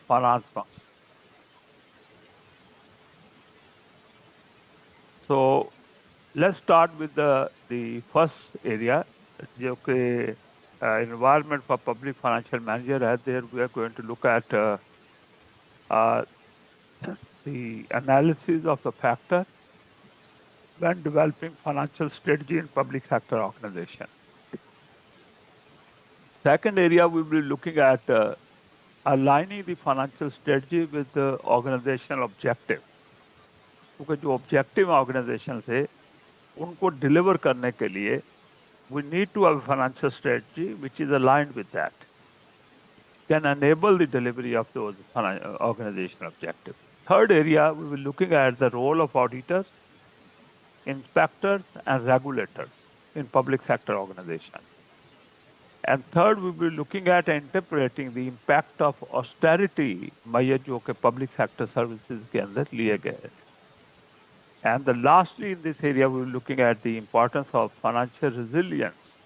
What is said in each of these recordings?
finance function. So let's start with the first area, जो कि environment for public financial manager है. There we are going to look at uh, the analysis of the factor when developing financial strategy in public sector organization. Second area we will be looking at aligning the financial strategy with the organizational objective. क्योंकि जो objective organization से उनको deliver करने के लिए we need to have a financial strategy which is aligned with that, can enable the delivery of those organizational objectives. Third area, we will be looking at the role of auditors, inspectors, and regulators in public sector organizations. And third, we will be looking at interpreting the impact of austerity measures जो कि public sector services के अंदर लिए गए हैं. And lastly, in this area, we will be looking at the importance of financial resilience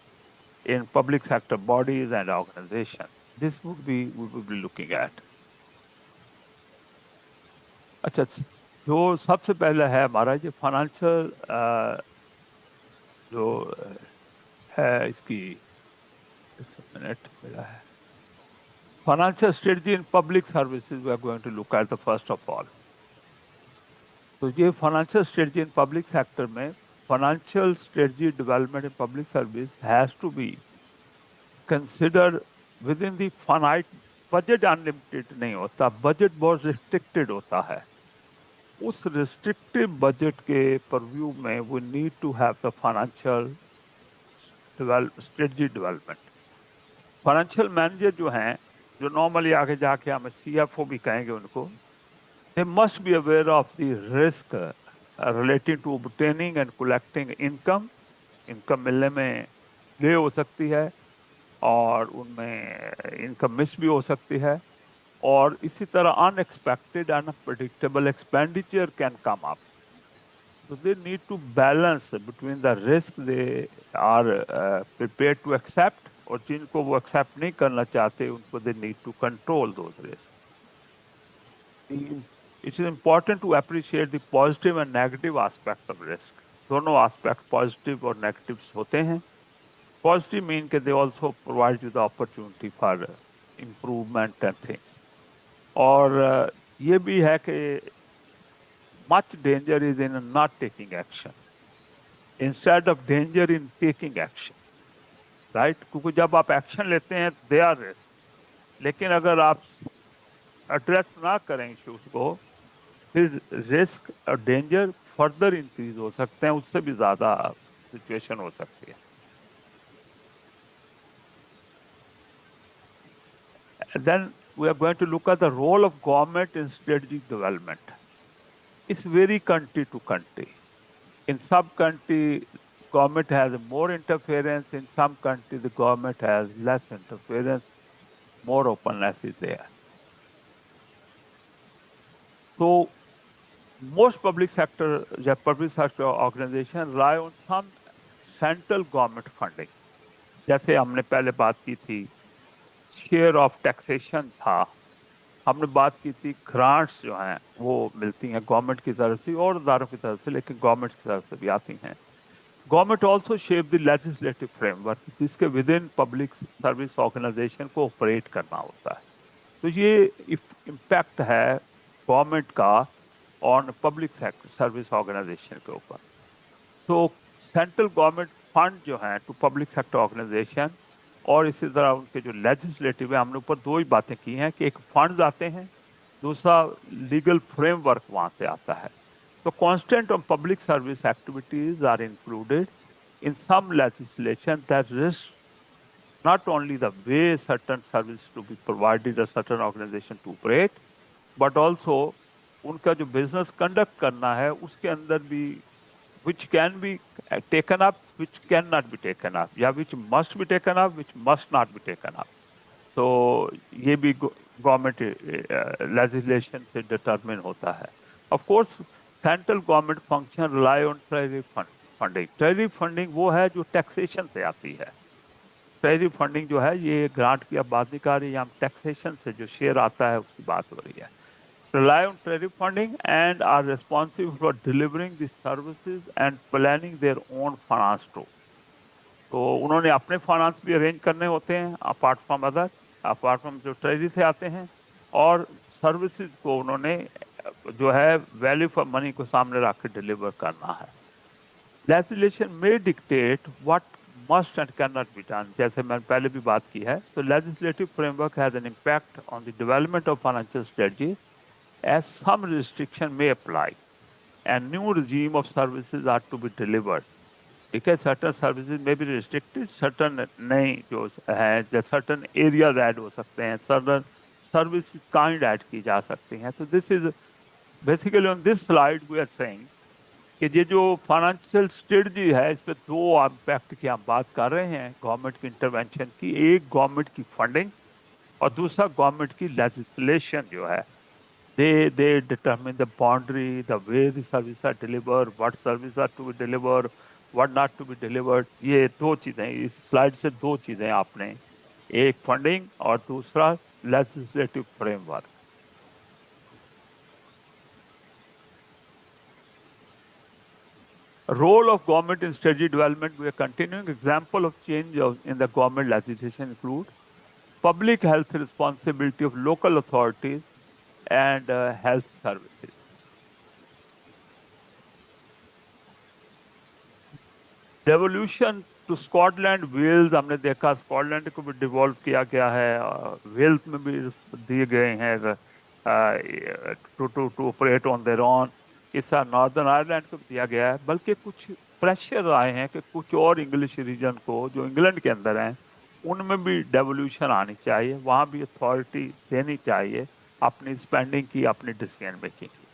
in public sector bodies and organizations. This would be we will be looking at. अच्छा, जो सबसे पहले है हमारा ये फाइनेंशियल जो है इसकी मिनट मिला है financial strategy in public services we are going to look at the first of all. तो ये financial strategy in public sector में financial strategy development in public service has to be considered within the finite. Budget unlimited नहीं होता, budget बहुत restricted होता है. उस restrictive budget के परव्यू में we need to have the financial strategy development. Financial manager जो हैं, जो नॉर्मली आगे जाके हमें CFO भी कहेंगे उनको, they must be aware of the risk related to obtaining and collecting income. Income मिलने में डिले हो सकती है और उनमें इनकम मिस भी हो सकती है, और इसी तरह unexpected unpredictable expenditure can come up. So they need to balance between the risk they are prepared to accept और जिनको वो accept नहीं करना चाहते उनको they need to control those risks. It is important to appreciate the positive and negative aspect of risk. दोनों aspect positive और negatives होते हैं. Positive mean कि they also provide you the opportunity for improvement and things. और ये भी है कि much danger is in not taking action instead of danger in taking action, right? क्योंकि जब आप एक्शन लेते हैं दे आर रिस्क, लेकिन अगर आप एड्रेस ना करें इश्यूज को फिर रिस्क और डेंजर फर्दर इंक्रीज हो सकते हैं, उससे भी ज्यादा सिचुएशन हो सकती है. And then we are going to look at the role of government in strategic development. It's vary country to country. In some country, government has more interference. In some country, the government has less interference. More openness is there. So most public sector organizations rely on some central government funding. जैसे हमने पहले बात की थी, share of taxation था, हमने बात की थी ग्रांट्स जो हैं वो मिलती हैं गवर्नमेंट की तरफ से और इदारों की तरफ से, लेकिन गवर्नमेंट की तरफ से भी आती हैं. Government also shape the legislative framework जिसके within public service organisation को ऑपरेट करना होता है. तो ये इम्पैक्ट है गवर्नमेंट का ऑन पब्लिक सर्विस ऑर्गेनाइजेशन के ऊपर. तो सेंट्रल गवर्नमेंट फंड जो हैं टू पब्लिक सेक्टर ऑर्गेनाइजेशन और इसी तरह उनके जो लेजिस्लेटिव है, हमने ऊपर दो ही बातें की हैं कि एक फंड्स आते हैं, दूसरा लीगल फ्रेमवर्क वहां से आता है. तो constant on public service activities are included in some legislation that risk not only the way certain service to be provided a certain organization to operate, but also उनका जो बिजनेस कंडक्ट करना है उसके अंदर भी which can be taken up, which cannot be taken up, या which must be taken up, which must not be taken up. So ये भी गवर्नमेंट लेजिस्लेशन से डिटरमिन होता है. Of course, central government function rely on treasury funding. Treasury funding वो है जो taxation से आती है. ट्रेजरी फंडिंग जो है ये ग्रांट की अब बात नहीं कर रही, हम टैक्सेशन से जो शेयर आता है उसकी बात हो रही है। Rely on tariff funding and are responsible for delivering the services and planning their own finance too. तो उन्होंने अपने फाइनेंस भी अरेंज करने होते हैं अपार्ट फ्रॉम जो ट्रेजरी से आते हैं, और सर्विसेज को उन्होंने जो है वैल्यू फॉर मनी को सामने रख के डिलीवर करना है। लेजिस्लेशन में dictate what must and can not be done, जैसे मैंने पहले भी बात की है। तो legislative framework has an impact on the development of financial strategy as some restriction may apply and new regime of services are to be delivered। ठीक है, certain services may be restricted, certain नहीं जो है, certain areas add हो सकते हैं, certain services kind add की जा सकती हैं। तो this is basically on this slide we are saying कि ये जो फाइनेंशियल स्ट्रेटजी है इस पे दो इम्पैक्ट की हम बात कर रहे हैं गवर्नमेंट की इंटरवेंशन की। एक गवर्नमेंट की फंडिंग और दूसरा गवर्नमेंट की लेजिस्लेशन जो है। They determine the boundary, the way the services are delivered, what services are to be delivered, what not to be delivered। ये दो चीजें इस स्लाइड से, दो चीजें आपने, एक फंडिंग और दूसरा legislative framework. Role of government in strategy development, we are continuing. Example of change in the government legislation include public health responsibility of local authorities and health services। Devolution to Scotland Wales, हमने देखा Scotland को भी devolve किया गया है, Wales में भी दिए गए हैं to to to operate on their own. इस नॉर्दर्न आयरलैंड को भी दिया गया है, बल्कि कुछ प्रेशर आए हैं कि कुछ और इंग्लिश रीजन को जो इंग्लैंड के अंदर हैं उनमें भी डेवोल्यूशन आनी चाहिए, वहां भी अथॉरिटी देनी चाहिए अपनी स्पेंडिंग की, अपनी डिसीजन मेकिंग की।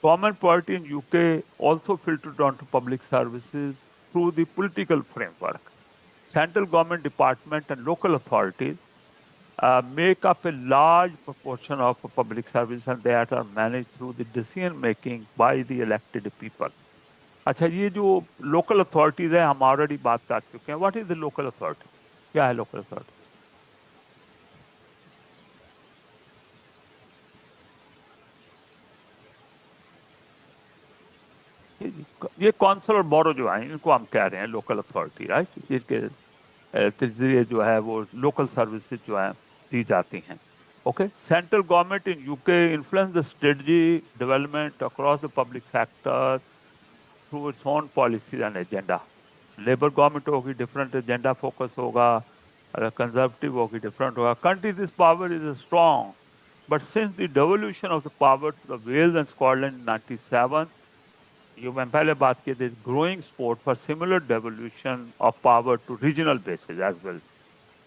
Common priority in UK also filtered down to public services through the political framework. Central government department and local authorities make up a large proportion of public service and that are managed through the decision making by the elected people। अच्छा, ये जो local authorities है हम already बात कर चुके हैं। What is the local authority, क्या है लोकल अथॉरिटी? ये कौंसल और बोरो जो है इनको हम कह रहे हैं लोकल अथॉरिटी, राइट, जिसके जरिए जो है वो लोकल सर्विसेज जो है दी जाती हैं। Okay, central government in UK influence the strategy development across the public sector through its own policies and agenda. Labour government होगी, डिफरेंट एजेंडा फोकस होगा, कंजर्वेटिव होगी, डिफरेंट होगा। Country this power is strong, but since the devolution of the power to the Wales and Scotland in 97, ये मैं पहले बात की थी, growing support for similar devolution of power to regional basis as well.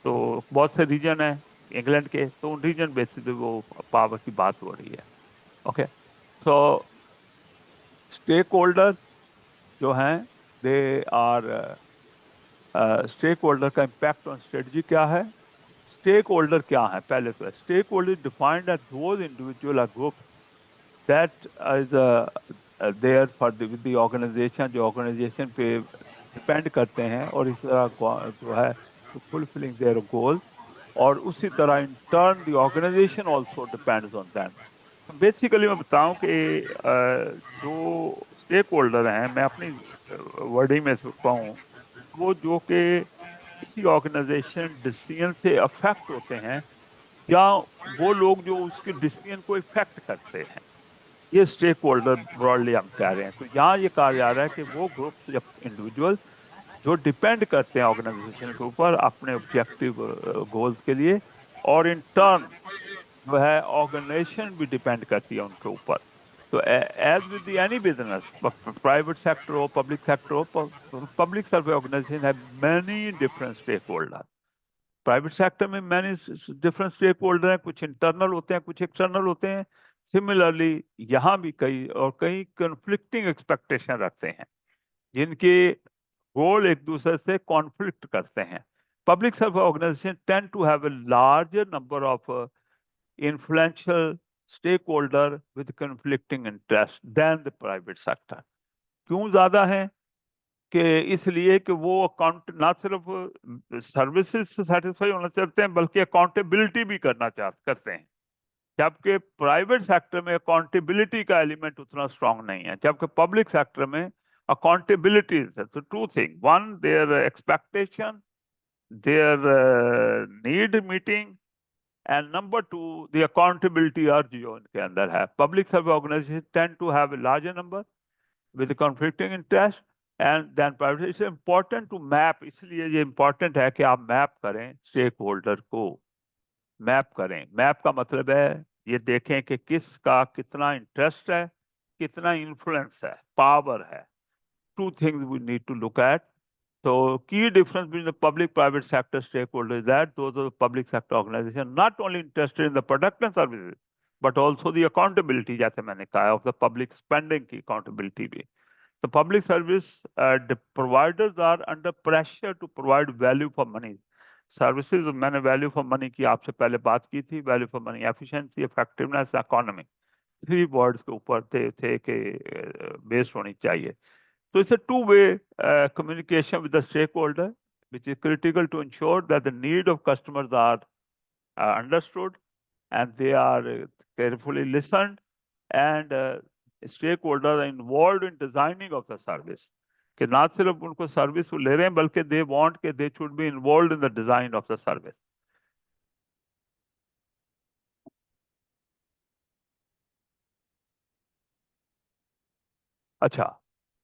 तो बहुत से रीजन है इंग्लैंड के, तो उन रीजन बेसिस पे वो पावर की बात हो रही है। ओके, तो स्टेक होल्डर जो हैं दे आर, स्टेक होल्डर का इम्पैक्ट ऑन स्ट्रेटजी क्या है? स्टेक होल्डर क्या है? पहले तो stakeholder defined as those individual group that is there for the organisation, जो ऑर्गेनाइजेशन पे डिपेंड करते हैं और इस तरह जो है फुलफिलिंग देयर गोल, और उसी तरह in turn the organisation also depends on that. Basically मैं बताऊं कि जो स्टेक होल्डर हैं, मैं अपनी वर्डिंग में कहूँ, वो जो कि किसी ऑर्गेनाइजेशन डिसीजन से अफेक्ट होते हैं या वो लोग जो उसके डिसीजन को इफेक्ट करते हैं, ये स्टेक होल्डर ब्रॉडली हम कह रहे हैं। तो यहाँ ये कहा जा रहा है कि वो ग्रुप्स या इंडिविजुअल जो डिपेंड करते हैं ऑर्गेनाइजेशन के ऊपर अपने ऑब्जेक्टिव गोल्स के लिए, और इन टर्न जो है ऑर्गेनाइजेशन भी डिपेंड करती है उनके ऊपर। तो as with any business, private sector हो, पब्लिक सेक्टर हो, पब्लिक सर्विस ऑर्गेनाइजेशन है many different stakeholder. Private sector में मैनी डिफरेंट स्टेक होल्डर हैं, कुछ इंटरनल होते हैं, कुछ एक्सटर्नल होते हैं। सिमिलरली यहाँ भी कई कन्फ्लिक्टिंग एक्सपेक्टेशन रखते हैं जिनके गोल एक दूसरे से कॉन्फ्लिक्ट करते हैं। Public service organisation tend to have a larger number of influential stakeholder with conflicting interest than the private sector। क्यों ज्यादा है? कि इसलिए कि वो अकाउंट ना सिर्फ सर्विसेज से सेटिस्फाई होना चाहते हैं बल्कि अकाउंटेबिलिटी भी करते हैं। जबकि प्राइवेट सेक्टर में अकाउंटेबिलिटी का एलिमेंट उतना स्ट्रांग नहीं है, जबकि पब्लिक सेक्टर में अकाउंटेबिलिटी है। तो two thing, one their expectation, their need meeting, and number two the accountability urge जो इनके अंदर है। Public service organisation tend to have a larger number with conflicting interest, and then private is important to map। इसलिए ये important है कि आप map करें स्टेक होल्डर को। मैप करें, मैप का मतलब है ये देखें कि किसका कितना इंटरेस्ट है, कितना इन्फ्लुएंस है, पावर है। Two things we need to look at. So key difference between the public private sector stakeholders is that those are the public sector organizations not only interested in the product and services but also the accountability, जैसे मैंने कहा, of the public spending की accountability भी। The public service the providers are under pressure to provide value for money services। मैंने value for money की आपसे पहले बात की थी। value for money, efficiency, effectiveness, economy, three words के ऊपर थे कि बेस्ड होनी चाहिए। So it's a two-way communication with the stakeholder, which is critical to ensure that the need of customers are understood and they are carefully listened, and stakeholders are involved in designing of the service। कि ना सिर्फ उनको service ले रहे हैं बल्कि they want कि they should be involved in the design of the service। अच्छा,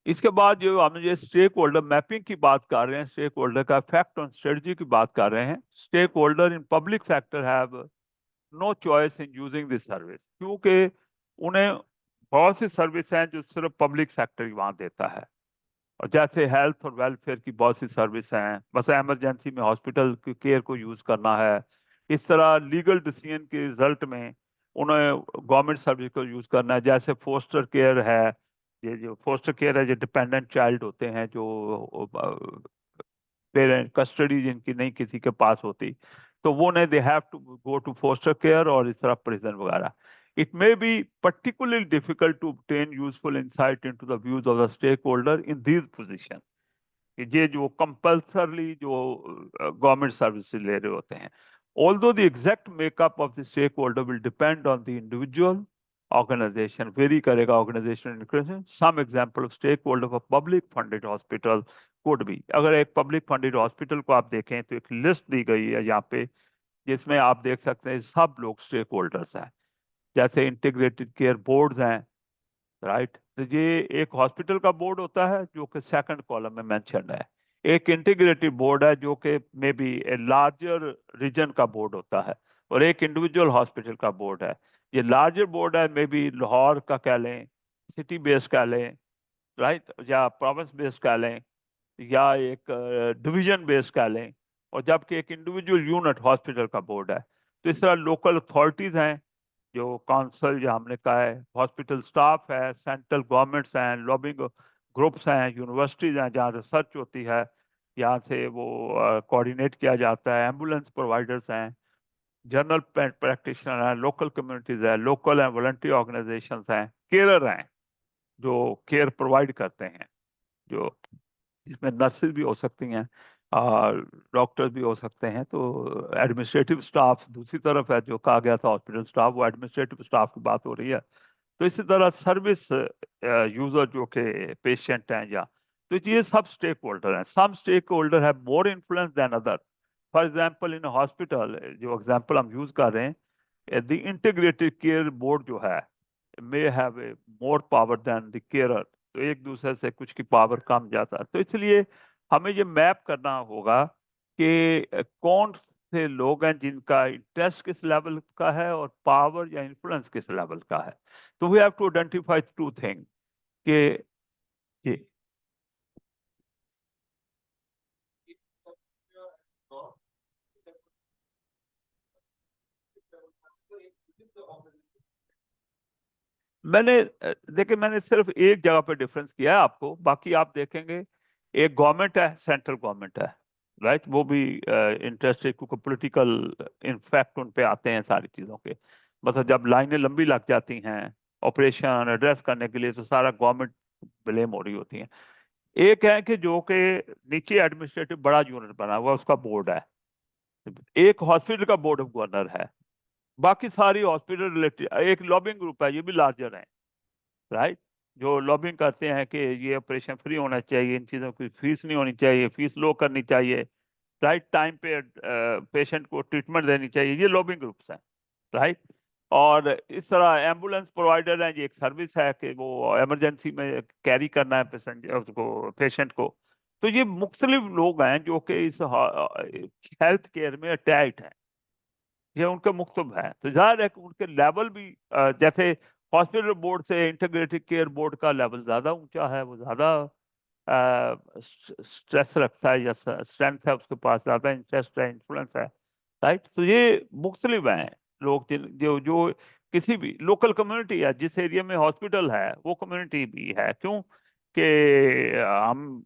इसके बाद जो हम ये स्टेक होल्डर मैपिंग की बात कर रहे हैं, स्टेक होल्डर का इफेक्ट ऑन स्ट्रेटजी की बात कर रहे हैं। Stakeholder in public sector have no choice in using this service, क्योंकि उन्हें बहुत सी सर्विस हैं जो सिर्फ पब्लिक सेक्टर ही वहां देता है। और जैसे हेल्थ और वेलफेयर की बहुत सी सर्विस हैं, बस इमरजेंसी में हॉस्पिटल की केयर को यूज करना है। इस तरह लीगल डिसीजन के रिजल्ट में उन्हें गवर्नमेंट सर्विस को यूज करना है। जैसे फोस्टर केयर है, ये जो फोस्टर केयर है, जो डिपेंडेंट चाइल्ड होते हैं, जो पेरेंट कस्टडी जिनकी नहीं किसी के पास होती, तो वो ने they have to go to foster care और इस तरह प्रिजन वगैरह। It may be particularly difficult to obtain useful insight into the views of the stakeholder in these positions। ये जो कंपल्सरली जो गवर्नमेंट सर्विसेज ले रहे होते हैं। Although the exact makeup of the stakeholder will depend on the individual organization, vary करेगा organization inclusion। Some example of stakeholder for public funded hospital could be, अगर एक public funded hospital को आप देखें तो एक लिस्ट दी गई है यहाँ पे, जिसमें आप देख सकते हैं सब लोग स्टेक होल्डर्स हैं। जैसे इंटीग्रेटेड केयर बोर्ड्स हैं, राइट। तो ये एक हॉस्पिटल का बोर्ड होता है जो कि सेकंड कॉलम में मेंशन है। एक इंटीग्रेटेड बोर्ड है जो कि may be a larger region का बोर्ड होता है, और एक इंडिविजुअल हॉस्पिटल का बोर्ड है। ये लार्जर बोर्ड है, मे बी लाहौर का कह लें, सिटी बेस्ड कह लें, राइट, या प्रोविंस बेस्ड कह लें, या एक डिवीजन बेस्ड कह लें, और जबकि एक इंडिविजुअल यूनिट हॉस्पिटल का बोर्ड है। तो इस तरह लोकल अथॉरिटीज हैं, जो काउंसिल जो हमने कहा है, हॉस्पिटल स्टाफ है, सेंट्रल गवर्नमेंट्स हैं, लॉबिंग ग्रुप्स हैं, यूनिवर्सिटीज हैं जहाँ रिसर्च होती है, यहाँ से वो कोऑर्डिनेट किया जाता है, एम्बुलेंस प्रोवाइडर्स हैं, जनरल प्रैक्टिशनर हैं, लोकल कम्युनिटीज है, लोकल एंड वॉलंटरी ऑर्गेनाइजेशंस हैं, केयरर हैं जो केयर प्रोवाइड करते हैं, जो इसमें नर्सेज भी हो सकती हैं और डॉक्टर्स भी हो सकते हैं। तो एडमिनिस्ट्रेटिव स्टाफ दूसरी तरफ है, जो कहा गया था हॉस्पिटल स्टाफ, वो एडमिनिस्ट्रेटिव स्टाफ की बात हो रही है। तो इसी तरह सर्विस यूजर जो के पेशेंट हैं, या तो ये सब स्टेक होल्डर हैं। Some stakeholder have more influence than other. For example in hospital, जो एग्जांपल हम यूज कर रहे हैं, द इंटीग्रेटेड केयर बोर्ड जो है may have a more power than the carer. तो एक दूसरे से कुछ की पावर कम जाता है। तो इसलिए हमें ये मैप करना होगा कि कौन से लोग हैं जिनका इंटरेस्ट किस लेवल का है और पावर या इन्फ्लुएंस किस लेवल का है। तो we have to identify two thing कि ये देखिए, मैंने सिर्फ एक जगह पे डिफरेंस किया है आपको, बाकी आप देखेंगे एक गवर्नमेंट है, सेंट्रल गवर्नमेंट है, राइट, वो भी इंटरेस्टेड, क्योंकि पॉलिटिकल इम्पैक्ट उन पे आते हैं सारी चीज़ों के। मतलब जब लाइनें लंबी लग जाती हैं ऑपरेशन एड्रेस करने के लिए, तो सारा गवर्नमेंट ब्लेम हो रही होती है। एक है कि जो कि नीचे एडमिनिस्ट्रेटिव बड़ा यूनिट बना हुआ उसका बोर्ड है, एक हॉस्पिटल का बोर्ड ऑफ गवर्नर है, बाकी सारी हॉस्पिटल रिलेटेड, एक लॉबिंग ग्रुप है, ये भी लार्जर है, राइट, जो लॉबिंग करते हैं कि ये ऑपरेशन फ्री होना चाहिए, इन चीज़ों की फीस नहीं होनी चाहिए, फीस लो करनी चाहिए, राइट, टाइम पे पेशेंट को ट्रीटमेंट देनी चाहिए, ये लॉबिंग ग्रुप्स हैं, राइट। और इस तरह एम्बुलेंस प्रोवाइडर है, ये एक सर्विस है कि वो इमरजेंसी में कैरी करना है पेशेंट को। तो ये मुख्तलिफ लोग हैं जो कि इस हेल्थ केयर में अटैच्ड हैं, ये उनके मुख्तब है। तो जाहिर है कि उनके लेवल भी जैसे हॉस्पिटल बोर्ड से इंटीग्रेटेड केयर बोर्ड का लेवल ज्यादा ऊंचा है, वो ज्यादा स्ट्रेस रखता है या स्ट्रेंथ है, उसके पास ज्यादा इंटरेस्ट है, इन्फ्लुएंस है, राइट। तो ये मुख्तलिफ हैं लोग जो जो किसी भी लोकल कम्युनिटी है, जिस एरिया में हॉस्पिटल है वो कम्युनिटी भी है, क्यों कि हम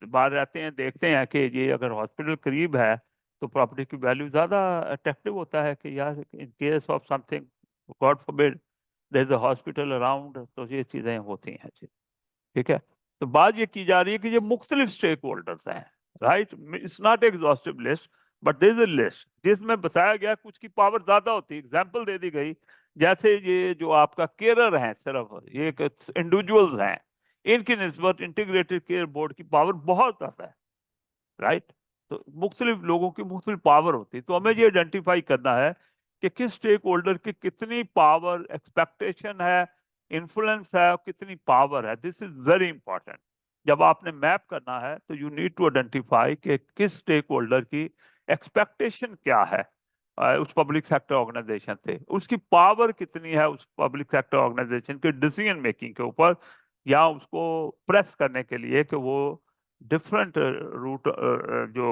बाहर रहते हैं, देखते हैं कि ये अगर हॉस्पिटल करीब है तो प्रॉपर्टी की वैल्यू ज्यादा अट्रैक्टिव होता है कि यार in case of something, God forbid, there is a hospital around, तो ये चीजें होती हैं जी। ठीक है। तो बात ये की जा रही है कि ये मुख्तलिफ स्टेक होल्डर्स हैं, right, it's not exhaustive list, but there is a list जिसमें बताया गया कुछ की पावर ज्यादा होती है, एग्जाम्पल दे दी गई, जैसे ये जो आपका केयरर है, सिर्फ ये इंडिविजुअल्स हैं, इनकी निस्बत इंटीग्रेटेड केयर बोर्ड की पावर बहुत ज्यादा है, राइट। तो मुख्तलिफ लोगों की मुख्तलिफ पावर होती है, तो हमें ये आइडेंटिफाई करना है कि किस स्टेक होल्डर की कितनी पावर एक्सपेक्टेशन है, इन्फ्लुएंस है, और कितनी पावर है, दिस इज वेरी इंपॉर्टेंट। जब आपने मैप करना है तो यू नीड टू आइडेंटिफाई कि किस स्टेक होल्डर की एक्सपेक्टेशन क्या है उस पब्लिक सेक्टर ऑर्गेनाइजेशन से, उसकी पावर कितनी है उस पब्लिक सेक्टर ऑर्गेनाइजेशन के डिसीजन मेकिंग के ऊपर, या उसको प्रेस करने के लिए कि वो डिफरेंट रूट जो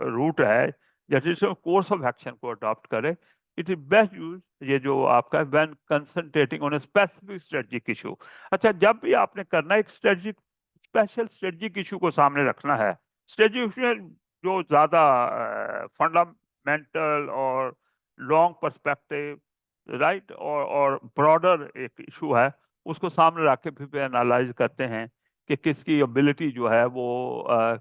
रूट है या डिफरेंट कोर्स ऑफ एक्शन को अडॉप्ट करे। इट इज बेस्ट यूज ये जो आपका when concentrating on a specific strategic issue. अच्छा, जब भी आपने करना है एक स्ट्रेटजिक स्पेशल स्ट्रेटजिक इशू को सामने रखना है, स्ट्रेटजिक इशू जो ज्यादा फंडामेंटल और लॉन्ग पर्सपेक्टिव, राइट, और ब्रॉडर एक इशू है, उसको सामने रख के फिर एनालाइज करते हैं कि किसकी एबिलिटी जो है वो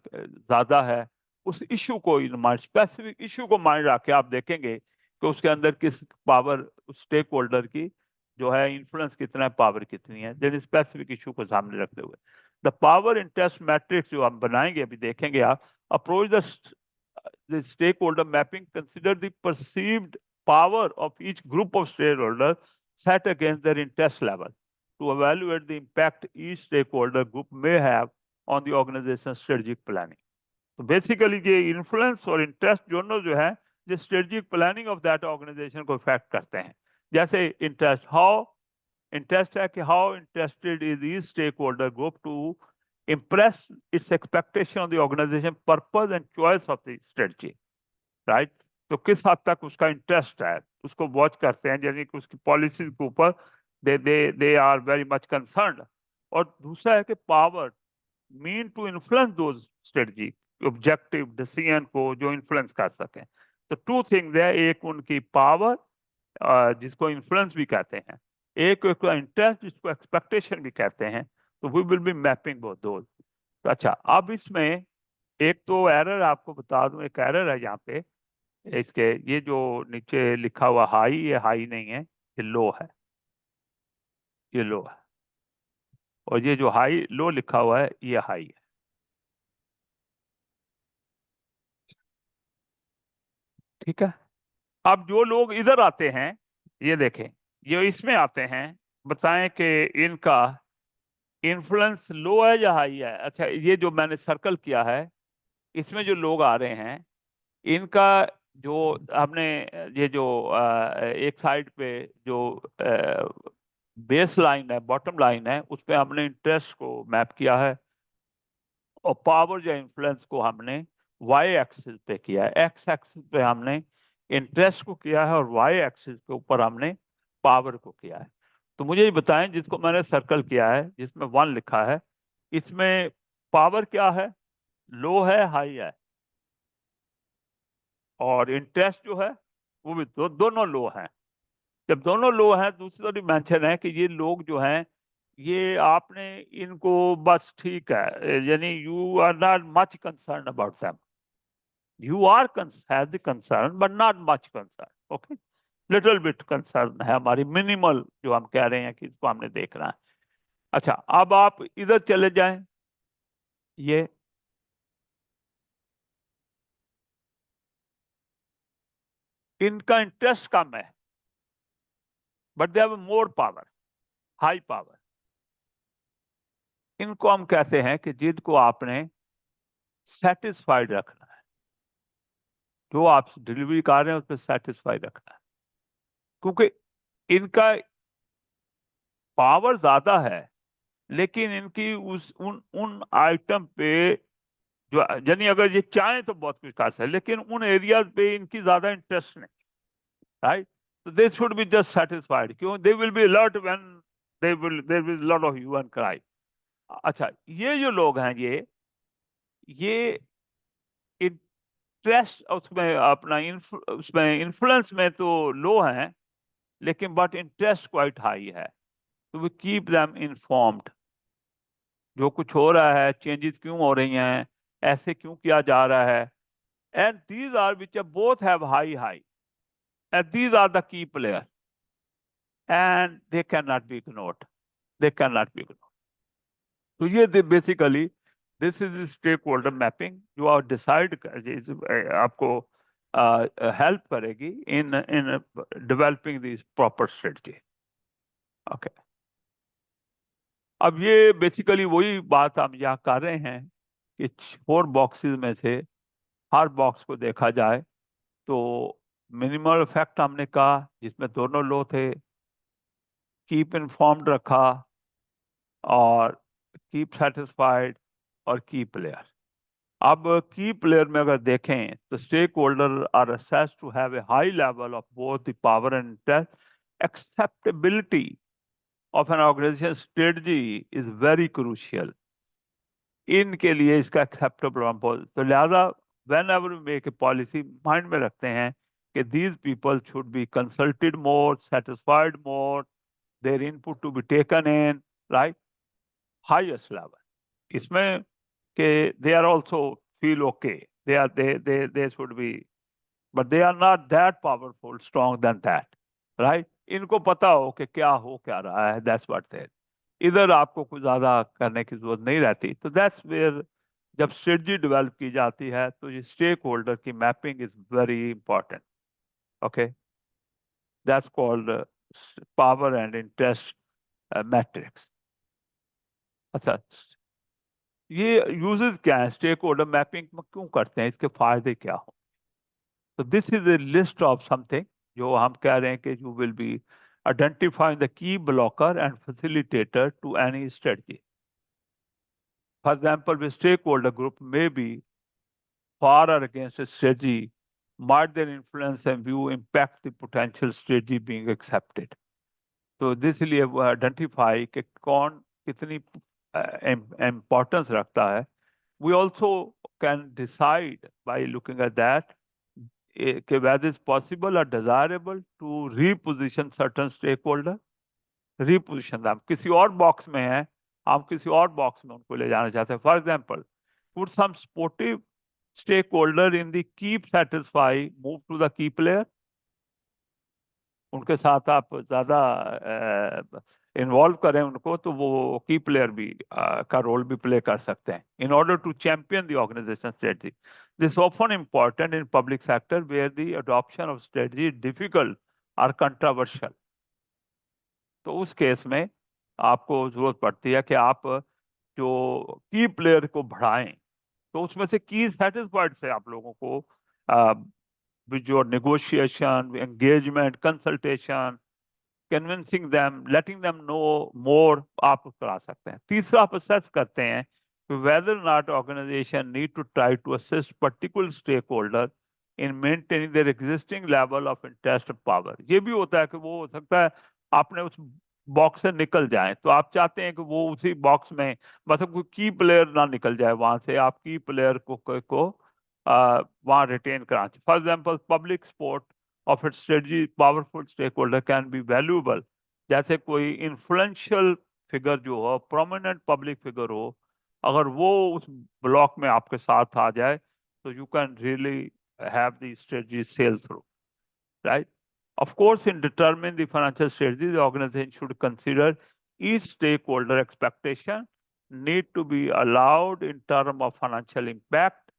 ज्यादा है। उस इशू को स्पेसिफिक इशू को माइंड रख के आप देखेंगे कि उसके अंदर किस पावर स्टेक होल्डर की जो है इन्फ्लुएंस कितना है, पावर कितनी है, देन स्पेसिफिक इशू को सामने रखते हुए द पावर इंटरेस्ट मैट्रिक्स जो हम बनाएंगे, अभी देखेंगे आप, approach the stakeholder mapping, consider the perceived power of each group of stakeholders set against their interest level to evaluate the impact each stakeholder group may have on the organization's strategic planning. तो basically ये influence और interest दोनों जो है जो strategic planning of that organisation को effect करते हैं। जैसे इंटरेस्ट, हाउ इंटरेस्ट है कि how interested is each stakeholder group to impress its expectation on the organization purpose and choice of the strategy, right. तो किस हद तक उसका इंटरेस्ट है उसको वॉच करते हैं, यानी कि उसकी पॉलिसी के ऊपर they are very much concern. और दूसरा है कि पावर मीन टू इन्फ्लुएंस दो स्ट्रेटजी ऑब्जेक्टिव डिसीजन को जो इन्फ्लुएंस कर सकें। तो टू थिंग्स है, एक उनकी पावर जिसको इन्फ्लुएंस भी कहते हैं, एक उसका इंटरेस्ट जिसको एक्सपेक्टेशन भी कहते हैं। तो we will be mapping both those. तो अच्छा, अब इसमें एक तो एरर आपको बता दूं, एक एरर है यहाँ पे इसके, ये जो नीचे लिखा हुआ हाई, ये हाई नहीं है, ये लो है, ये लो है, और ये जो हाई लो लिखा हुआ है ये हाई है। ठीक है। अब जो लोग इधर आते हैं, ये देखें, ये इसमें आते हैं, बताएं कि इनका इन्फ्लुएंस लो है या हाई है। अच्छा, ये जो मैंने सर्कल किया है, इसमें जो लोग आ रहे हैं, इनका जो हमने ये जो एक साइड पे जो बेस लाइन है, बॉटम लाइन है, उस पे हमने इंटरेस्ट को मैप किया है, और पावर या इन्फ्लुएंस को हमने वाई एक्सिस पे किया है। एक्स एक्सिस पे हमने इंटरेस्ट को किया है, और वाई एक्सिस के ऊपर हमने पावर को किया है। तो मुझे ये बताएं, जिसको मैंने सर्कल किया है जिसमें 1 लिखा है, इसमें पावर क्या है, लो है हाई है, और इंटरेस्ट जो है वो भी दोनों लो हैं। जब दोनों लो हैं, दूसरी तरफ मेंशन है कि ये लोग जो हैं ये आपने इनको बस ठीक है, यानी you are not much concern about them, you are have the concern but not much concern, okay, little bit concern है हमारी, मिनिमल जो हम कह रहे हैं कि इसको हमने देखना है। अच्छा, अब आप इधर चले जाएं, ये इनका इंटरेस्ट कम है but they have more power, high power. इनको हम कहते हैं कि जिनको आपने सेटिस्फाइड रखना है, जो आप डिलीवरी कर रहे हैं उस पर सेटिस्फाइड रखना है, क्योंकि इनका पावर ज्यादा है लेकिन इनकी उस उन उन आइटम पे जो, यानी अगर ये चाहें तो बहुत कुछ कर सकते हैं लेकिन उन एरियाज पे इनकी ज्यादा इंटरेस्ट नहीं, राइट? तो they should be just satisfied, क्यों? They will be alert when there will lot of hue and cry. अच्छा, ये जो लोग हैं ये इंटरेस्ट उसमें अपना उसमें इन्फ्लुएंस में तो लो हैं लेकिन बट इंटरेस्ट क्वाइट हाई है, तो वी कीप देम इन्फॉर्म्ड, जो कुछ हो रहा है, चेंजेस क्यों हो रही हैं, ऐसे क्यों किया जा रहा है, and these are which both have high and these are the key players and they cannot be ignored, they cannot be ignored। तो ये basically this is stakeholder mapping जो आप डिसाइड आपको हेल्प करेगी in in developing this proper strategy, okay. अब ये basically वही बात हम यहाँ कर रहे हैं कि 4 बॉक्सेस में से हर बॉक्स को देखा जाए तो मिनिमल इफेक्ट हमने कहा जिसमें दोनों लो थे, कीप इन्फॉर्म्ड रखा, और कीप सेटिस्फाइड, और की प्लेयर। अब की प्लेयर में अगर देखें तो stakeholder are assessed to have a high level of both the power and interest, acceptability of an organisation strategy is very crucial, इनके लिए इसका एक्सेप्टेबल, तो लिहाजा whenever make a policy mind में रखते हैं कि these people should be consulted more, satisfied more, their input to be taken in, right, highest level, इसमें के they are also feel okay, they should be, but they are not that powerful strong than that, right? इनको पता हो कि क्या हो क्या रहा है, that's what they, इधर आपको कुछ ज्यादा करने की जरूरत नहीं रहती, तो that's where जब स्ट्रेटजी डेवलप की जाती है तो ये स्टेक होल्डर की mapping is very important, okay, that's called power and interest matrix. अच्छा, ये यूजेस क्या है, स्टेक होल्डर मैपिंग में क्यों करते हैं, इसके फायदे क्या हो? तो this is a list of something जो हम कह रहे हैं कि you will be identifying the key blocker and facilitator to any strategy. For example, the stakeholder group may be for और against a strategy, might their influence and view impact the potential strategy being accepted। तो इसलिए वो identify कि कौन कितनी importance रखता है। We also can decide by looking at that whether it's possible or desirable to reposition certain stakeholder, reposition them, किसी और बॉक्स में है, हम किसी और बॉक्स में उनको ले जाना चाहते हैं। For example, put some sportive stakeholder in the keep satisfy, move to the key player, उनके साथ आप ज्यादा इन्वॉल्व करें उनको तो वो की प्लेयर भी का रोल भी प्ले कर सकते हैं in order to champion the organisation strategy. This often important in public sector where the adoption of strategy is difficult और कंट्रोवर्शियल। तो उस केस में आपको जरूरत पड़ती है कि आप जो की प्लेयर को बढ़ाएं, तो उसमें से की सेटिस्फाइड से आप लोगों को जो negotiation, engagement, consultation, convincing them, letting them know more आप करा सकते हैं। तीसरा, आप असेस करते हैं whether or not organization need to try to assist particular stakeholder in maintaining their existing level of interest and power। ये भी होता है कि वो हो सकता है आपने उस बॉक्स से निकल जाए तो आप चाहते हैं कि वो उसी बॉक्स में, मतलब कोई की प्लेयर ना निकल जाए वहां से, आप की प्लेयर को वहां रिटेन कराना चाहिए। For example, public support of its strategy powerful stakeholder can be valuable, जैसे कोई influential फिगर जो हो, प्रोमिनेंट पब्लिक फिगर हो, अगर वो उस ब्लॉक में आपके साथ आ जाए तो you can really have the strategy sail through, right? Of course, in determining the financial strategy, the organization should consider each stakeholder expectation need to be allowed in terms of financial impact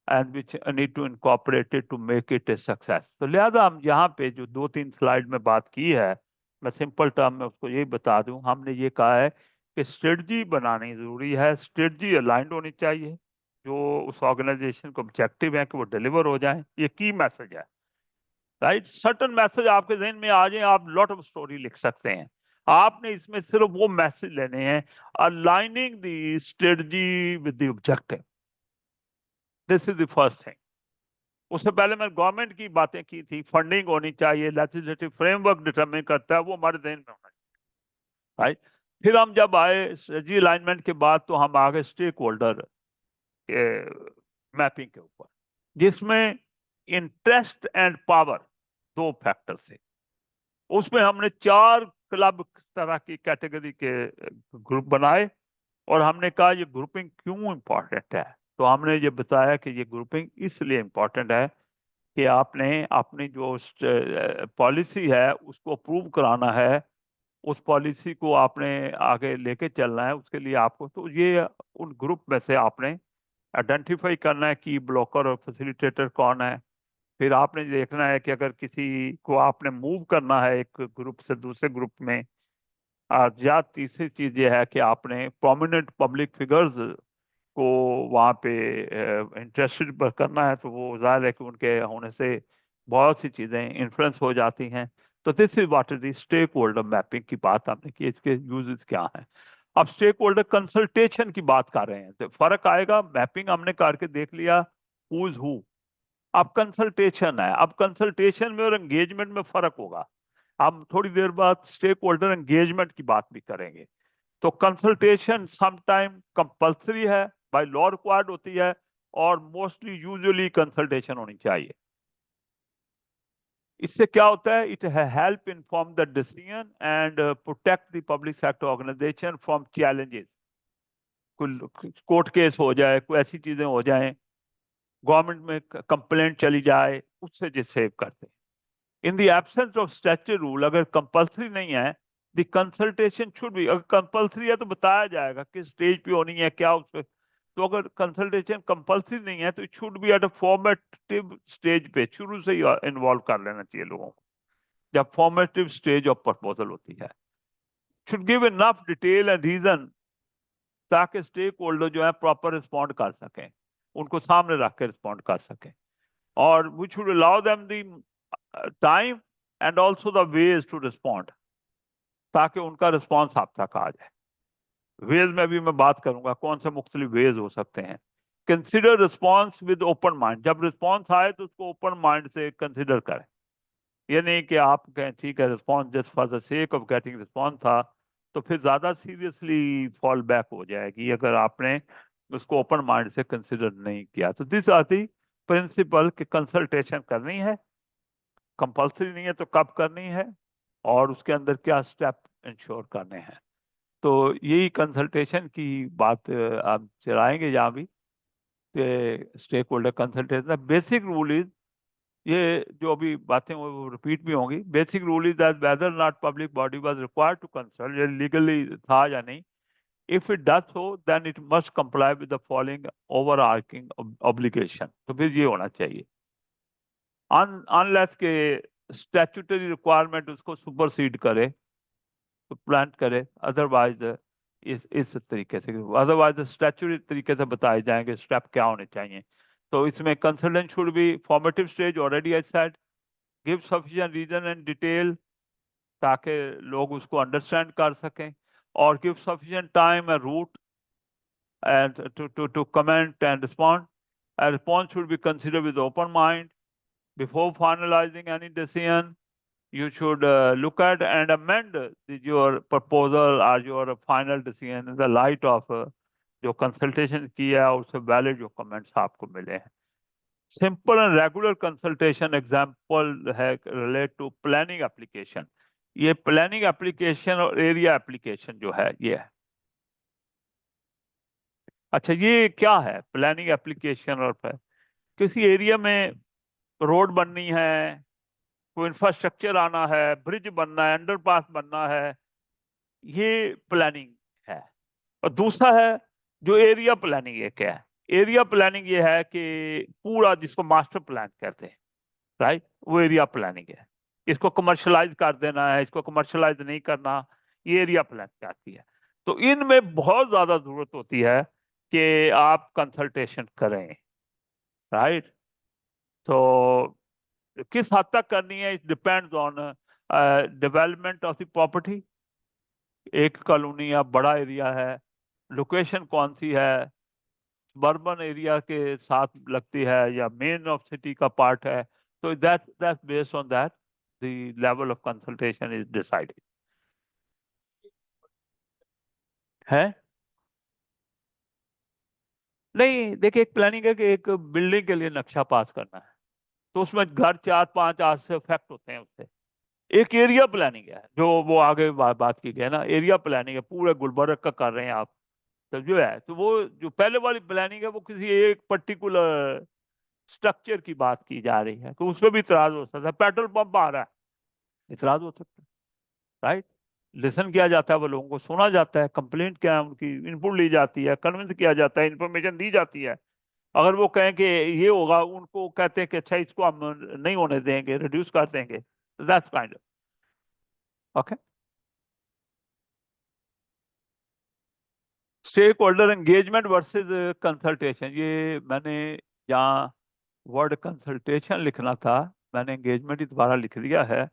and which need to incorporate it to make it a success. तो लिहाजा हम यहाँ पे जो 2-3 slide में बात की है, मैं सिंपल टर्म में उसको ये बता दूं, हमने ये कहा है कि स्ट्रेटजी बनानी जरूरी है, स्ट्रेटजी अलाइंड होनी चाहिए, जो उस ऑर्गेनाइजेशन को ऑब्जेक्टिव है कि वो डिलीवर हो जाए, ये की मैसेज है, राइट? सर्टन मैसेज आपके जहन में आ जाए, आप लॉट ऑफ स्टोरी लिख सकते हैं। आपने इसमें सिर्फ वो मैसेज लेने हैं, aligning the strategy with the objective, this is the first thing. उससे पहले मैं गवर्नमेंट की बातें की थी, फंडिंग होनी चाहिए, लेजिस्लेटिव फ्रेमवर्क डिटरमिन करता है, वो हमारे जहन में होना चाहिए, राइट? फिर हम जब आए स्ट्रेटजी अलाइनमेंट के बाद तो हम आ गए स्टेक होल्डर के मैपिंग के ऊपर, जिसमें इंटरेस्ट एंड पावर 2 फैक्टर से, उसमें हमने 4 क्लब तरह की कैटेगरी के ग्रुप बनाए और हमने कहा ये ग्रुपिंग क्यों इंपॉर्टेंट है। तो हमने ये बताया कि ये ग्रुपिंग इसलिए इंपॉर्टेंट है कि आपने अपनी जो पॉलिसी है उसको अप्रूव कराना है, उस पॉलिसी को आपने आगे लेके चलना है, उसके लिए आपको तो ये उन ग्रुप में से आपने आइडेंटिफाई करना है कि ब्लॉकर और फैसिलिटेटर कौन है। फिर आपने देखना है कि अगर किसी को आपने मूव करना है एक ग्रुप से दूसरे ग्रुप में, या तीसरी चीज ये है कि आपने प्रोमिनेंट पब्लिक फिगर्स को वहाँ पे इंटरेस्टेड पर करना है, तो वो जाहिर है कि उनके होने से बहुत सी चीजें इन्फ्लुएंस हो जाती हैं। तो this is what is the stakeholder mapping की बात हमने की, इसके यूजेस क्या हैं। अब स्टेक होल्डर कंसल्टेशन की बात कर रहे हैं, तो फर्क आएगा, मैपिंग हमने करके देख लिया हु इज हु, अब कंसल्टेशन है, अब कंसल्टेशन में और एंगेजमेंट में फर्क होगा। हम थोड़ी देर बाद स्टेक होल्डर एंगेजमेंट की बात भी करेंगे। तो कंसल्टेशन समटाइम कंपल्सरी है, बाय लॉ रिक्वायर्ड होती है, और मोस्टली यूजुअली कंसल्टेशन होनी चाहिए। इससे क्या होता है, it help inform the decision and protect the public sector organisation from challenges. Court case हो जाए, कोई ऐसी चीजें हो जाए, गवर्नमेंट में कंप्लेंट चली जाए, उससे जो सेव करते हैं। In the absence of statutory rule, अगर कंपल्सरी नहीं है, द कंसल्टेशन शुड बी, अगर कंपल्सरी है तो बताया जाएगा किस स्टेज पे होनी है, क्या उसपे। तो अगर कंसल्टेशन कंपल्सरी नहीं है तो it should be at a formative stage पे, शुरू से ही इन्वॉल्व कर लेना चाहिए लोगों को, जब फॉर्मेटिव स्टेज ऑफ प्रपोजल होती है। Should give enough detail and reason ताकि स्टेक होल्डर जो है प्रॉपर रिस्पॉन्ड कर सकें, उनको सामने रख के रिस्पॉन्ड कर सकें, और we should allow them the time and also the ways to respond, ताकि उनका रिस्पॉन्स आप तक आ जाए। वेज में भी मैं बात करूंगा कौन से मुख्तलिफ वेज हो सकते हैं। Consider response with open mind, जब रिस्पॉन्स आए तो उसको ओपन माइंड से कंसिडर करें। ये नहीं कि आप कहें ठीक है response just for the sake of getting response था, तो फिर ज्यादा सीरियसली फॉल बैक हो जाएगी अगर आपने उसको ओपन माइंड से कंसिडर नहीं किया। तो दिस आर दी प्रिंसिपल कि कंसल्टेशन करनी है, कंपल्सरी नहीं है तो कब करनी है, और उसके अंदर क्या स्टेप इंश्योर करने हैं। तो यही कंसल्टेशन की बात आप चलाएंगे जहाँ भी, stakeholder consultation basic rule is, ये जो अभी बातें वो रिपीट भी होंगी। Basic rule is that whether not public body was required to consult, ये लीगली था या नहीं, if it does so then it must comply with the following overarching obligation. तो फिर ये होना चाहिए, अनलेस के स्टैट्यूटरी रिक्वायरमेंट उसको सुपरसीड करे तो प्लांट करे, अदरवाइज इस तरीके से, अदरवाइज स्टैट्यूटरी तरीके से बताए जाएंगे स्टेप क्या होने चाहिए। तो इसमें consultant should be formative stage, already I said, give sufficient reason and detail ताकि लोग उसको अंडरस्टैंड कर सकें, और give sufficient time and route and to comment and respond. A response should be considered with open mind. Before finalizing any decision, you should look at and amend your proposal or your final decision in the light of जो consultation किया है उससे valid जो comments आपको मिले हैं। Simple and regular consultation example है relate to planning application. ये प्लानिंग एप्लीकेशन और एरिया एप्लीकेशन जो है ये है। अच्छा, ये क्या है प्लानिंग एप्लीकेशन और किसी एरिया में रोड बननी है, कोई इंफ्रास्ट्रक्चर आना है, ब्रिज बनना है, अंडरपास बनना है, ये प्लानिंग है। और दूसरा है जो एरिया प्लानिंग, ये क्या है? एरिया प्लानिंग ये है कि पूरा जिसको मास्टर प्लान कहते हैं, राइट, वो एरिया प्लानिंग है। इसको कमर्शलाइज कर देना है, इसको कमर्शलाइज नहीं करना, ये एरिया प्लान कहती है। तो इनमें बहुत ज्यादा जरूरत होती है कि आप कंसल्टेशन करें, राइट। तो किस हद तक करनी है, it depends on development of the property. एक कॉलोनी या बड़ा एरिया है, लोकेशन कौन सी है, बर्बन एरिया के साथ लगती है या मेन ऑफ सिटी का पार्ट है, तो that based on that the level of consultation is decided है। नहीं, देखिए, एक प्लानिंग है कि एक बिल्डिंग के लिए नक्शा पास करना है, तो उसमें घर 4 5 8 से इफेक्ट होते हैं उससे। एक एरिया प्लानिंग है जो वो आगे बात की गई है ना, एरिया प्लानिंग है, पूरे गुलबर्ग का कर रहे हैं आप। तो जो है, तो वो जो पहले वाली प्लानिंग है वो किसी एक पर्टिकुलर स्ट्रक्चर की बात की जा रही है, तो उसमें भी इतराज हो सकता है। पेट्रोल पंप आ रहा है, इतराज हो सकता है, राइट। लिसन किया जाता है, वो लोगों को सुना जाता है, कंप्लेंट क्या है उनकी इनपुट ली जाती है, कन्विंस किया जाता है, इंफॉर्मेशन दी जाती है। अगर वो कहें कि ये होगा, उनको कहते हैं कि अच्छा इसको हम नहीं होने देंगे, रिड्यूस कर देंगे। That's kind of okay. Stakeholder engagement versus consultation, ये मैंने यहाँ वर्ड कंसल्टेशन लिखना था, मैंने एंगेजमेंट ही दोबारा लिख दिया है।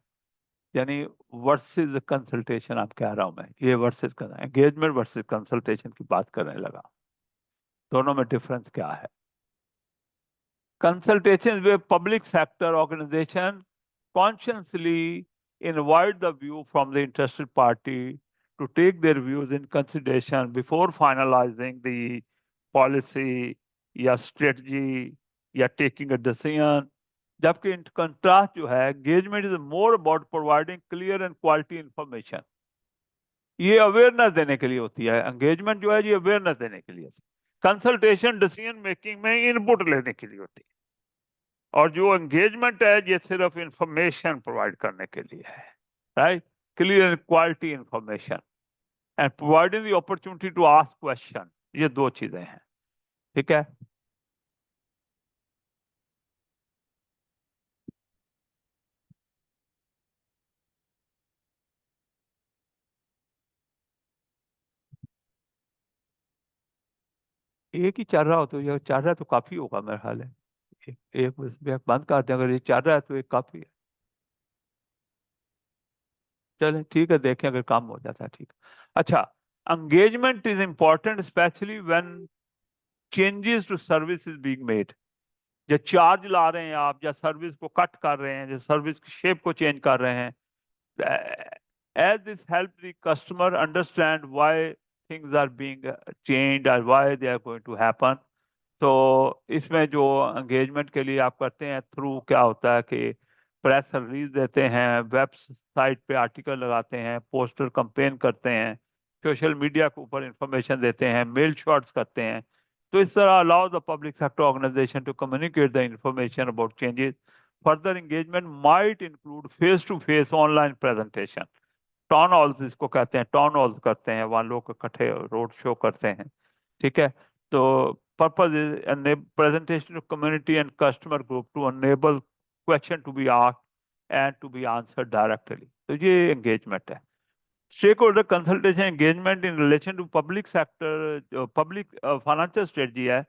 यानी वर्सेस कंसल्टेशन आप कह रहा हूं मैं, ये वर्सेस एंगेजमेंट वर्सेस कंसल्टेशन की बात करने लगा। दोनों में डिफरेंस क्या है? Consultations where public sector organization consciously invite the view from the interested party to take their views in consideration before finalizing the policy या strategy या taking a decision. जबकि in contrast जो है, engagement is more about providing clear and quality information. ये awareness देने के लिए होती है, एंगेजमेंट जो है ये अवेयरनेस देने के लिए। कंसल्टेशन डिसीजन मेकिंग में इनपुट लेने के लिए होती है, और जो एंगेजमेंट है ये सिर्फ इंफॉर्मेशन प्रोवाइड करने के लिए है, right. Clear and quality information and providing the opportunity to ask question, ये दो चीजें हैं, ठीक है। एक ही चल रहा हो तो, ये चल रहा है तो काफी होगा मेरा ख्याल है। एक उसमें बंद कर दें, अगर ये चल रहा है तो एक काफी है। चलें ठीक है, देखें अगर काम हो जाता है, ठीक है। अच्छा, engagement is important specially when changes to service is being made. या चार्ज ला रहे हैं आप, या सर्विस को कट कर रहे हैं, या सर्विस की शेप को चेंज कर रहे हैं, as this help the customer understand why things are being changed or why they are going to happen. तो इसमें जो एंगेजमेंट के लिए आप करते हैं थ्रू, क्या होता है कि प्रेस रिलीज देते हैं, वेबसाइट पे आर्टिकल लगाते हैं, पोस्टर कंपेन करते हैं, सोशल मीडिया के ऊपर इंफॉर्मेशन देते हैं, मेल शॉट्स करते हैं। तो इस तरह allow the public sector organisation to communicate the information about changes. Further engagement might include face to face online presentation, town halls इसको कहते हैं, टाउन हॉल्स करते हैं, वहां लोग इकट्ठे रोड शो करते हैं, ठीक है। तो purpose is presentation to community and customer group to enable question to be asked and to be answered directly. तो ये engagement है। Stakeholder consultation engagement in relation to public sector, public financial strategy है,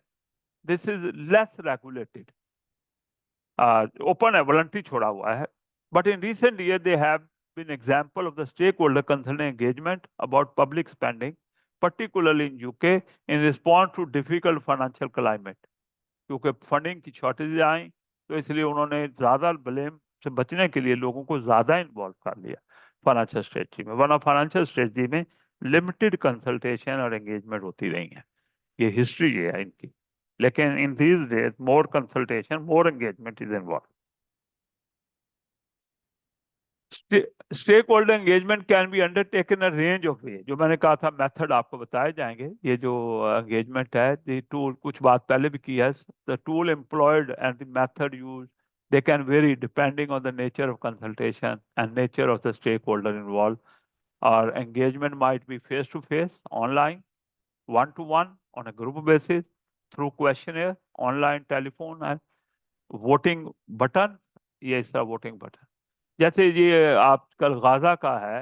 this is less regulated, open है, voluntary छोड़ा हुआ है। But in recent years, they have been example of the stakeholder consulting engagement about public spending, particularly in UK, in response to difficult financial climate. क्योंकि funding की shortage आई, तो इसलिए उन्होंने ज्यादा ब्लेम से बचने के लिए लोगों को ज्यादा इन्वॉल्व कर लिया फाइनेंशियल स्ट्रेटजी में, वरना फाइनेंशियल स्ट्रेटजी में लिमिटेड कंसल्टेशन और एंगेजमेंट होती रही है। ये हिस्ट्री ये है इनकी। लेकिन in these days more consultation, more engagement is involve. Stakeholder engagement can be undertaken a range of way. जो मैंने कहा था मेथड आपको बताए जाएंगे। ये जो एंगेजमेंट है, द टूल, कुछ बात पहले भी की है, the tool employed and the method use they can vary depending on the nature of consultation and nature of the stakeholder involved. Our engagement might be face to face, online, one to one, on a group basis, through questionnaire, online, telephone and voting button। ये इसका voting button, जैसे ये आजकल Gaza का है,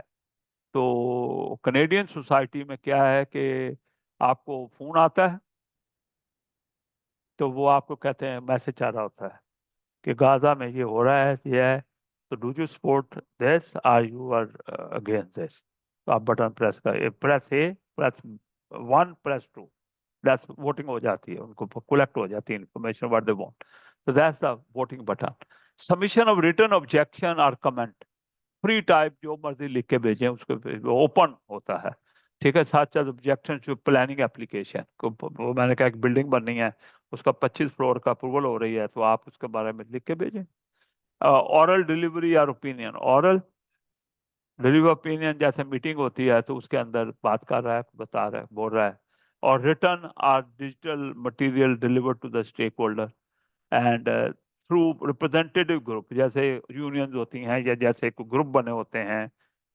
तो Canadian society में क्या है कि आपको फोन आता है, तो वो आपको कहते हैं, मैसेज आ रहा होता है कि गाजा में ये हो रहा है, ये है, तो do you support this, are you are against this. तो आप बटन प्रेस कर, press A, press one, press two, that's voting हो जाती है, उनको कलेक्ट हो जाती है इंफॉर्मेशन व्हाट दे वांट। तो that's the voting button. Submission of return objection और कमेंट, फ्री टाइप जो मर्जी लिख के भेजें, उसको ओपन होता है। ठीक है, साथ साथ ऑब्जेक्शन जो प्लानिंग एप्लीकेशन को, वो मैंने कहा एक बिल्डिंग बननी है, उसका 25 फ्लोर का अप्रूवल हो रही है, तो आप उसके बारे में लिख के भेजें। ऑरल डिलीवरी और ओपिनियन, ऑरल डिलीवर ओपिनियन, जैसे मीटिंग होती है तो उसके अंदर बात कर रहा है, बता रहा है, बोल रहा है। और return are digital material deliver to the stakeholder and through representative group, जैसे यूनियंस होती हैं या जैसे ग्रुप बने होते हैं,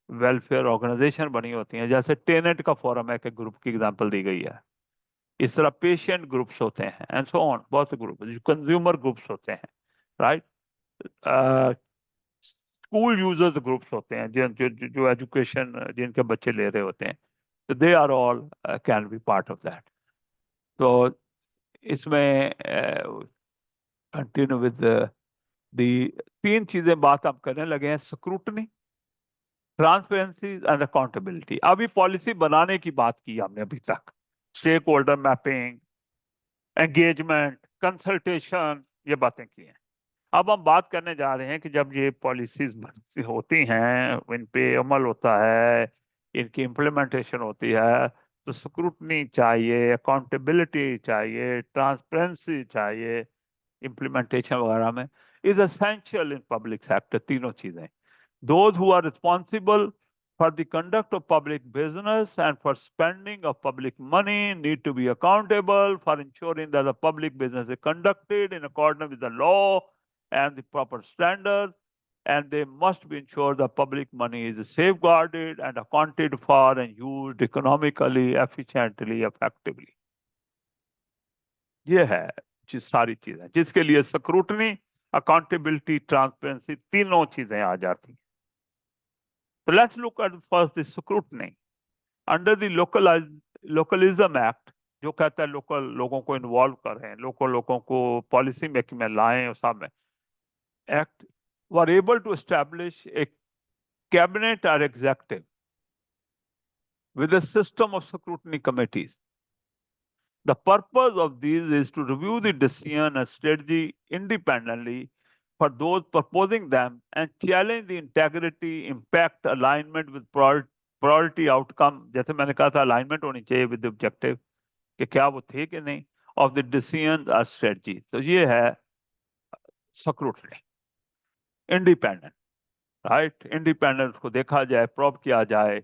वेलफेयर ऑर्गेनाइजेशन बनी होती हैं, जैसे टेनेंट का फोरम है कि ग्रुप की एग्जांपल दी गई है। इस तरह पेशेंट ग्रुप्स होते हैं एंड सो ऑन, बहुत से ग्रुप, कंज्यूमर ग्रुप्स होते हैं, राइट। स्कूल यूजर्स ग्रुप्स होते हैं, जो एजुकेशन जिनके बच्चे ले रहे होते हैं, तो they are all can be part of that. तो इसमें कंटिन्यू विद दी तीन चीजें बात हम करने लगे हैं, स्क्रूटनी, ट्रांसपेरेंसी एंड अकाउंटेबिलिटी। अभी पॉलिसी बनाने की बात की हमने अभी तक, stakeholder mapping, engagement, consultation, ये बातें की हैं। अब हम बात करने जा रहे हैं कि जब ये पॉलिसीज होती हैं, इन पे अमल होता है, इनकी इम्प्लीमेंटेशन होती है, तो स्क्रूटनी चाहिए, अकाउंटेबिलिटी चाहिए, ट्रांसपेरेंसी चाहिए, इम्प्लीमेंटेशन वगैरह में is essential in public sector. तीनों चीजें, those who are responsible for the conduct of public business and for spending of public money need to be accountable for ensuring that the public business is conducted in accordance with the law and the proper standards, and they must be ensured the public money is safeguarded and accounted for and used economically, efficiently, effectively। ये है सारी चीजें जिसके लिए scrutiny, accountability, transparency, तीनों चीजें आ जाती हैं। So let's look at first the scrutiny. Under the Localism Act, जो कहता है लोकल लोगों को इन्वॉल्व करें, लोकल लोगों को पॉलिसी मेकिंग में लाएं, और सब में act were able to establish a cabinet or executive with a system of scrutiny committees. The purpose of these is to review the decision and strategy independently for those proposing them and challenge the integrity, impact, alignment with priority outcome। जैसे मैंने कहा था, alignment होनी चाहिए with objective, कि क्या वो थे कि नहीं, ऑफ द डिसीजन और स्ट्रेटजी। तो ये है स्क्रूटनी, इंडिपेंडेंट, राइट। इंडिपेंडेंट को देखा जाए, प्रोब किया जाए,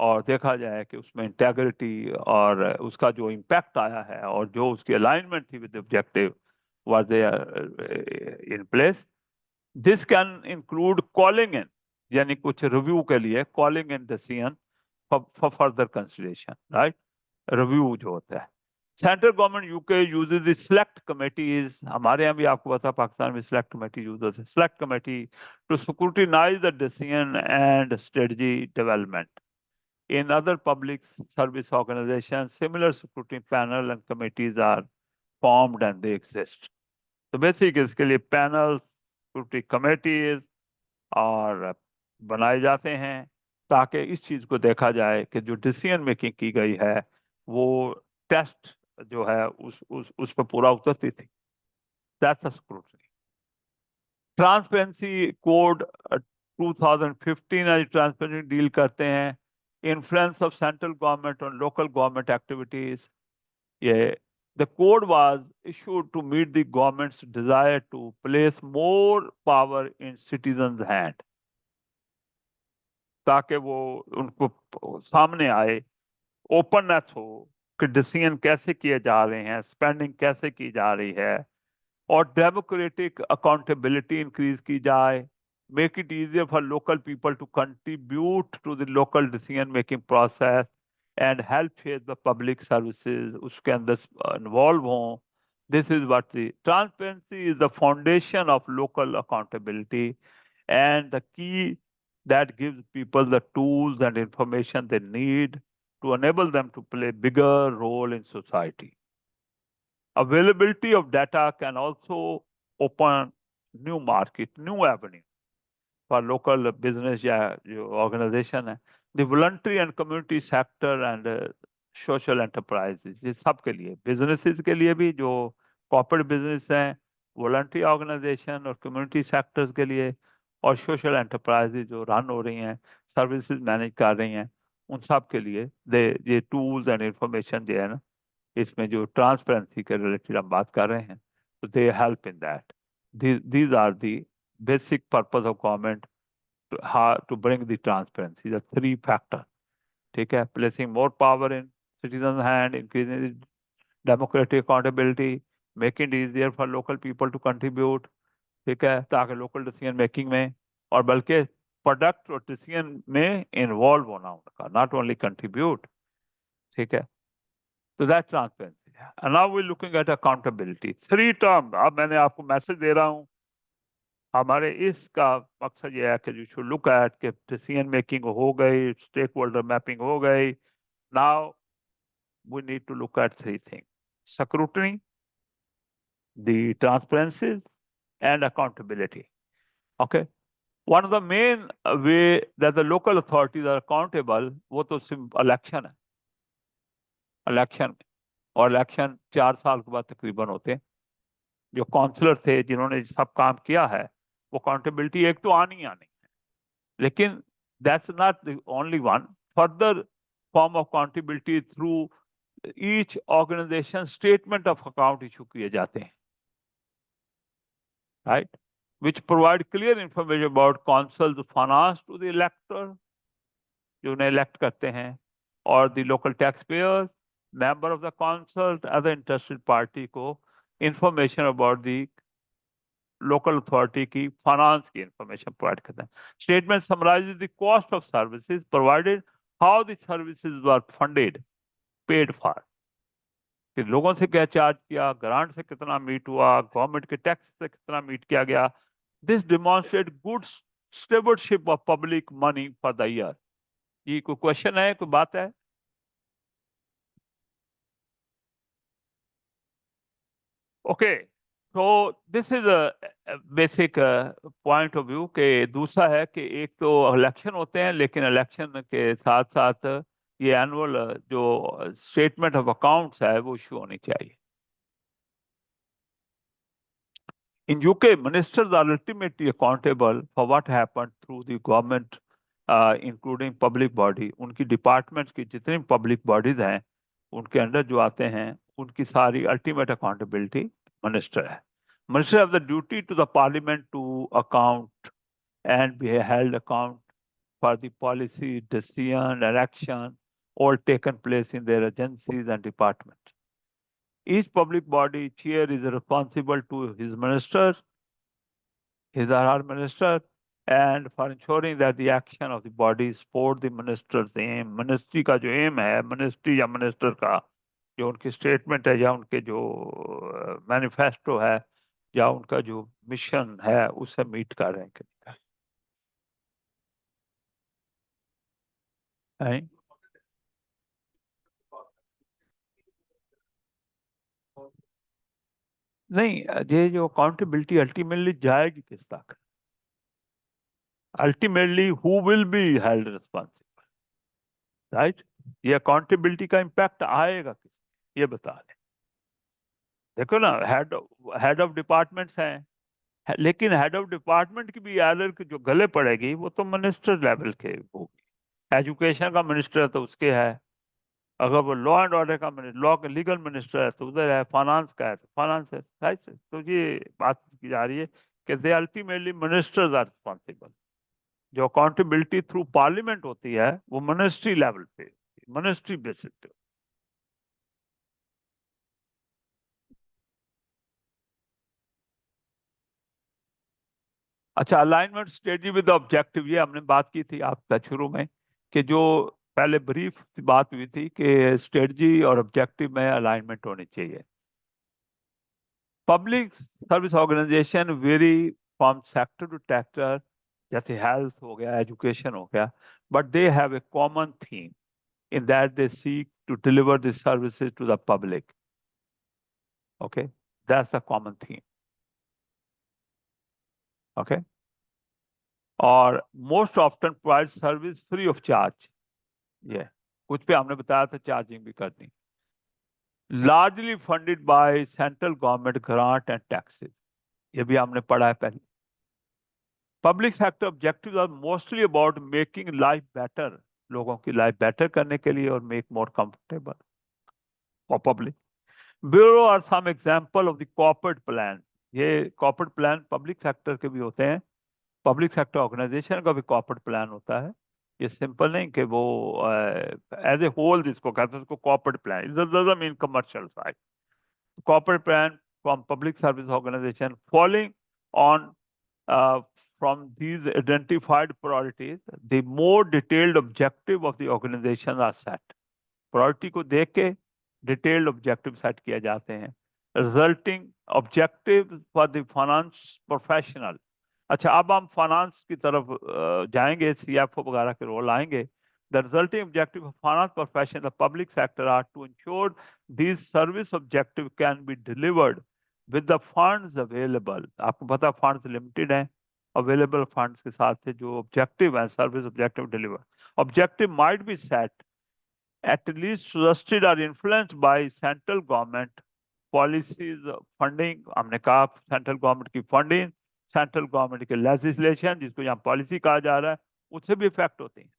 और देखा जाए कि उसमें इंटेग्रिटी और उसका जो इम्पैक्ट आया है और जो उसकी अलाइनमेंट थी with objective was there in place. This can include calling in, यानी कुछ रिव्यू के लिए calling in decision for further consideration, right, review जो होता है। Central government UK uses the select committees, हमारे यहाँ भी आपको पता पाकिस्तान में सिलेक्ट कमेटी यूज होती है, select committee to scrutinise the decision and strategy development. In other public service organizations, similar scrutiny panel and committees are formed and they exist. तो basic इसके लिए पैनल, स्क्रूटनी कमेटीज और बनाए जाते हैं, ताकि इस चीज को देखा जाए कि जो डिसीजन मेकिंग की गई है वो टेस्ट जो है उस पर पूरा उतरती थी। That's a scrutiny. Transparency code 2015 आज ट्रांसपेरेंसी डील करते हैं, influence of central government on local government activities। Yeah, the code was issued to meet the government's desire to place more power in citizens' hand। ताकि वो उनको सामने आए, openness हो कि डिसीजन कैसे किए जा रहे हैं, स्पेंडिंग कैसे की जा रही है, और डेमोक्रेटिक अकाउंटेबिलिटी इंक्रीज की जाए, make it easier for local people to contribute to the local decision making process and help share the public services, उसके अंदर इन्वॉल्व हों. This is what the transparency is the foundation of local accountability and the key that gives people the tools and information they need to enable them to play a bigger role in society. Availability of data can also open new market, new avenue for local business या जो organization है. The voluntary and community sector and social enterprises, ये सब के लिए, businesses के लिए भी जो corporate business हैं, voluntary organization और community sectors के लिए, और social enterprises जो run हो रही हैं, services manage कर रही हैं, उन सब के लिए ये tools and information जो है ना, इसमें जो ट्रांसपेरेंसी के रिलेटेड हम बात कर रहे हैं, तो they help in that. These are the basic purpose of government to bring the transparency, the three factor. ठीक है, placing more power in citizen hand, increasing democratic accountability, making it easier for local people to contribute. ठीक है, ताकि local decision making में और बल्कि product और decision में इन्वॉल्व होना उनका, नॉट ओनली कंट्रीब्यूट. ठीक है, तो that transparency. And now we're looking at accountability. Three term. अब मैंने आपको मैसेज दे रहा हूँ. हमारे इसका मकसद ये है कि you should look at कि decision making हो गई, stakeholder mapping हो गई. Now we need to look at three things: scrutiny, the transparencies, and accountability. Okay. One of the main way that the local authorities are accountable, वो तो election है. Election और election 4 साल के बाद तकरीबन होते हैं. जो काउंसलर थे जिन्होंने सब काम किया है, वो अकाउंटेबिलिटी एक तो आनी है, लेकिन that's not the only one. Further form of accountability through each organisation statement of account issue किए जाते हैं, right, which provide clear information about council finance to the elector, जो उन्हें इलेक्ट करते हैं, और the local taxpayer, member of the council, other interested party को information about the local authority की फाइनेंस की इंफॉर्मेशन प्रोवाइड करते हैं. Statement summarises the cost of services provided, how the services were funded, paid for, कि लोगों से क्या charge किया, ग्रांट से कितना मीट हुआ, गवर्नमेंट के टैक्स से कितना मीट किया गया. This demonstrate good stewardship of public money for the year. ये कोई क्वेश्चन है, कोई बात है? ओके, तो this is basic point of view. के दूसरा है कि एक तो इलेक्शन होते हैं, लेकिन इलेक्शन के साथ साथ ये एनुअल जो स्टेटमेंट ऑफ अकाउंट्स है वो इशू होनी चाहिए. In UK, ministers are ultimately accountable for what happened through the government, including public body. उनकी डिपार्टमेंट्स की जितनी पब्लिक बॉडीज हैं, उनके अंडर जो आते हैं, उनकी सारी अल्टीमेट अकाउंटेबिलिटी मिनिस्टर है. Minister have the duty to the parliament to account and be held account for the policy, decision, and action all taken place in their agencies and departments. Each public body chair is responsible to his minister, his or her minister, and for ensuring that the action of the body support the minister's aim. Ministry का जो aim है, ministry या minister का जो उनकी statement है, या उनके जो manifesto है, या उनका जो mission है, उसे meet कर रहे हैं. नहीं, ये जो अकाउंटेबिलिटी अल्टीमेटली जाएगी किस तक? Ultimately who will be held responsible, right? ये अकाउंटेबिलिटी का इम्पैक्ट आएगा किस, ये बता दें. देखो ना, हेड ऑफ डिपार्टमेंट्स हैं, लेकिन हेड ऑफ डिपार्टमेंट की भी एरर की जो गले पड़ेगी वो तो मिनिस्टर लेवल के होगी. एजुकेशन का मिनिस्टर है तो उसके है, अगर वो लॉ एंड ऑर्डर का लॉ का लीगल मिनिस्टर है तो उधर है, फाइनेंस का है तो फाइनेंस है, राइट? तो ये बात की जा रही है कि they ultimately ministers are responsible. जो अकाउंटेबिलिटी थ्रू पार्लियामेंट होती है वो मिनिस्ट्री लेवल पे, मिनिस्ट्री बेसिस पे। अच्छा, अलाइनमेंट स्ट्रेटजी विद ऑब्जेक्टिव, ये हमने बात की थी आपका शुरू में, कि जो पहले ब्रीफ बात हुई थी कि स्ट्रेटजी और ऑब्जेक्टिव में अलाइनमेंट होनी चाहिए। Public service organisation vary from sector to sector, जैसे हेल्थ हो गया, एजुकेशन हो गया, but they have a common theme in that they seek to deliver the services to the public. Okay, that's a common theme. Okay, और most often provide service free of charge. Yeah, कुछ पे हमने बताया था charging भी करनी। Largely funded by central government grant and taxes. ये भी हमने पढ़ा है पहले। Public sector objectives are mostly about making life better, लोगों की लाइफ बेटर करने के लिए और make more comfortable for public. Bureau are some example of the corporate plan. ये कॉर्पोरेट प्लान पब्लिक सेक्टर के भी होते हैं, पब्लिक सेक्टर ऑर्गेनाइजेशन का भी कॉर्पोरेट प्लान होता है। ये सिंपल नहीं कि वो एज ए होल जिसको कहते हैं उसको corporate plan, it doesn't mean commercial side. Corporate plan from public service organisation following on from these identified priorities, the more detailed objective of the organization are set. Priority को देख के detailed objective set किए जाते हैं। Resulting objective for the finance professional. अच्छा, अब हम finance की तरफ जाएंगे, सीएफओ वगैरह के रोल आएंगे। The resulting objective of finance professional public sector are to ensure these service objective can be delivered with the funds available. आपको पता फंड्स लिमिटेड हैं, अवेलेबल फंड्स के साथ से जो ऑब्जेक्टिव है service objective deliver. Objective might be set at least suggested or influenced by central government policies, funding, हमने कहा सेंट्रल गवर्नमेंट की फंडिंग, सेंट्रल गवर्नमेंट के लेजिस्लेशन जिसको यहाँ पॉलिसी कहा जा रहा है, उससे भी इफेक्ट होती हैं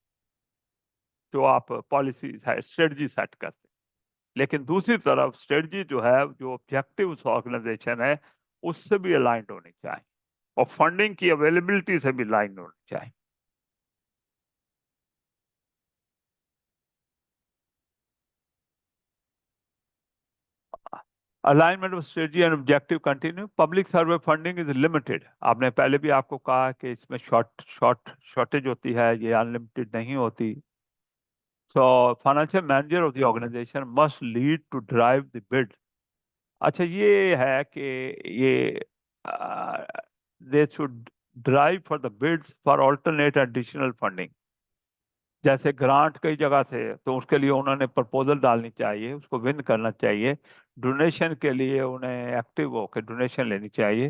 जो आप पॉलिसी स्ट्रेटजी सेट करते हैं। लेकिन दूसरी तरफ स्ट्रेटजी जो है, जो ऑब्जेक्टिव ऑर्गेनाइजेशन है, उससे भी अलाइंड होनी चाहिए और फंडिंग की अवेलेबिलिटी से भी अलाइंड होनी चाहिए। Alignment of strategy and objective continue. Public survey funding is limited. आपने पहले भी आपको कहा कि इसमें शॉर्टेज होती है, ये अनलिमिटेड नहीं होती। So financial manager of the organisation must lead to drive the bid. अच्छा, ये है कि ये they should drive for the bids for alternate additional funding. जैसे ग्रांट कई जगह से, तो उसके लिए उन्होंने प्रपोजल डालनी चाहिए, उसको विन करना चाहिए। डोनेशन के लिए उन्हें एक्टिव होकर डोनेशन लेनी चाहिए।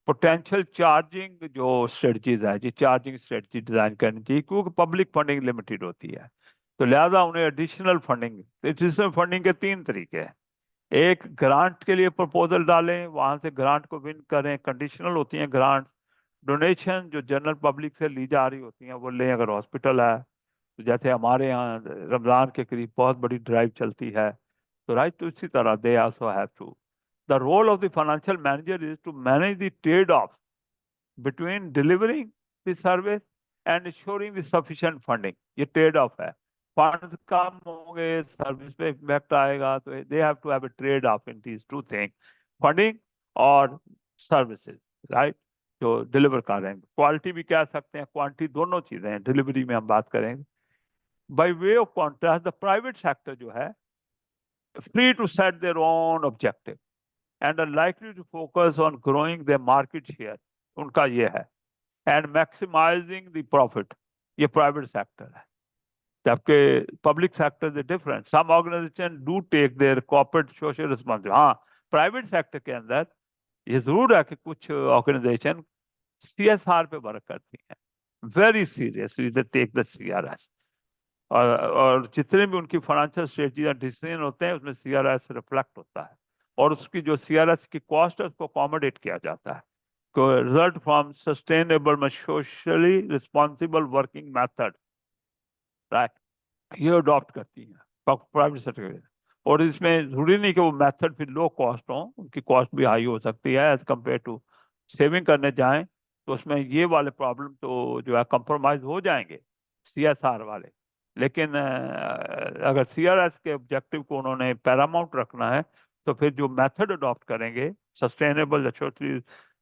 पोटेंशियल चार्जिंग जो स्ट्रेटजीज है, जी चार्जिंग स्ट्रेटजी डिजाइन करनी चाहिए, क्योंकि पब्लिक फंडिंग लिमिटेड होती है, तो लिहाजा उन्हें एडिशनल फंडिंग। एडिशनल फंडिंग के तीन तरीके हैं। एक, ग्रांट के लिए प्रपोजल डालें, वहां से ग्रांट को विन करें, कंडीशनल होती हैं ग्रांट। डोनेशन जो जनरल पब्लिक से ली जा रही होती हैं वो लें, अगर हॉस्पिटल है तो जैसे हमारे यहाँ रमजान के करीब बहुत बड़ी ड्राइव चलती है, तो राइट, तो इसी तरह they also have to. The role of the financial manager is to manage the trade off between delivering the service and ensuring the sufficient funding. ये ट्रेड ऑफ है, फंड कम होंगे सर्विस पे इम्पैक्ट आएगा, तो they have to have a trade off in these two thing, funding और services, right, जो deliver कर रहे हैं। क्वालिटी भी कह सकते हैं, क्वांटिटी, दोनों चीजें हैं, डिलीवरी में हम बात करेंगे। By way of contrast, the private sector जो है free to set their own objective and are likely to focus on growing their market share, उनका ये है, and maximizing the profit, ये private sector है। जबकि public sector is different. Some organizations do take their corporate social responsibility. हाँ, private sector के अंदर ये जरूर है कि कुछ ऑर्गेनाइजेशन CSR पे वर्क करती हैं, very seriously they take the CRS, और जितने भी उनकी फाइनेंशियल स्ट्रेटजी या डिसीजन होते हैं उसमें सीआरएस रिफ्लेक्ट होता है, और उसकी जो सीआरएस की कॉस्ट है उसको अकोमोडेट किया जाता है। तो result from sustainable socially responsible working method, right, ये अडॉप्ट करती है प्राइवेट सेक्टर। और इसमें जरूरी नहीं कि वो मेथड फिर लो कॉस्ट हो, उनकी कॉस्ट भी हाई हो सकती है एज कम्पेयर टू सेविंग करने जाएं तो उसमें ये वाले प्रॉब्लम तो जो है कंप्रोमाइज हो जाएंगे, सीएसआर वाले। लेकिन अगर सीआरएस के ऑब्जेक्टिव को उन्होंने पैरामाउंट रखना है, तो फिर जो मेथड अडॉप्ट करेंगे, सस्टेनेबल सोशली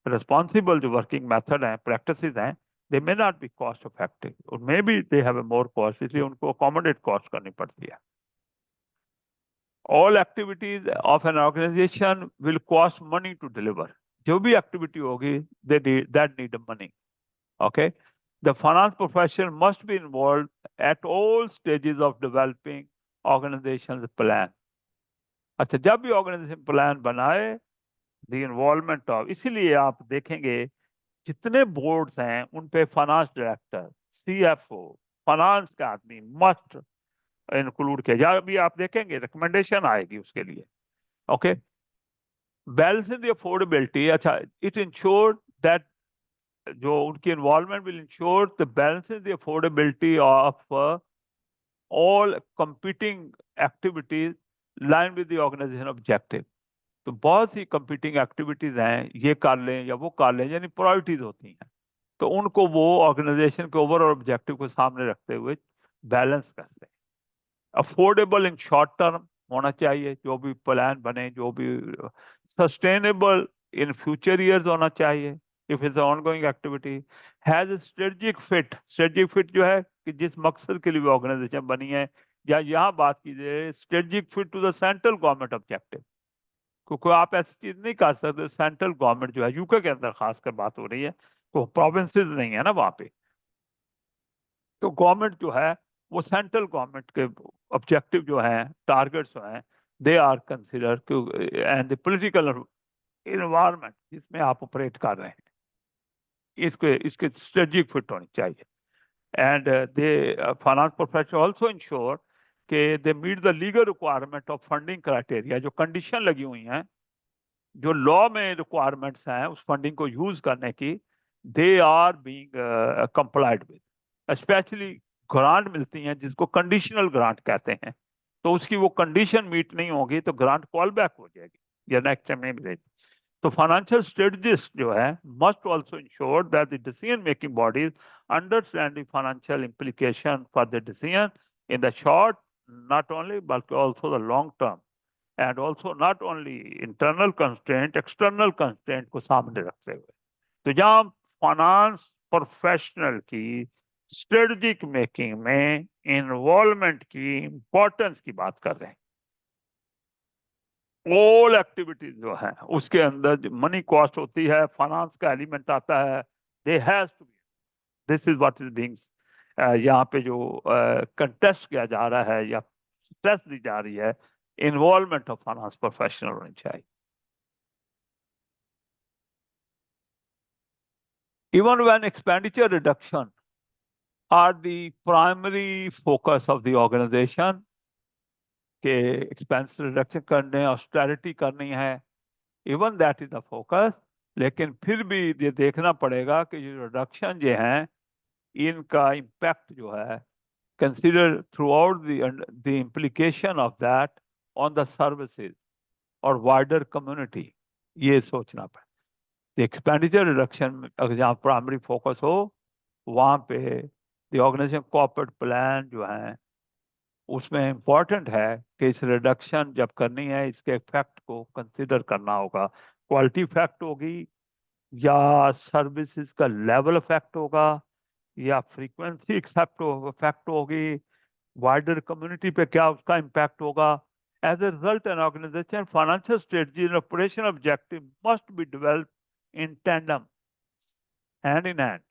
रिस्पॉन्सिबल जो वर्किंग मेथड हैं, प्रैक्टिसेस हैं, they may not be cost effective, और may be they have a more cost, इसलिए उनको अकोमोडेट कॉस्ट करनी पड़ती है। All activities of an organisation will cost money to deliver. जो भी एक्टिविटी होगी that need money. Okay, the finance profession must be involve at all stages of developing organisation plan. अच्छा, जब भी ऑर्गेनाइजेशन प्लान बनाए, द इन्वॉल्वमेंट ऑफ, इसीलिए आप देखेंगे जितने बोर्ड्स हैं उन पे फाइनेंस डायरेक्टर, सीएफओ, फाइनेंस का आदमी मस्ट इंक्लूड किया जाए। अभी आप देखेंगे रिकमेंडेशन आएगी उसके लिए। Okay, balancing the affordability. अच्छा, इट इंश्योर दैट, जो उनकी involvement will ensure the balancing the affordability of all competing activities line with the organisation objective. तो बहुत सी कंपीटिंग एक्टिविटीज हैं, ये कर लें या वो कर लें, यानी प्रायोरिटीज होती हैं, तो उनको वो ऑर्गेनाइजेशन के ओवरऑल ऑब्जेक्टिव को सामने रखते हुए बैलेंस करते हैं। अफोर्डेबल इन शॉर्ट टर्म होना चाहिए जो भी प्लान बने, जो भी सस्टेनेबल इन फ्यूचर ईयर्स होना चाहिए if it's ongoing activity, has strategic fit. Strategic fit जो है कि जिस मकसद के लिए ऑर्गेनाइजेशन बनी है, या यहाँ बात कीजिए strategic fit to the central government objective, क्योंकि आप ऐसी चीज नहीं कर सकते। सेंट्रल गवर्नमेंट जो है, यूके के अंदर खासकर बात हो रही है, तो प्रोविंसेस नहीं है ना वहां पे, तो गवर्नमेंट जो है वो सेंट्रल गवर्नमेंट के ऑब्जेक्टिव जो हैं, टारगेट्स जो हैं, they are consider, and the political environment जिसमें आप ऑपरेट कर रहे हैं, इसके इसके स्ट्रेटेजिक फिट होनी चाहिए। And they finance professional also ensure कि they meet the legal requirement of funding criteria. जो कंडीशन लगी हुई हैं, जो लॉ में रिक्वायरमेंट्स हैं उस फंडिंग को यूज करने की, they are being complied with. Specially grant मिलती हैं जिसको कंडीशनल ग्रांट कहते हैं, तो उसकी वो कंडीशन मीट नहीं होगी तो ग्रांट कॉल बैक हो जाएगी या नेक्स्ट टाइम नहीं मिलेगी। तो फाइनेंशियल स्ट्रेटजिस्ट जो है must also ensure that the decision making bodies understand the financial implication for the decision in the short, not only but also the long term, and also not only internal constraint, external constraint को सामने रखते हुए। तो जहां finance professional की strategic making में involvement की importance की बात कर रहे हैं, ऑल एक्टिविटीज जो है उसके अंदर मनी कॉस्ट होती है, फाइनेंस का एलिमेंट आता है, they has to be, this is what is being यहाँ पे जो कंटेस्ट किया जा रहा है या स्ट्रेस दी जा रही है, इन्वॉल्वमेंट ऑफ फाइनेंस प्रोफेशनल होनी चाहिए। Even when expenditure reduction are the primary focus of the organization, के एक्सपेंस रिडक्शन करने, ऑस्टेरिटी करनी है, even that is the focus, लेकिन फिर भी ये देखना पड़ेगा कि जो रिडक्शन जो है इनका इम्पैक्ट जो है, consider through out the implication of that on the services और वाइडर कम्युनिटी, ये सोचना पड़ेगा। एक्सपेंडिचर रिडक्शन अगर जहाँ प्राइमरी फोकस हो, वहां पे द ऑर्गेनाइजेशन कॉर्पोरेट प्लान जो है उसमें इंपॉर्टेंट है कि इस रिडक्शन जब करनी है इसके इफेक्ट को कंसिडर करना होगा। क्वालिटी इफेक्ट होगी, या सर्विसेज का लेवल इफेक्ट होगा, या फ्रीक्वेंसी इफेक्ट होगी, वाइडर कम्युनिटी पे क्या उसका इम्पैक्ट होगा। As a result an organisation financial strategy and operation objective must be develop in tandem, hand in hand.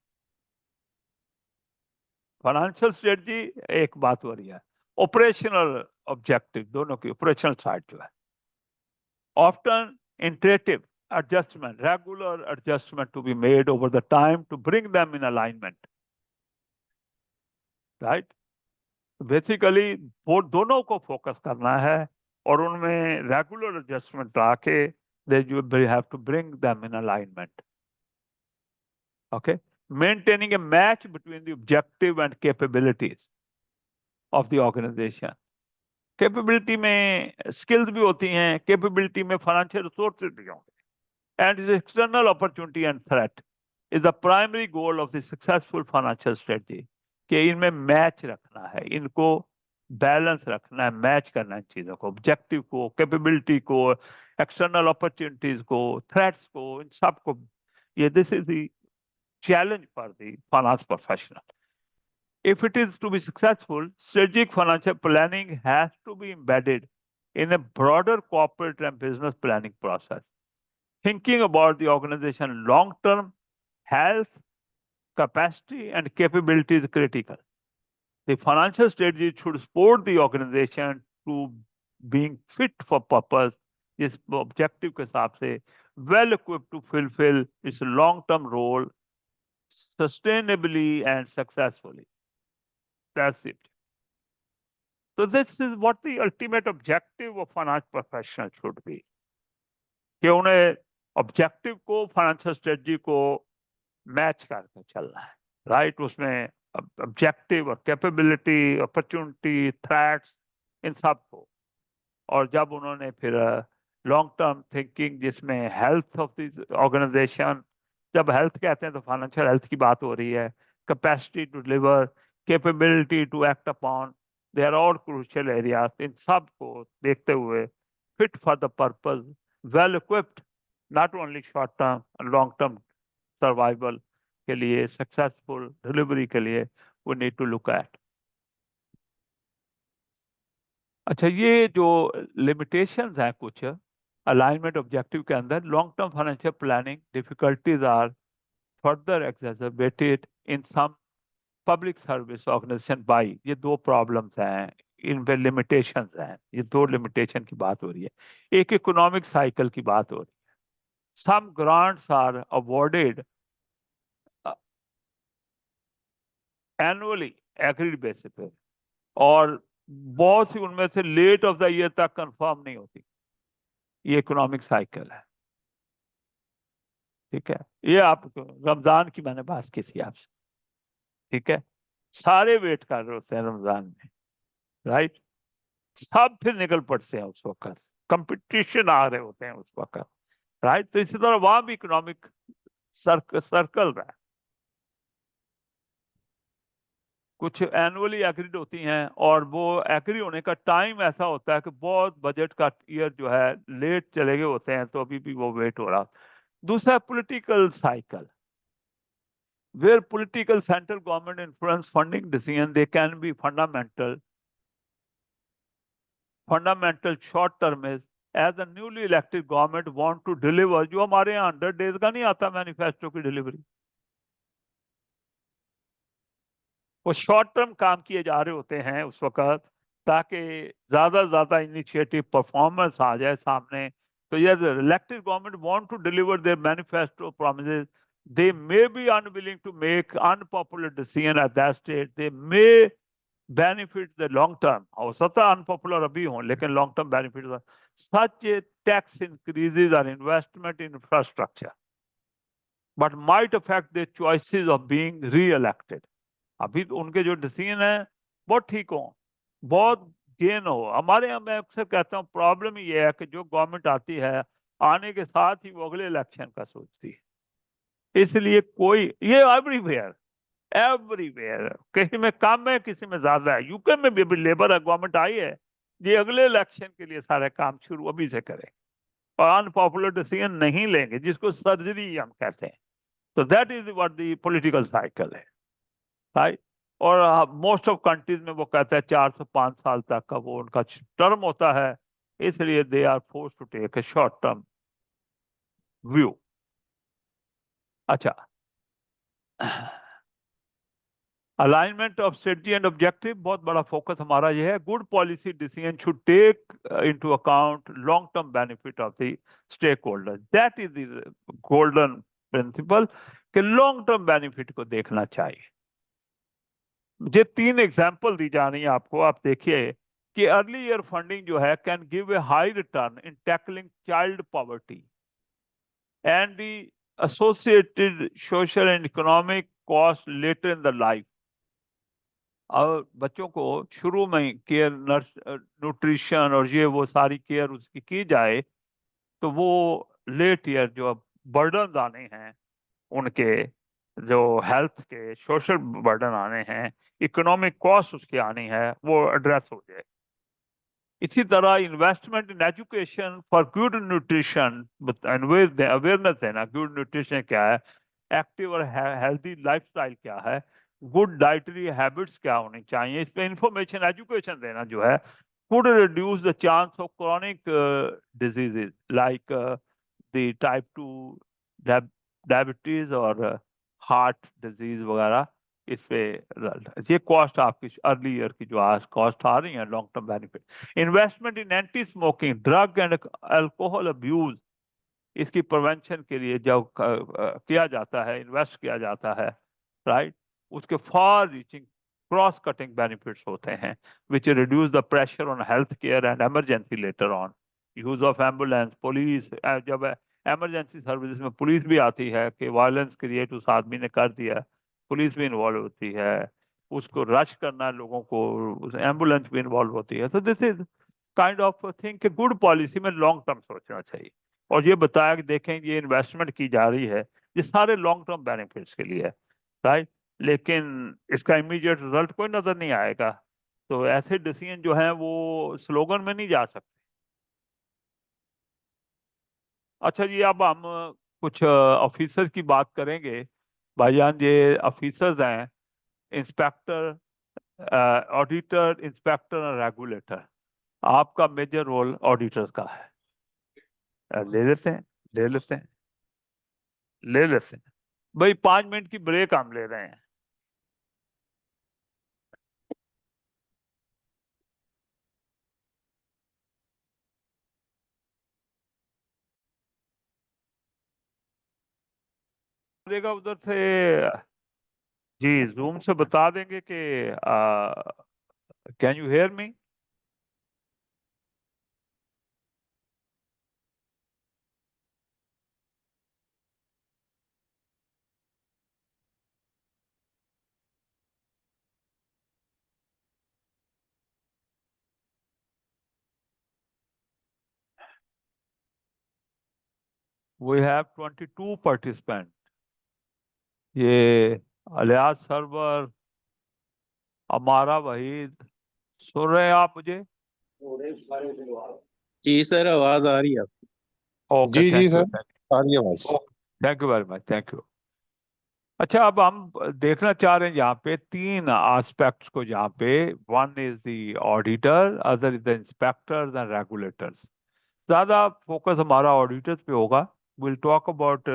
Financial strategy एक बात हो रही है, ऑपरेशनल ऑब्जेक्टिव दोनों की, ऑपरेशनल साइड जो है often इंटरेटिव adjustment, regular adjustment to be made over the time to bring them in alignment, right? Basically वो दोनों को फोकस करना है और उनमें रेगुलर एडजस्टमेंट आके they will have to bring them in alignment. Okay, maintaining a match between the objective and capabilities of the organization. Capability में skills भी होती हैं, कैपेबिलिटी में फाइनेंशियल रिसोर्सेज भी होंगे, and is external opportunity and threat. Is the primary goal of the successful financial strategy, कि इनमें match रखना है, इनको बैलेंस रखना है, मैच करना है चीजों को, ऑब्जेक्टिव को, कैपेबिलिटी को, एक्सटर्नल अपॉर्चुनिटीज को, थ्रेट्स को, इन सब को। ये this is the challenge for the finance professional. If it is to be successful, strategic financial planning has to be embedded in a broader corporate and business planning process. Thinking about the organization long-term health, capacity, and capability is critical. The financial strategy should support the organization to being fit for purpose, इस objective के हिसाब से well equipped to fulfill its long-term role sustainably and successfully. That's it. So this is what the ultimate objective of finance professional should be. कि उन्हें objective को financial strategy को match करके चलना है, राइट? उसमें ऑब्जेक्टिव और कैपेबिलिटी, अपॉर्चुनिटी, थ्रेट्स, इन सब को। और जब उन्होंने फिर लॉन्ग टर्म थिंकिंग, जिसमें हेल्थ ऑफ द ऑर्गेनाइजेशन, जब हेल्थ कहते हैं तो फाइनेंशियल हेल्थ की बात हो रही है, capacity to deliver, capability to act upon, they are all crucial areas. इन सब को देखते हुए fit for the purpose, well equipped, not only short term, long term survival के लिए, सक्सेसफुल डिलीवरी के लिए we need to look at. अच्छा, ये जो लिमिटेशंस हैं कुछ अलाइनमेंट ऑब्जेक्टिव के अंदर, long term financial planning difficulties are further exacerbated in some public service organisation by, ये दो प्रॉब्लम्स हैं, इन पे लिमिटेशंस हैं। ये दो लिमिटेशन की बात हो रही है। एक इकोनॉमिक साइकिल की बात हो रही है। Some grants are awarded annually agreed basis पे, और बहुत सी उनमें से लेट ऑफ द ईयर तक कंफर्म नहीं होती। ये इकोनॉमिक साइकिल है, ठीक है? ये आप रमजान की मैंने बात की थी आपसे, ठीक है? सारे वेट कर रहे होते हैं रमजान में, राइट? सब फिर निकल पड़ते हैं उस वक्त, कंपटीशन आ रहे होते हैं उस वक्त, राइट? तो इसी तरह वहां भी इकोनॉमिक सर्कल रहा है। कुछ एनुअली एग्रीड होती हैं, और वो एग्री होने का टाइम ऐसा होता है कि बहुत बजट का ईयर जो है लेट चले गए होते हैं, तो अभी भी वो वेट हो रहा। दूसरा political cycle, where political central government influence funding decision, they can be fundamental short term is, as the newly elected government want to deliver, जो हमारे यहाँ 100 days का नहीं आता मैनिफेस्टो की डिलीवरी, वो शॉर्ट टर्म काम किए जा रहे होते हैं उस वक्त, ताकि ज्यादा से ज्यादा इनिशिएटिव परफॉर्मेंस आ जाए सामने। तो ये elected government want to deliver their manifesto promises, they may be unwilling to make unpopular decision at that stage, they may benefit the long term, हो सकता है unpopular अभी हो, लेकिन long term benefit such a tax increases or investment in infrastructure but might affect their choices of being re-elected। अभी तो उनके जो डिसीजन है बहुत ठीक हो, बहुत गेन हो। हमारे यहाँ मैं अक्सर कहता हूँ प्रॉब्लम ये है कि जो गवर्नमेंट आती है, आने के साथ ही वो अगले इलेक्शन का सोचती है। इसलिए कोई, ये एवरीवेयर किसी में कम है, किसी में ज्यादा है। यूके में भी अभी लेबर गवर्नमेंट आई है, ये अगले इलेक्शन के लिए सारे काम शुरू अभी से करें, और अनपॉपुलर डिसीजन नहीं लेंगे, जिसको सर्जरी हम कहते हैं। तो that is what the political cycle है, राइट? और मोस्ट ऑफ कंट्रीज में वो कहता है 4 से 5 साल तक का वो उनका टर्म होता है, इसलिए they are force to take a short term view. अच्छा, alignment of strategy and objective, बहुत बड़ा फोकस हमारा ये है। Good policy decision should take into account long term benefit of the stakeholder, that is the golden principle, कि long term benefit को देखना चाहिए। ये 3 एग्जाम्पल दी जा रही है आपको, आप देखिए कि अर्ली ईयर फंडिंग जो है can give a high return in tackling child poverty and the associated social and economic cost later in the life. और बच्चों को शुरू में केयर, नर्स, न्यूट्रिशन और ये वो सारी केयर उसकी की जाए, तो वो लेट ईयर जो बर्डन आने हैं उनके, जो हेल्थ के सोशल बर्डन आने हैं, इकोनॉमिक कॉस्ट उसकी आनी है, वो एड्रेस हो जाए। इसी तरह investment in education for good nutrition, awareness देना गुड न्यूट्रिशन क्या है, एक्टिव और हेल्दी लाइफस्टाइल क्या है, गुड डाइटरी हैबिट्स क्या होनी चाहिए, इस पे इंफॉर्मेशन एजुकेशन देना जो है could reduce the chance of chronic diseases like the type 2 diabetes और हार्ट डिजीज वगैरह। इस पे ये कॉस्ट आपकी अर्ली ईयर की जो आज कॉस्ट आ रही है, long term benefit. Investment in anti smoking, drug and alcohol abuse, इसकी प्रिवेंशन के लिए जब किया जाता है, इन्वेस्ट किया जाता है, राइट, उसके far reaching cross cutting benefits होते हैं which reduce the pressure on health care and emergency later on. Use of ambulance, police, जब इमरजेंसी सर्विसेज में पुलिस भी आती है कि वायलेंस क्रिएट उस आदमी ने कर दिया, पुलिस भी इन्वॉल्व होती है, उसको रश करना लोगों को, उस एम्बुलेंस भी इन्वॉल्व होती है। So this is kind of thing कि गुड पॉलिसी में लॉन्ग टर्म सोचना चाहिए। और ये बताया कि देखें ये इन्वेस्टमेंट की जा रही है, ये सारे लॉन्ग टर्म बेनिफिट्स के लिए है, राइट, लेकिन इसका इमीडिएट रिजल्ट कोई नजर नहीं आएगा। तो ऐसे डिसीजन जो है वो स्लोगन में नहीं जा सकते। अच्छा जी, अब हम कुछ ऑफिसर्स की बात करेंगे। भाईजान, ये ऑफिसर्स हैं, इंस्पेक्टर, ऑडिटर, इंस्पेक्टर और रेगुलेटर। आपका मेजर रोल ऑडिटर्स का है। ले लेते हैं, ले लेते हैं, ले लेते हैं। भाई 5 मिनट की ब्रेक हम ले रहे हैं। देगा उधर से। जी, जूम से बता देंगे कि can you hear me? We have 22 participant. ये अलियास सरवर, अमारा वहीद, सुन रहे हैं आप मुझे? जी सर, आवाज आ रही है आपकी। ओके, जी जी थैंक यू, सर, आ रही है आवाज। Thank you very much, thank you. अच्छा, अब हम देखना चाह रहे हैं यहाँ पे तीन एस्पेक्ट्स को, यहाँ पे one is the auditor, other is the inspectors and regulators. ज्यादा फोकस हमारा ऑडिटर्स पे होगा। Will talk about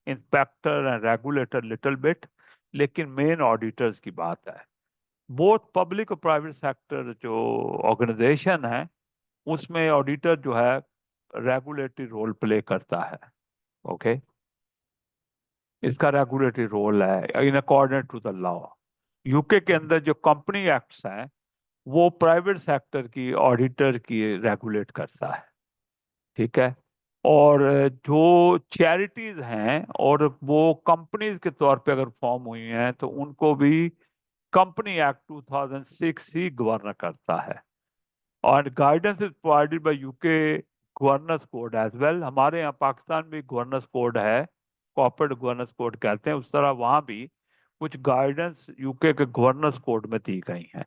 inspector and regulator little bit, लेकिन मेन ऑडिटर्स की बात है। बोथ पब्लिक और प्राइवेट सेक्टर जो ऑर्गेनाइजेशन है, उसमें ऑडिटर जो है रेगुलेटरी रोल प्ले करता है। ओके, इसका रेगुलेटरी रोल है in accordance to the law. UK के अंदर जो कंपनी एक्ट्स हैं, वो प्राइवेट सेक्टर की ऑडिटर की रेगुलेट करता है, ठीक है। और जो चैरिटीज हैं और वो कंपनीज के तौर पे अगर फॉर्म हुई हैं, तो उनको भी कंपनी एक्ट 2006 ही गवर्न करता है। और guidance is provided by UK governance code as well. हमारे यहाँ पाकिस्तान में गवर्नेंस कोड है, कॉर्पोरेट गवर्नेंस कोड कहते हैं, उस तरह वहाँ भी कुछ गाइडेंस यूके के गवर्नेंस कोड में दी गई हैं।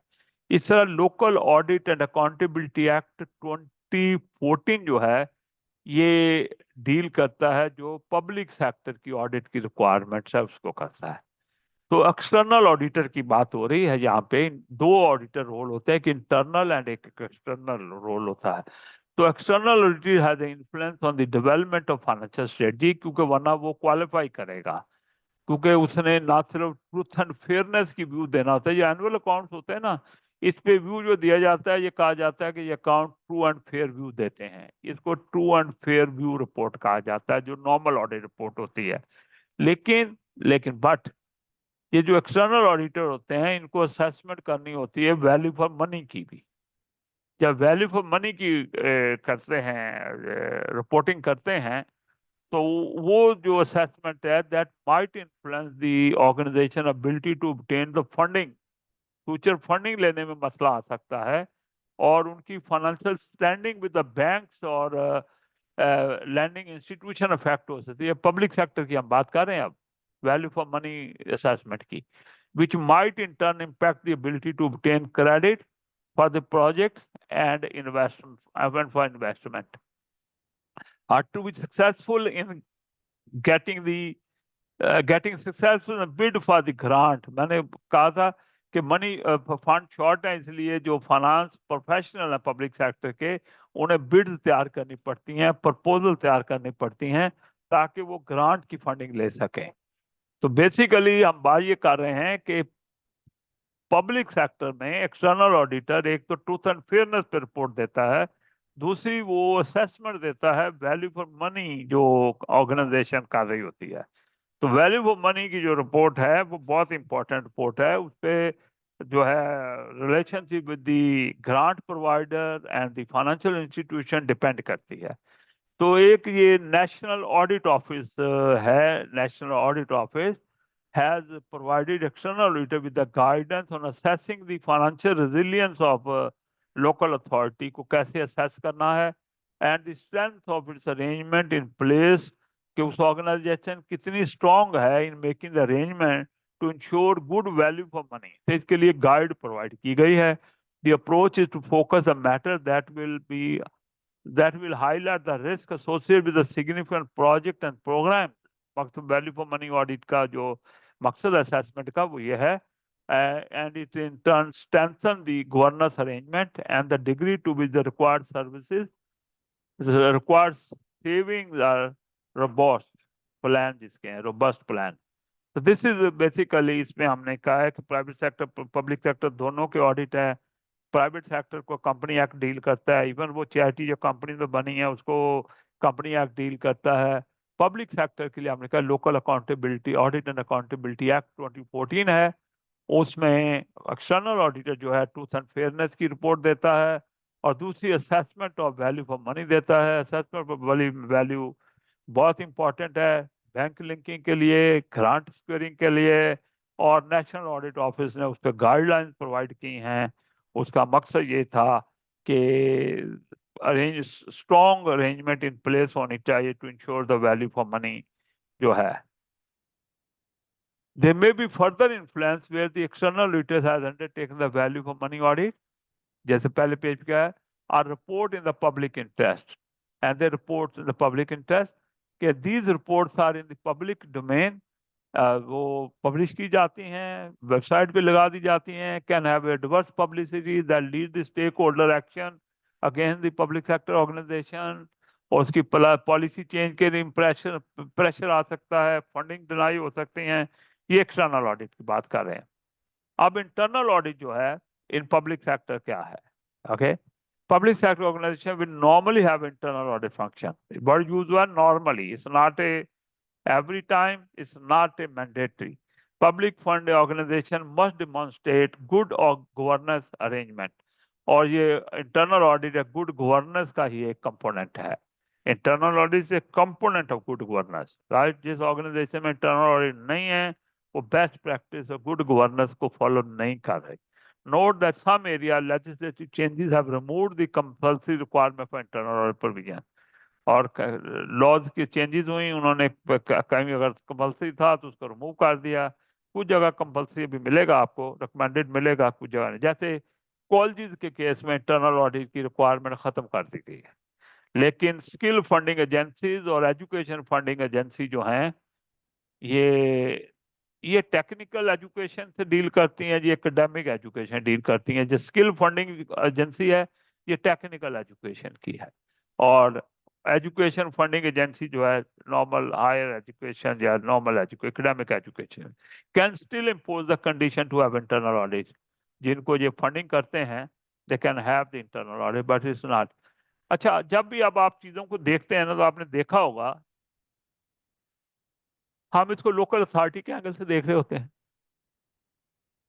इस तरह local audit and accountability act 2014 जो है, ये डील करता है जो पब्लिक सेक्टर की ऑडिट की रिक्वायरमेंट्स है उसको करता है। तो एक्सटर्नल ऑडिटर की बात हो रही है यहाँ पे। दो ऑडिटर रोल होते हैं, एक इंटरनल एंड एक एक्सटर्नल रोल होता है। तो external auditor has influence on the development of financial strategy, क्योंकि वरना वो क्वालिफाई करेगा, क्योंकि उसने ना सिर्फ ट्रूथ एंड फेयरनेस की व्यू देना होता है। ये एनुअल अकाउंट्स होते हैं ना, इस पे व्यू जो दिया जाता है, ये कहा जाता है कि ये account true and fair view देते हैं। इसको true and fair view report कहा जाता है, जो नॉर्मल ऑडिट रिपोर्ट होती है। लेकिन लेकिन बट ये जो एक्सटर्नल ऑडिटर होते हैं, इनको असेसमेंट करनी होती है वैल्यू फॉर मनी की भी। जब वैल्यू फॉर मनी की करते हैं, रिपोर्टिंग करते हैं, तो वो जो असेसमेंट है that might influence the organisation ability to obtain the funding. Future funding लेने में मसला आ सकता है, और उनकी financial standing with the banks और लैंडिंग इंस्टीट्यूशन अफेक्ट हो सकती है। पब्लिक सेक्टर की हम बात कर रहे हैं अब। वैल्यू फॉर मनी असेसमेंट की, which might in turn impact the ability to obtain credit for the projects and investment and for investment. To be successful in getting the getting successful in bid for the grant, मैंने कहा था कि money fund short है, इसलिए जो finance professional है public sector के, उन्हें बिड्स तैयार करनी पड़ती हैं, प्रपोजल तैयार करनी पड़ती हैं, ताकि वो ग्रांट की फंडिंग ले सकें। तो बेसिकली हम बात ये कर रहे हैं कि पब्लिक सेक्टर में एक्सटर्नल ऑडिटर एक तो ट्रूथ एंड फेयरनेस पे रिपोर्ट देता है, दूसरी वो असेसमेंट देता है वैल्यू फॉर मनी जो ऑर्गेनाइजेशन कर रही होती है। तो वैल्यू फॉर मनी की जो रिपोर्ट है वो बहुत इंपॉर्टेंट रिपोर्ट है, उस पे जो है relationship with the grant provider and the financial institution depend करती है। तो एक ये नेशनल ऑडिट ऑफिस है, national audit office has provided external auditor with the guidance on assessing the financial resilience of local authority को कैसे assess करना है, and the strength of its arrangement in place कि उस organization कितनी strong है in making the arrangement to ensure good value for money। तो इसके लिए guide provide की गई है। The approach is to focus the matter that will highlight the risk associated with the significant project and program। मकसद value for money audit का जो मकसद असेसमेंट का वो ये है, and it in turn strengthen the governance arrangement and the degree to which the required services the required savings are robust plan, जिसके हैं robust plan। तो दिस इज बेसिकली, इसमें हमने कहा है कि प्राइवेट सेक्टर पब्लिक सेक्टर दोनों के ऑडिट है। प्राइवेट सेक्टर को कंपनी एक्ट डील करता है, इवन वो चैरिटी जो कंपनी में बनी है उसको कंपनी एक्ट डील करता है। पब्लिक सेक्टर के लिए हमने कहा local accountability audit and accountability act 2014 है, उसमें एक्सटर्नल ऑडिटर जो है ट्रूथ एंड फेयरनेस की रिपोर्ट देता है, और दूसरी assessment of value for money देता है। असेसमेंट ऑफ वैल्यू बहुत इंपॉर्टेंट है बैंक लिंकिंग के लिए, ग्रांट स्क्वेयरिंग के लिए, और नेशनल ऑडिट ऑफिस ने उस पर गाइडलाइंस प्रोवाइड की हैं। उसका मकसद ये था कि arrange strong arrangement in place होनी चाहिए to ensure the value for money जो है। There may be further influence where the external auditor has undertaken the value for money audit, जैसे पहले पेज पे क्या है, are report in the public interest and they report in the public interest कि these reports are in the public domain, वो publish की जाती हैं, वेबसाइट पे लगा दी जाती हैं, can have adverse publicity that lead the stakeholder action against the public sector organisation, और उसकी पॉलिसी चेंज के लिए प्रेशर आ सकता है, फंडिंग डिनाई हो सकती हैं। ये एक्सटर्नल ऑडिट की बात कर रहे हैं। अब इंटरनल ऑडिट जो है इन पब्लिक सेक्टर क्या है, okay. Public sector organisation will normally have internal audit function, word use हुआ normally, it's not a every time, it's not a mandatory। public fund organization must demonstrate good or governance arrangement, और ये internal audit या good governance का ही एक component है। Internal audit एक component of good governance, right. जिस organisation में इंटरनल ऑडिट नहीं है वो बेस्ट प्रैक्टिस और गुड गवर्नेंस को फॉलो नहीं कर रहे। Note that some area legislative changes have removed the compulsory requirement for internal audit provision, और लॉज की चेंजेस हुई, उन्होंने कहीं अगर कंपल्सरी था तो उसको रिमूव कर दिया। कुछ जगह कंपल्सरी भी मिलेगा आपको, रिकमेंडेड मिलेगा, कुछ जगह नहीं। जैसे कॉलेजेस के केस में इंटरनल ऑडिट की रिक्वायरमेंट खत्म कर दी गई है, लेकिन स्किल फंडिंग एजेंसीज और एजुकेशन फंडिंग एजेंसी जो हैं ये टेक्निकल एजुकेशन से डील करती हैं, ये एकेडमिक एजुकेशन डील करती हैं। जो स्किल फंडिंग एजेंसी है ये टेक्निकल एजुकेशन की है, और एजुकेशन फंडिंग एजेंसी जो है नॉर्मल हायर एजुकेशन या normal academic education can still impose the condition to have internal audit. जिनको ये फंडिंग करते हैं they can have the internal audit but it's not. अच्छा, जब भी अब आप चीजों को देखते हैं ना तो आपने देखा होगा हम इसको लोकल अथॉरिटी के एंगल से देख रहे होते हैं,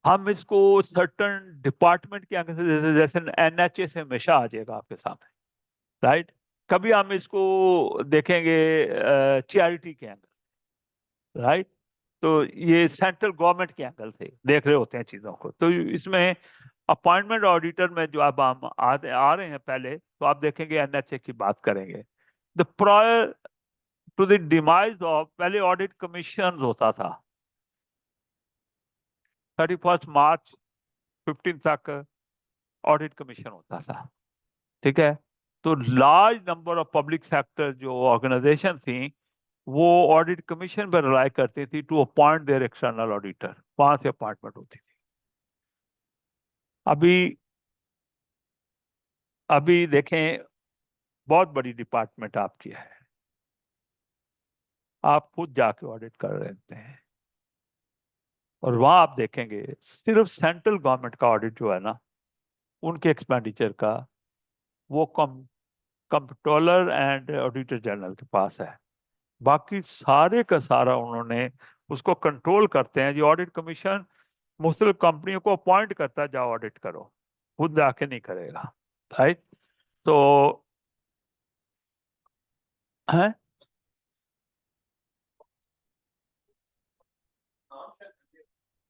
हम इसको सर्टन डिपार्टमेंट के एंगल से जैसे एनएचए से हमेशा आ जाएगा आपके सामने, राइट। कभी हम इसको देखेंगे चैरिटी के एंगल, राइट। तो ये सेंट्रल गवर्नमेंट के एंगल से देख रहे होते हैं चीजों को। तो इसमें अपॉइंटमेंट ऑडिटर में जो अब हम आ रहे हैं, पहले तो आप देखेंगे एनएचए की बात करेंगे। The prior to the demise of, पहले ऑडिट कमीशन होता था 31 मार्च 15 तक ऑडिट कमीशन होता था, ठीक है। तो large number of public sector जो ऑर्गेनाइजेशन थी वो ऑडिट कमीशन पर रिलाई करती थी to appoint their external auditor, वहां से अपॉइंटमेंट होती थी। अभी अभी देखें, बहुत बड़ी डिपार्टमेंट आपकी है, आप खुद जाके ऑडिट कर रहे हैं, और वहां आप देखेंगे सिर्फ सेंट्रल गवर्नमेंट का ऑडिट जो है ना, उनके एक्सपेंडिचर का, वो कंट्रोलर एंड ऑडिटर जनरल के पास है। बाकी सारे का सारा उन्होंने उसको कंट्रोल करते हैं। जो ऑडिट कमीशन मुख्तलिफ कंपनियों को अपॉइंट करता है, जाओ ऑडिट करो, खुद जाके नहीं करेगा, राइट। तो है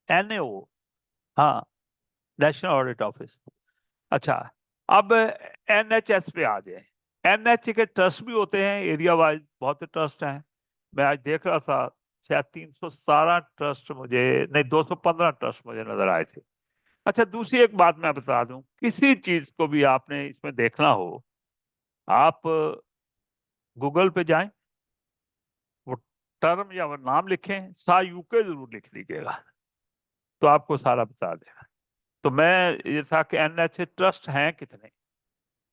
NAO, हाँ, नेशनल ऑडिट ऑफिस। अच्छा, अब NHS पे आ जाए। NH के ट्रस्ट भी होते हैं, एरिया वाइज बहुत से ट्रस्ट हैं। मैं आज देख रहा था, शायद 317 ट्रस्ट मुझे, नहीं 215 ट्रस्ट मुझे नजर आए थे। अच्छा, दूसरी एक बात मैं बता दूं, किसी चीज को भी आपने इसमें देखना हो, आप गूगल पे जाएं, वो टर्म या वो नाम लिखें, सा यूके जरूर लिख लीजिएगा, तो आपको सारा बता देगा। तो मैं ये था कि NH ट्रस्ट हैं कितने,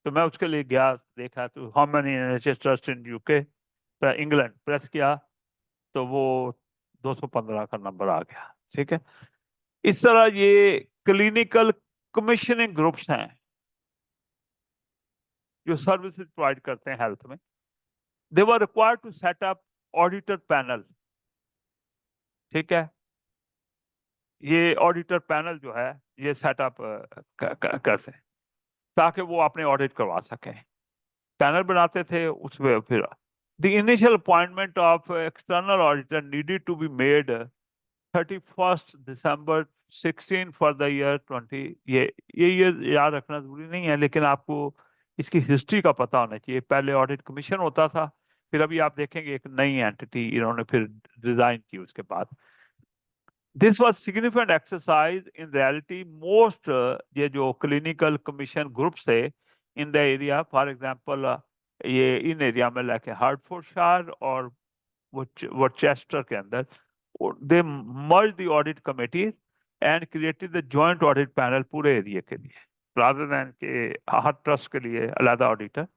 तो मैं उसके लिए गया, देखा तो how many NHS trust in UK, England press किया, तो वो 215 का नंबर आ गया, ठीक है। इस तरह ये क्लिनिकल कमीशनिंग ग्रुप्स हैं जो सर्विसेज प्रोवाइड करते हैं हेल्थ में। They were required to set up auditor panel, ठीक है। ये ऑडिटर पैनल जो है, ये सेटअप कैसे, ताकि वो अपने ऑडिट करवा सकें। पैनल बनाते थे उसमें, फिर the initial appointment of external auditor needed to be made 31 December 16 for the year 20। ये ईयर याद रखना जरूरी नहीं है, लेकिन आपको इसकी हिस्ट्री का पता होना चाहिए। पहले ऑडिट कमीशन होता था, फिर अभी आप देखेंगे एक नई एंटिटी इन्होंने फिर डिजाइन की उसके बाद। This was significant exercise in reality most, ये जो क्लिनिकल कमीशन ग्रुप्स है in the area, for example ये इन एरिया में लाके हार्टफोर्डशायर और वर्चेस्टर के अंदर, they merge the audit committee and created the joint audit panel पूरे एरिया के लिए, रादर देन के हर ट्रस्ट के लिए अलग auditor.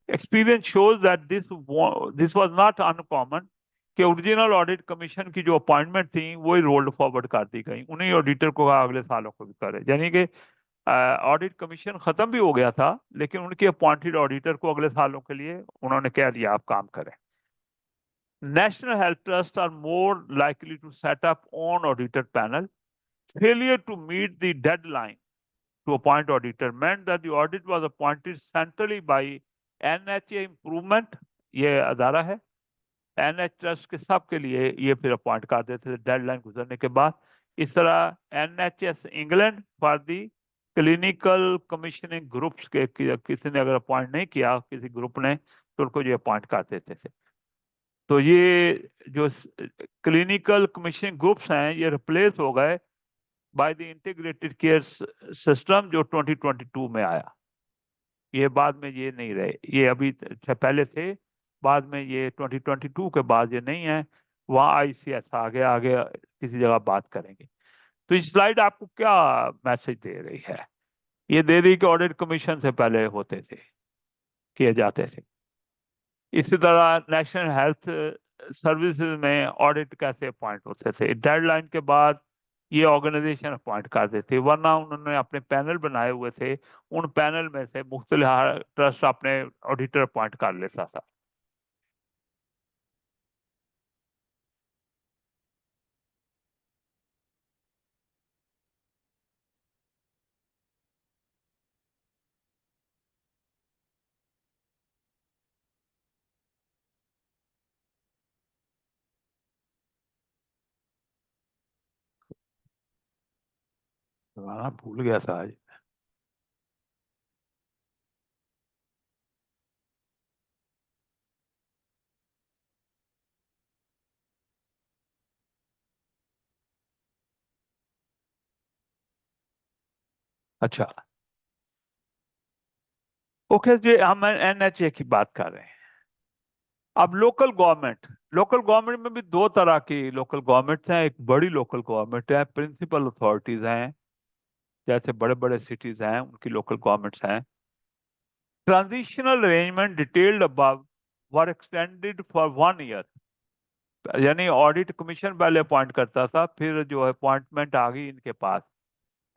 Experience shows that this was not uncommon, कि ओरिजिनल ऑडिट कमीशन की जो अपॉइंटमेंट थी वही रोल्ड फॉरवर्ड कर दी गई, उन्हीं ऑडिटर को कहा अगले सालों को भी करे। यानी कि ऑडिट कमीशन खत्म भी हो गया था, लेकिन उनके अपॉइंटेड ऑडिटर को अगले सालों के लिए उन्होंने कह दिया आप काम करें। National health trust are more likely to set up own auditor panel. Failure to meet the deadline to appoint auditor meant that the audit was appointed centrally by NHA improvement, ये अदारा है, NH ट्रस्ट के सब के लिए ये फिर appoint कर देते थे डेडलाइन गुजरने के बाद। इस तरह NHS England for the clinical commissioning groups के किसी ने अगर अपॉइंट नहीं किया किसी ग्रुप ने, तो उनको ये अपॉइंट कर देते थे। तो ये जो क्लिनिकल कमीशनिंग ग्रुप्स हैं ये रिप्लेस हो गए by the integrated care system जो 2022 में आया। ये बाद में ये नहीं रहे, ये अभी पहले थे, बाद में ये 2022 के बाद ये नहीं है। वहाँ ICS आगे आगे किसी जगह बात करेंगे। तो इस स्लाइड आपको क्या मैसेज दे रही है? ये दे रही कि ऑडिट कमीशन से पहले होते थे, किए जाते थे। इसी तरह नेशनल हेल्थ सर्विसेज में ऑडिट कैसे अपॉइंट होते थे, डेडलाइन के बाद ये ऑर्गेनाइजेशन अपॉइंट कर देते, वरना उन्होंने अपने पैनल बनाए हुए थे, उन पैनल में से मुख्तलिफ ट्रस्ट अपने ऑडिटर अपॉइंट कर लेता था। हाँ, भूल गया था आज। अच्छा, ओके जी, हम NHA की बात कर रहे हैं। अब लोकल गवर्नमेंट में भी दो तरह की लोकल गवर्नमेंट्स हैं। एक बड़ी लोकल गवर्नमेंट है, प्रिंसिपल अथॉरिटीज हैं, जैसे बड़े बड़े सिटीज हैं उनकी लोकल गवर्नमेंट्स हैं। Transitional arrangement detailed above were extended for 1 year, यानी ऑडिट कमीशन पहले अपॉइंट करता था, फिर जो है अपॉइंटमेंट आ गई इनके पास,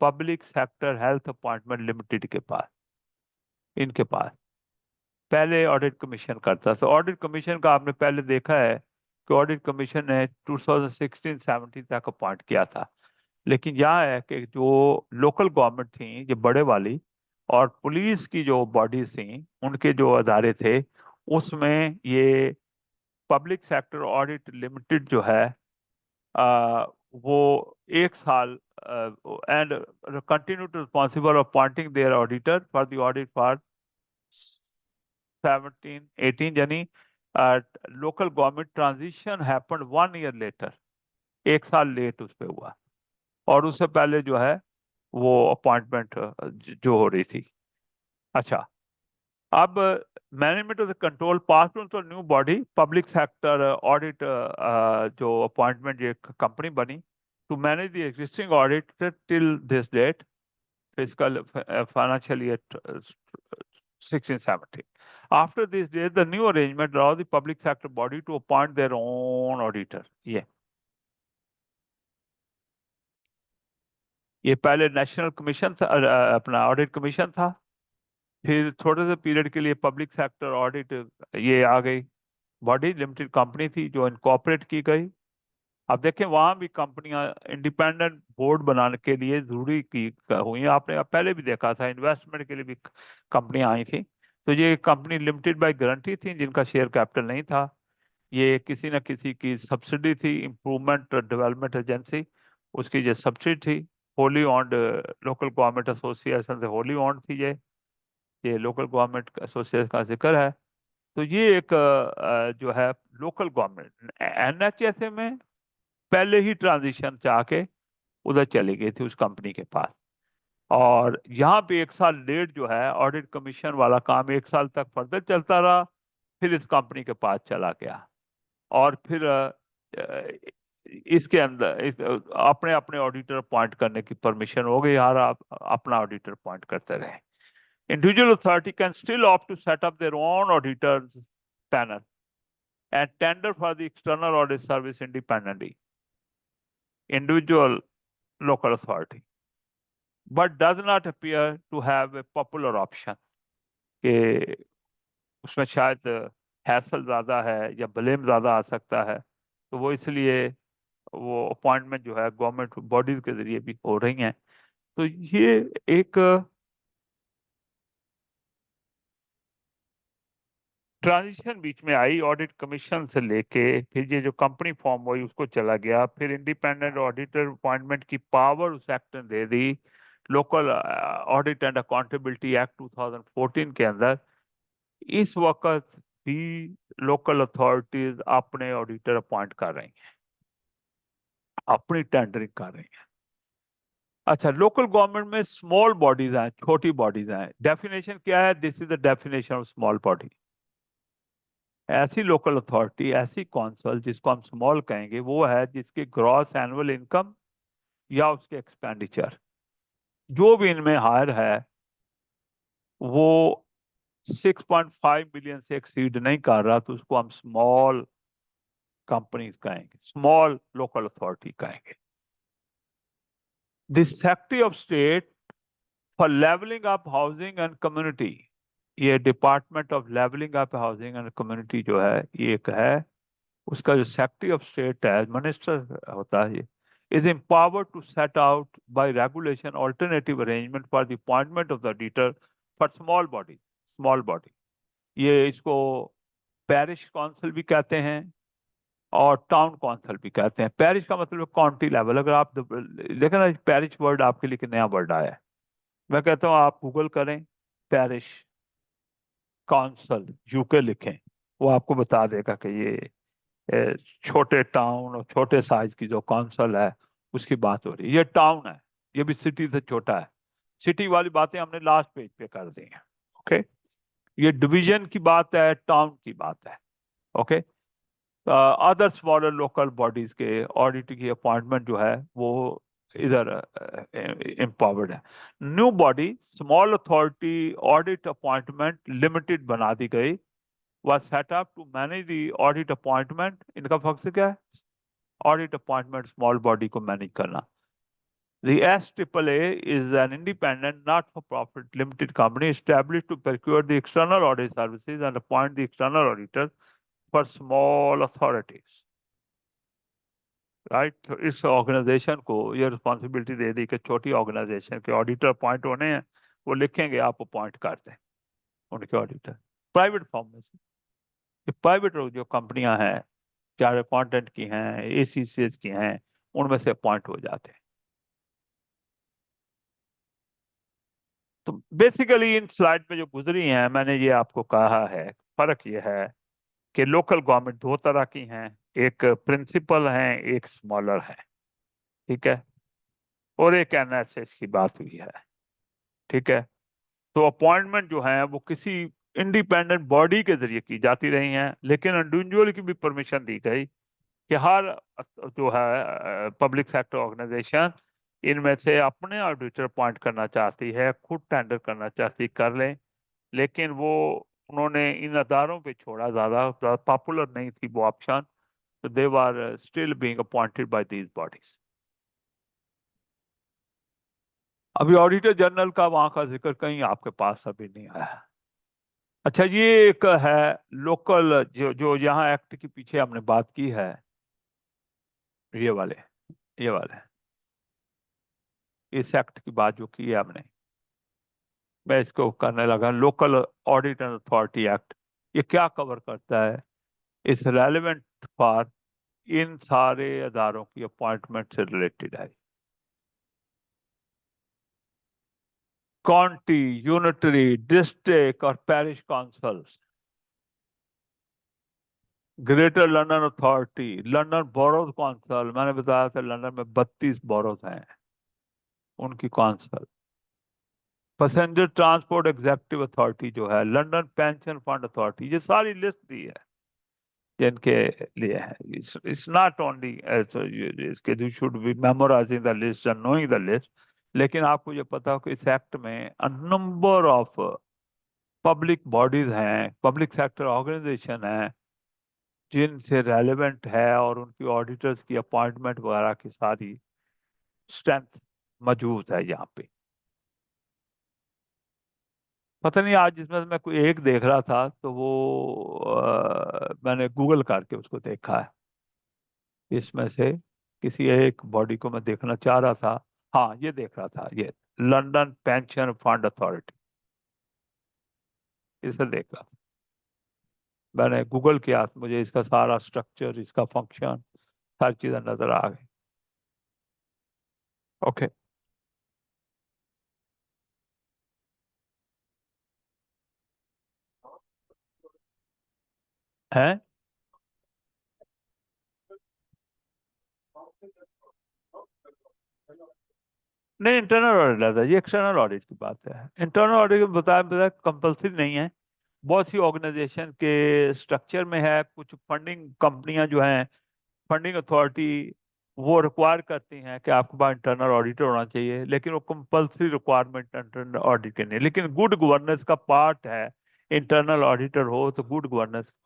public sector health appointment limited के पास, इनके पास पहले ऑडिट कमीशन करता था। ऑडिट कमीशन का आपने पहले देखा है कि ऑडिट कमीशन ने 2016-17 तक अपॉइंट किया था। लेकिन यह है कि जो लोकल गवर्नमेंट थी, जो बड़े वाली, और पुलिस की जो बॉडीज थी, उनके जो अदारे थे, उसमें ये पब्लिक सेक्टर ऑडिट लिमिटेड जो है, वो 1 साल and continue to responsible appointing their auditor for the audit for 17-18, यानी local government transition happened 1 year later, 1 साल लेट उस पे हुआ, और उससे पहले जो है वो अपॉइंटमेंट जो हो रही थी। अच्छा, अब management of the control pass to new body public sector audit, जो अपॉइंटमेंट ये कंपनी बनी to manage the existing audit till this date, fiscal financial year 16-17. After this date, the new arrangement allows the public sector body to appoint their own auditor. ये पहले national commission था, अपना audit commission था। फिर थोड़े से period के लिए पब्लिक सेक्टर ऑडिट ये आ गई, बॉडी लिमिटेड कंपनी थी जो इनकॉर्पोरेट की गई। अब देखें, वहां भी कंपनियां इंडिपेंडेंट बोर्ड बनाने के लिए जरूरी की हुई हैं। आपने पहले भी देखा था, इन्वेस्टमेंट के लिए भी कंपनियां आई थी। तो ये कंपनी लिमिटेड बाय गारंटी थी, जिनका शेयर कैपिटल नहीं था। ये किसी न किसी की सब्सिडी थी, इम्प्रूवमेंट डेवलपमेंट एजेंसी, उसकी ये सब्सिडी थी। Holi owned local government association से होली ऑन्ड थी ये लोकल गवर्नमेंट एसोसिएशन का जिक्र है। तो ये एक जो है लोकल गवर्नमेंट NHS में पहले ही ट्रांजिशन चाह के उधर चली गई थी उस कंपनी के पास। और यहाँ पे 1 साल लेट जो है ऑडिट कमीशन वाला काम 1 साल तक फर्दर चलता रहा, फिर इस कंपनी के पास चला गया। और फिर इसके अंदर अपने अपने ऑडिटर अपॉइंट करने की परमिशन हो गई, यार आप अपना ऑडिटर अपॉइंट करते रहे। Individual authority can still opt to set up their own auditors panel and tender for the external audit service independently, individual local authority, but does not appear to have a popular option कि उसमें शायद hassle ज़्यादा है या blame ज़्यादा आ सकता है, तो वो इसलिए वो अपॉइंटमेंट जो है गवर्नमेंट बॉडीज के जरिए भी हो रही हैं। तो ये एक ट्रांजिशन बीच में आई ऑडिट कमीशन से लेके, फिर ये जो कंपनी फॉर्म हुई उसको चला गया, फिर इंडिपेंडेंट ऑडिटर अपॉइंटमेंट की पावर उस एक्ट ने दे दी, local audit and accountability act 2014 के अंदर। इस वक्त भी लोकल अथॉरिटीज अपने ऑडिटर अपॉइंट कर रही हैं, अपनी टेंडरिंग कर रही हैं। अच्छा, लोकल गवर्नमेंट में स्मॉल बॉडीज हैं, छोटी बॉडीज हैं। डेफिनेशन क्या है? This is the definition of small body. ऐसी लोकल अथॉरिटी, ऐसी कौंसल जिसको हम स्मॉल कहेंगे, वो है जिसकी ग्रॉस एनुअल इनकम या उसके एक्सपेंडिचर जो भी इनमें हायर है वो 6.5 मिलियन से एक्सीड नहीं कर रहा, तो उसको हम स्मॉल कंपनीज कहेंगे, स्मॉल लोकल अथॉरिटी कहेंगे। The secretary of state for levelling up housing and community, ये department of levelling up housing and community जो है, ये एक है, उसका जो सेक्रेटरी ऑफ स्टेट है, मिनिस्टर होता है, ये is empowered to set out by regulation alternative arrangement for the appointment of the auditor for small body. ये इसको पैरिश काउंसिल भी कहते हैं और टाउन काउंसिल भी कहते हैं। पैरिश का मतलब काउंटी लेवल। अगर आप देखें ना, पैरिश वर्ड आपके लिए एक नया वर्ड आया है। मैं कहता हूँ आप गूगल करें पैरिश काउंसिल यूके लिखें, वो आपको बता देगा कि ये छोटे टाउन और छोटे साइज की जो काउंसिल है उसकी बात हो रही है। ये टाउन है, ये भी सिटी से छोटा है। सिटी वाली बातें हमने लास्ट पेज पे कर दी हैं। ओके, ये डिवीजन की बात है, टाउन की बात है। Okay, other smaller local bodies के ऑडिट की अपॉइंटमेंट जो है वो इधर एम्पावर्ड है। New body small authority audit appointment limited बना दी गई, was set up to manage the audit appointment। इनका फंक्शन क्या है? ऑडिट अपॉइंटमेंट स्मॉल बॉडी को मैनेज करना। The SPFA is an independent, not-for-profit limited company established to procure the external audit services and appoint the external auditor for small authorities। Right, तो इस organisation को ये responsibility दे दी कि छोटी organisation के auditor appoint होने हैं, वो लिखेंगे, आप अपॉइंट कर दें उनके ऑडिटर। प्राइवेट फॉर्म में से प्राइवेट जो कंपनियां हैं, चाहे अकाउंटेंट की हैं, एसीसीएस की हैं, उनमें से अपॉइंट हो जाते हैं। तो बेसिकली इन स्लाइड में जो गुजरी हैं, मैंने ये आपको कहा है, फर्क ये है कि लोकल गवर्नमेंट दो तरह की हैं, एक प्रिंसिपल हैं, एक स्मॉलर है। ठीक है, और एक एनएसएस की बात हुई है। ठीक है, तो अपॉइंटमेंट जो है वो किसी इंडिपेंडेंट बॉडी के जरिए की जाती रही हैं, लेकिन इंडिविजुअल की भी परमिशन दी गई कि हर जो है पब्लिक सेक्टर ऑर्गेनाइजेशन इनमें से अपने ऑडिटर अपॉइंट करना चाहती है, खुद टेंडर करना चाहती, कर लें। लेकिन वो उन्होंने इन अदारों पे छोड़ा, ज़्यादा पॉपुलर नहीं थी वो ऑप्शन, तो they were still being appointed by these bodies. अभी ऑडिटर जनरल का वहां का जिक्र कहीं आपके पास अभी नहीं आया। अच्छा, ये एक है लोकल, जो जो यहाँ एक्ट के पीछे हमने बात की है, ये वाले, ये वाले, इस एक्ट की बात जो की है हमने, मैं इसको करने लगा। Local audit and authority act, ये क्या कवर करता है? इस रेलेवेंट फॉर इन सारे अदारों की अपॉइंटमेंट से रिलेटेड है। काउंटी, यूनिटरी, डिस्ट्रिक्ट और parish councils, greater London authority, London borrows council, मैंने बताया था लंदन में 32 बोरोज हैं, उनकी council, passenger transport executive authority जो है, लंदन पेंशन फंड अथॉरिटी, ये सारी लिस्ट दी है जिनके लिए है। इट्स नॉट ओनली इसके you should be memorising the list and knowing the list, लेकिन आपको ये पता हो कि इस एक्ट में a number of public bodies हैं, पब्लिक सेक्टर ऑर्गेनाइजेशन हैं, जिनसे रेलेवेंट है, और उनकी ऑडिटर्स की अपॉइंटमेंट वगैरह की सारी स्ट्रेंथ मौजूद है यहाँ पे। पता नहीं, आज जिसमें मैं कोई एक देख रहा था, तो वो मैंने गूगल करके उसको देखा है, इसमें से किसी एक बॉडी को मैं देखना चाह रहा था। हाँ, ये देख रहा था, ये लंदन पेंशन फंड अथॉरिटी, इसे देख रहा था। मैंने गूगल किया तो मुझे इसका सारा स्ट्रक्चर, इसका फंक्शन, हर चीजें नजर आ गई। ओके, है नहीं, इंटरनल ऑडिट आता है, ये एक्सटर्नल ऑडिट की बात है। इंटरनल ऑडिट बताया बताया कंपलसरी नहीं है, बहुत सी ऑर्गेनाइजेशन के स्ट्रक्चर में है। कुछ फंडिंग कंपनियां जो हैं, फंडिंग अथॉरिटी, वो रिक्वायर करती हैं कि आपके पास इंटरनल ऑडिटर होना चाहिए, लेकिन वो कंपलसरी रिक्वायरमेंट इंटरनल ऑडिट की नहीं, लेकिन गुड गवर्नेंस का पार्ट है। इंटरनल ऑडिटर हो तो गुड गवर्नेंस।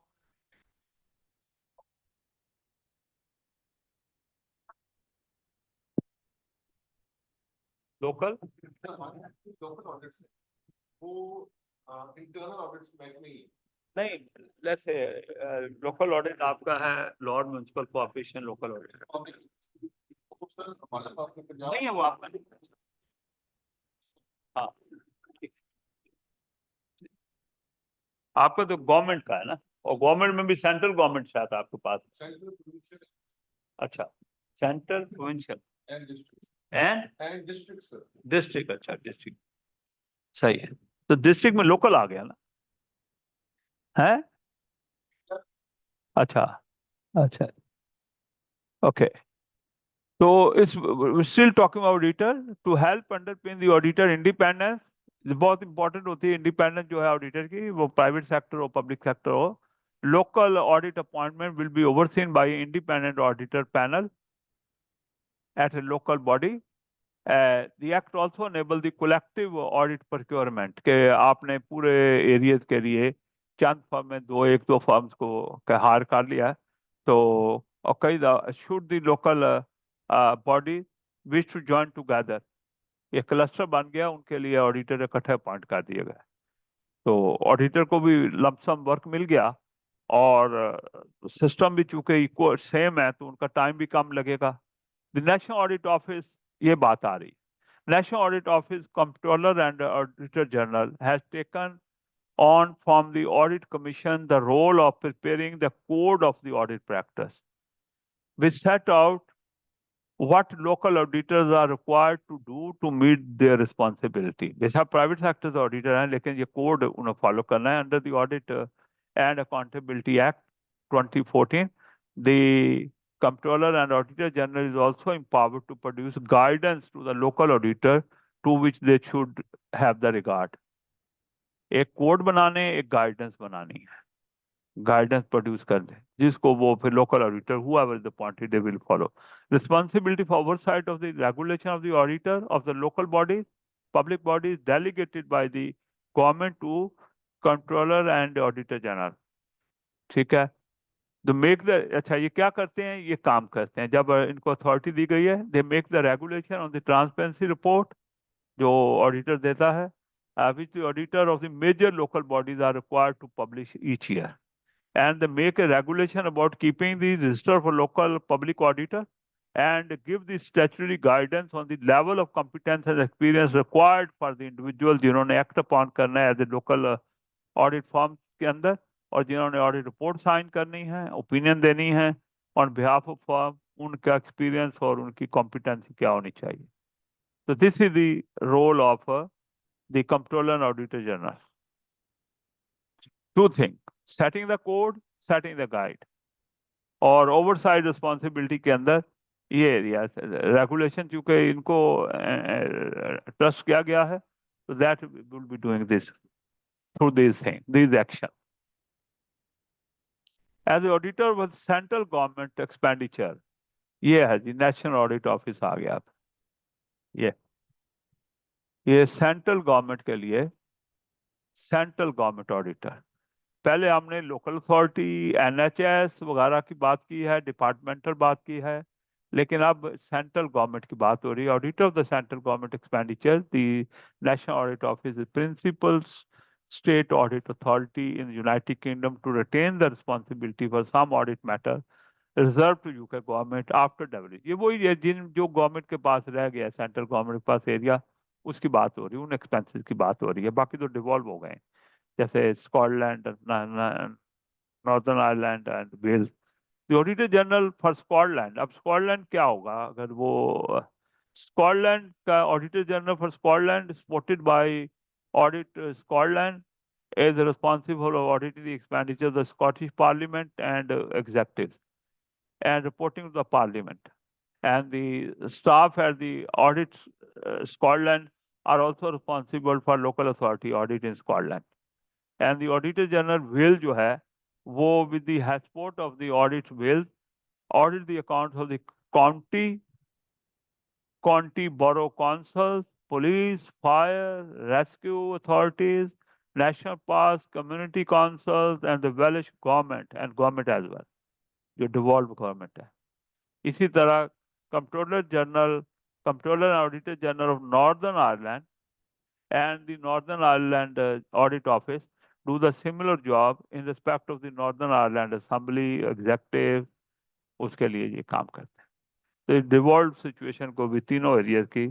लोकल नहीं, जैसे लोकल ऑडिट आपका है, Lord municipal corporation local audit नहीं है, वो आपका नहीं। हाँ, आपका तो गवर्नमेंट का है ना, और गवर्नमेंट में भी सेंट्रल गवर्नमेंट शायद आपके पास। अच्छा, सेंट्रल, प्रोविंशियल एंड डिस्ट्रिक्ट। अच्छा, डिस्ट्रिक्ट सही है। तो डिस्ट्रिक्ट में लोकल आ गया ना, है? अच्छा, अच्छा, ओके। तो इस still talking auditor to help underpin the auditor independence. बहुत इंपॉर्टेंट होती है इंडिपेंडेंस जो है ऑडिटर की, वो प्राइवेट सेक्टर हो पब्लिक सेक्टर हो। Local audit appointment will be overseen by independent auditor panel at a local body. The act also enable the collective audit procurement के आपने पूरे एरियाज के लिए चंद फर्म में एक दो फर्म्स को हायर कर लिया है, तो और कई should the local body wish to join together, ये क्लस्टर बन गया, उनके लिए ऑडिटर इकट्ठे अपॉइंट कर दिए गए। तो ऑडिटर को भी लमसम वर्क मिल गया, और सिस्टम भी चूंकि इक्वल सेम है तो उनका टाइम भी कम लगेगा। द नेशनल ऑडिट ऑफिस, ये बात आ रही, National Audit Office Comptroller and Auditor General has taken on from the Audit Commission the role of preparing the code of the audit practice, which set out what local auditors are required to do to meet their responsibility. बेशक private sector auditor हैं, लेकिन ये code उन्हें follow करना है under the audit and accountability act 2014. The Comptroller and Auditor General is also empowered to produce guidance to the local auditor to which they should have the regard. एक code बनाने, एक guidance बनानी है, guidance produce कर दे जिसको वो फिर local auditor whoever is appointed they will follow. Responsibility for oversight of the regulation of the auditor of the local bodies, public bodies delegated by the government to Comptroller and Auditor General. ठीक है, तो make the, अच्छा ये क्या करते हैं, ये काम करते हैं जब इनको अथॉरिटी दी गई है, they make the regulation on the transparency report जो ऑडिटर देता है, which the auditor of the major local bodies are required to publish each year, and they make a regulation about keeping the register for local public auditor and give the statutory guidance on the level of competence and experience required for the individual जिन्होंने act upon करना है as a local audit firm के अंदर, और जिन्होंने audit report sign करनी है, opinion देनी है ऑन बिहाफ ऑफ फर्म, उनका एक्सपीरियंस और उनकी कॉम्पिटेंसी क्या होनी चाहिए। तो this is the role of the controller and auditor general. Two thing, setting the code, setting the guide, और ओवरसाइड रिस्पॉन्सिबिलिटी के अंदर ये एरिया रेगुलेशन चूंकि इनको ट्रस्ट किया गया है, तो that will be doing this through this thing this action. As auditor with central government expenditure, ये है जी नेशनल ऑडिट ऑफिस आ गया। ये ये सेंट्रल गवर्नमेंट के लिए सेंट्रल गवर्नमेंट ऑडिटर, पहले हमने लोकल अथॉरिटी एनएचएस वगैरह की बात की है, डिपार्टमेंटल बात की है, लेकिन अब सेंट्रल गवर्नमेंट की बात हो रही है। Auditor of the central government expenditure, the national audit office is principal state audit authority in United Kingdom to retain the responsibility for some audit matter reserve to UK government after develop. ये वही है जिन जो government के पास रह गया, central government के पास area, उसकी बात हो रही है, उन एक्सपेंसेस की बात हो रही है, बाकी तो डिवॉल्व हो गए, जैसे Scotland, Northern Ireland and Wales. The auditor general for Scotland, अब स्कॉटलैंड क्या होगा अगर वो, स्कॉटलैंड का auditor general for Scotland supported by audit Scotland is responsible for auditing the expenditure of the Scottish Parliament and executive and reporting to the Parliament. And the staff at the audit Scotland are also responsible for local authority audit in Scotland. And the Auditor General will जो है वो with the support of the audit will audit the accounts of the county borough councils, police, fire, rescue authorities, national parks, community councils, and the Welsh government and government as well, जो devolved government है। इसी तरह controller general, controller and auditor general of northern Ireland and the Northern Ireland Audit Office do the similar job in respect of the Northern Ireland Assembly executive, उसके लिए ये काम करते हैं। तो डिवॉल्व सिचुएशन को भी तीनों एरिया की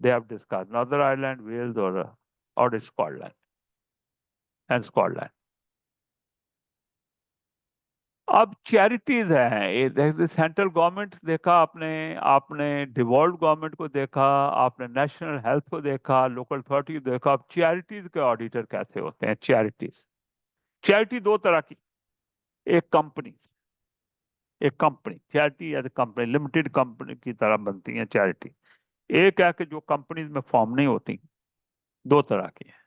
they have discuss, Northern Ireland, Wales और ऑडिट स्कॉटलैंड एंड स्कॉटलैंड। अब चैरिटीज हैं, ये सेंट्रल गवर्नमेंट देखा आपने, आपने डिवॉल्व गवर्नमेंट को देखा, आपने नेशनल हेल्थ को देखा, लोकल अथॉरिटी को देखा। अब चैरिटीज के ऑडिटर कैसे होते हैं? चैरिटीज, चैरिटी दो तरह की, एक कंपनी, एक company, charity as a company, limited company की तरह बनती है चैरिटी। एक है कि जो कंपनीज में फॉर्म नहीं होती, दो तरह की है,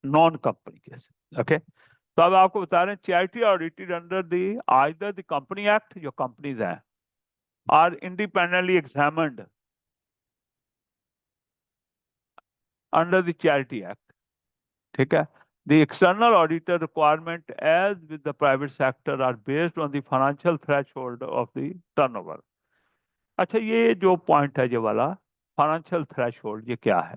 नॉन कंपनी केस। ओके, तो अब आपको बता रहे हैं charity audited under the either the company act, जो कंपनीज हैं, are independently examined under the charity act. ठीक है, the external auditor requirement as with the private sector are based on the financial threshold of the turnover। अच्छा, ये जो point है, ये वाला फाइनेंशियल थ्रेशोल्ड, ये क्या है?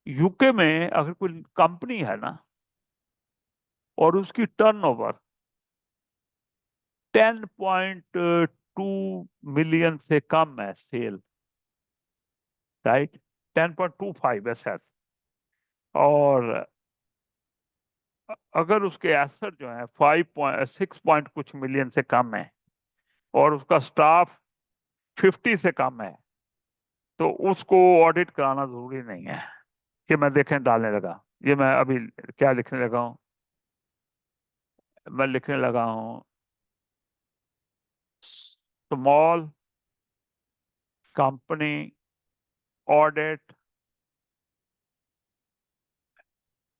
यूके में अगर कोई कंपनी है ना और उसकी टर्नओवर 10.2 मिलियन से कम है, सेल, राइट, 10.25 ऐसा, और अगर उसके एसेट जो है 5.6 कुछ मिलियन से कम है और उसका स्टाफ 50 से कम है, तो उसको ऑडिट कराना जरूरी नहीं है। ये मैं देखें डालने लगा, ये मैं अभी क्या लिखने लगा हूं, मैं लिखने लगा हूं स्मॉल कंपनी ऑडिट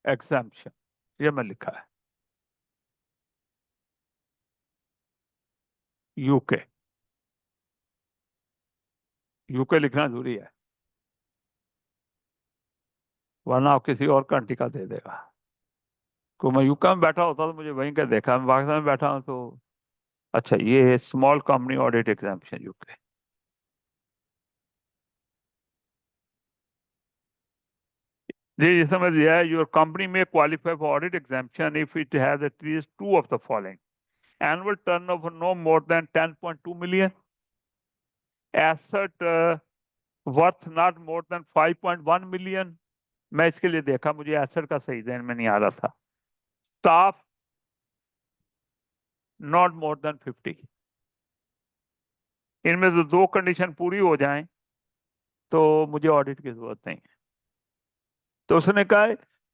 एग्जाम्पशन, ये मैं लिखा है, यूके। यूके लिखना जरूरी है, वरना आप किसी और कंट्री का दे देगा। को मैं यूके में बैठा होता तो मुझे वहीं का देखा, मैं पाकिस्तान में बैठा हूं तो अच्छा, ये small company audit exemption UK. जी, ये समझ लिया है। योर कंपनी में qualify for audit exemption if it has at least two of the following: annual turnover no more than 10.2 million, asset worth not more than 5.1 million। मैं इसके लिए देखा, मुझे एसेट का सही ध्यान में नहीं आ रहा था। Staff not more then 50। इनमें से दो कंडीशन पूरी हो जाएं तो मुझे ऑडिट की जरूरत नहीं है। तो उसने कहा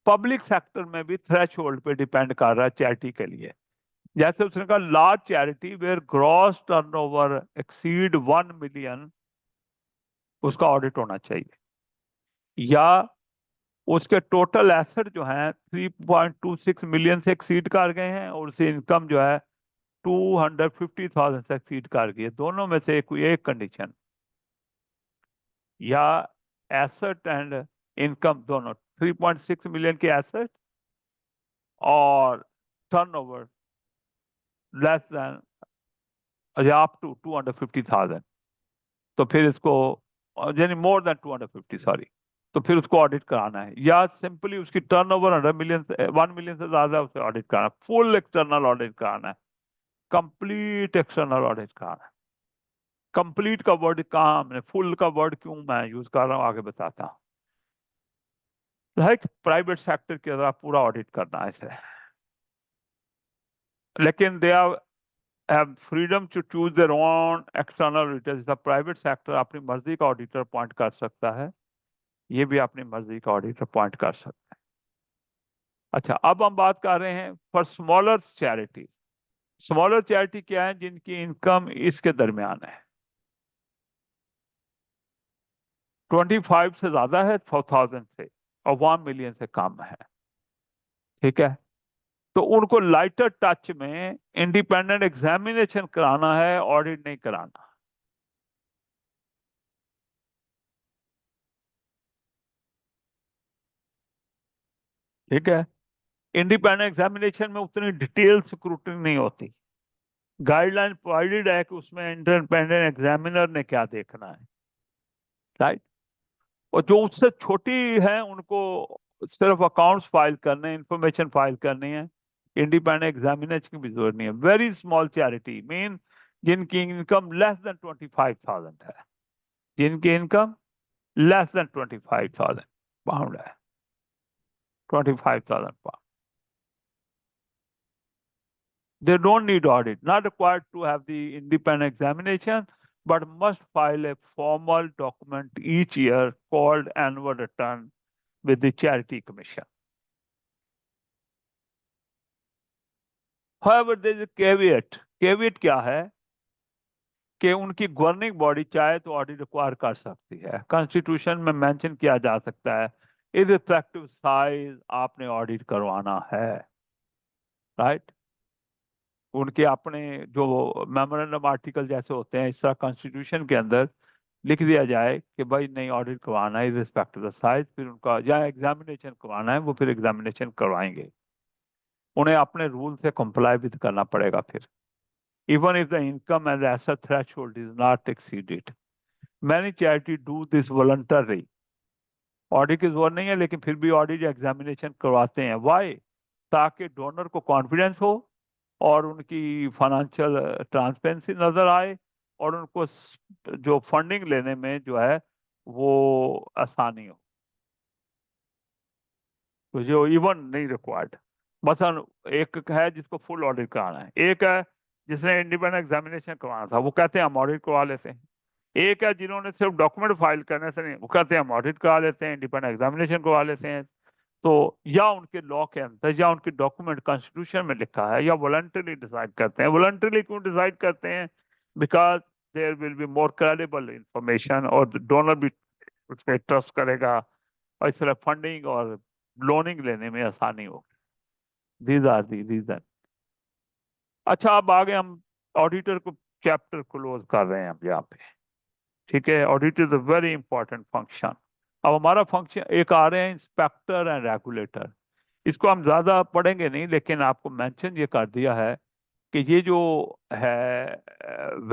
पब्लिक सेक्टर में भी थ्रेश होल्ड पे डिपेंड कर रहा है चैरिटी के लिए। जैसे उसने कहा large charity where gross turnover exceed 1 million, उसका ऑडिट होना चाहिए। या उसके टोटल एसेट जो है 3.26 मिलियन से एक्सीड कर गए हैं और उसकी इनकम जो है 250,000 से एक्सीड कर गई है, दोनों में से कोई एक कंडीशन, या एसेट एंड इनकम दोनों 3.6 मिलियन के एसेट और टर्नओवर लेस देन या अप टू 250,000, तो फिर इसको, यानी मोर देन 250, सॉरी, तो फिर उसको ऑडिट कराना है। या सिंपली उसकी टर्नओवर 100 मिलियन से 1 मिलियन से ज्यादा है, उसे ऑडिट कराना, फुल एक्सटर्नल ऑडिट कराना है, कंप्लीट एक्सटर्नल ऑडिट कराना है। कंप्लीट का वर्ड कहाँ, हमने फुल का वर्ड क्यों मैं यूज कर रहा हूँ आगे बताता हूँ। लाइक प्राइवेट सेक्टर की तरह पूरा ऑडिट करना है इसे, लेकिन they have freedom to choose their own external auditor. जैसा प्राइवेट सेक्टर अपनी मर्जी का ऑडिटर अपॉइंट कर सकता है, ये भी अपनी मर्जी का ऑडिटर अपॉइंट कर सकता है। अच्छा, अब हम बात कर रहे हैं for smaller charity. Smaller charity क्या है? जिनकी इनकम इसके दरमियान है, 25 से ज्यादा है, 4,000 से, और 1 मिलियन से कम है। ठीक है, तो उनको लाइटर टच में इंडिपेंडेंट एग्जामिनेशन कराना है, ऑडिट नहीं कराना। ठीक है, इंडिपेंडेंट एग्जामिनेशन में उतनी डिटेल स्क्रूटनी नहीं होती। गाइडलाइन प्रोवाइडेड है कि उसमें इंडिपेंडेंट एग्जामिनर ने क्या देखना है, राइट। और जो उससे छोटी है उनको सिर्फ अकाउंट्स फाइल करने, इंफॉर्मेशन फाइल करनी है, इंडिपेंडेंट एग्जामिनेशन की भी जरूरत नहीं है। वेरी स्मॉल चैरिटी मीन जिनकी इनकम लेस देन 25,000 है, जिनकी इनकम लेस देन 25,000 पाउंड है, 25,000 pound. They don't need audit, not required to have the independent examination, but must file a formal document each year called annual return with the Charity Commission. However, there is a caveat. केविट क्या है कि उनकी governing body चाहे तो audit require कर सकती है, constitution में मेंशन किया जा सकता है इररिस्पेक्टिव साइज आपने ऑडिट करवाना है, राइट। उनके अपने जो मेमोरेंडम आर्टिकल जैसे होते हैं, इस तरह कॉन्स्टिट्यूशन के अंदर लिख दिया जाए कि भाई नहीं ऑडिट करवाना है इररिस्पेक्टिव ऑफ साइज, फिर उनका या एग्जामिनेशन करवाना है वो फिर एग्जामिनेशन करवाएंगे, उन्हें अपने रूल से कंप्लाई भी करना पड़ेगा फिर, even if the income and asset threshold is not exceeded. Many charities do this voluntarily. Audit की जरूरत नहीं है लेकिन फिर भी ऑडिट एग्जामिनेशन करवाते हैं, वाई, ताकि डोनर को कॉन्फिडेंस हो और उनकी फाइनेंशियल ट्रांसपेरेंसी नजर आए और उनको जो फंडिंग लेने में जो है वो आसानी हो, तो जो इवन नहीं रिक्वायर्ड। मसलन एक है जिसको फुल ऑडिट कराना है, एक है जिसने इंडिपेंडेंट एग्जामिनेशन करवाना था, वो कहते हैं हम ऑडिट करवा लेते हैं, एक है जिन्होंने सिर्फ डॉक्यूमेंट फाइल करने से नहीं, वो कहते हैं हम ऑडिट करा लेते हैं, इंडिपेंडेंट एग्जामिनेशन करवा लेते हैं। तो या उनके लॉ के अंदर या उनके डॉक्यूमेंट कॉन्स्टिट्यूशन में लिखा है, या वॉलंटरली डिसाइड करते हैं। वॉलंटरली क्यों डिसाइड करते हैं? Because there will be more credible information और डोनर भी उस पर ट्रस्ट करेगा और इस तरह फंडिंग और लोनिंग लेने में आसानी होगी। These are the reason. अच्छा, अब आगे हम ऑडिटर को चैप्टर क्लोज कर रहे हैं हम यहाँ पे, ठीक है। Audit is a very important function. अब हमारा फंक्शन एक आ रहे हैं इंस्पेक्टर एंड रेगुलेटर। इसको हम ज्यादा पढ़ेंगे नहीं, लेकिन आपको मेंशन ये कर दिया है कि ये जो है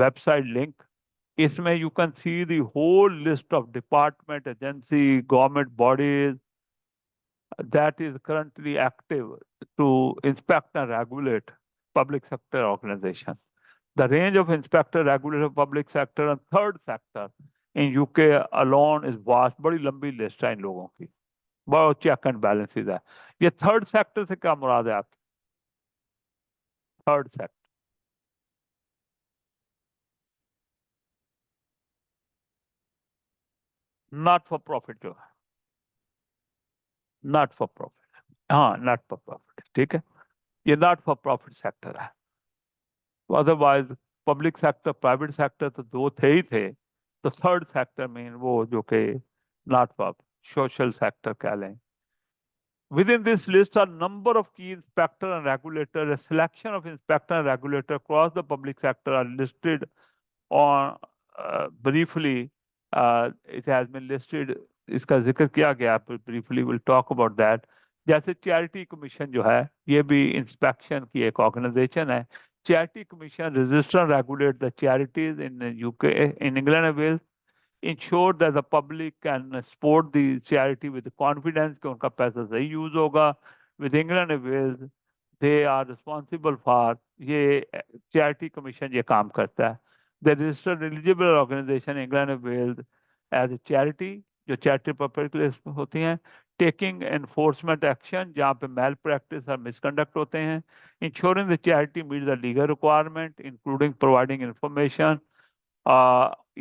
वेबसाइट लिंक, इसमें you can see the whole list of department, agency, government bodies that is currently active to inspect and regulate public sector organizations. The range of inspector, regulator, public sector and third sector in UK alone is vast. बड़ी लंबी list है इन लोगों की, बहुत check and balances है। ये third sector से क्या मुराद है आपकी? Third sector not for profit, जो है नॉट फॉर प्रॉफिट, हाँ नॉट फॉर प्रॉफिट, ठीक है, ये नॉट फॉर प्रॉफिट सेक्टर है। Otherwise public sector, private sector तो दो थे ही थे, तो थर्ड सेक्टर में वो जो कि नॉट फॉर सोशल सेक्टर कह लें। Within this list are number of key inspector and regulator. A selection of inspector and regulator across the public sector are listed on briefly. It has been listed. इसका जिक्र किया गया, briefly we'll talk about that. जैसे charity commission जो है, ये भी inspection की एक ऑर्गेनाइजेशन है। Charity commission register regulate the charities in UK, in England and Wales, ensure that the public can support the charity with confidence कि उनका पैसा सही यूज होगा। With England and Wales, they are responsible for, ये charity commission ये काम करता है। The registered eligible organization England and Wales as a charity, जो चैरिटी पर्पज होती हैं, टेकिंग एनफोर्समेंट एक्शन जहाँ पे मेल प्रैक्टिस और मिसकंडक्ट होते हैं, ensuring the charity meet the legal requirement including providing information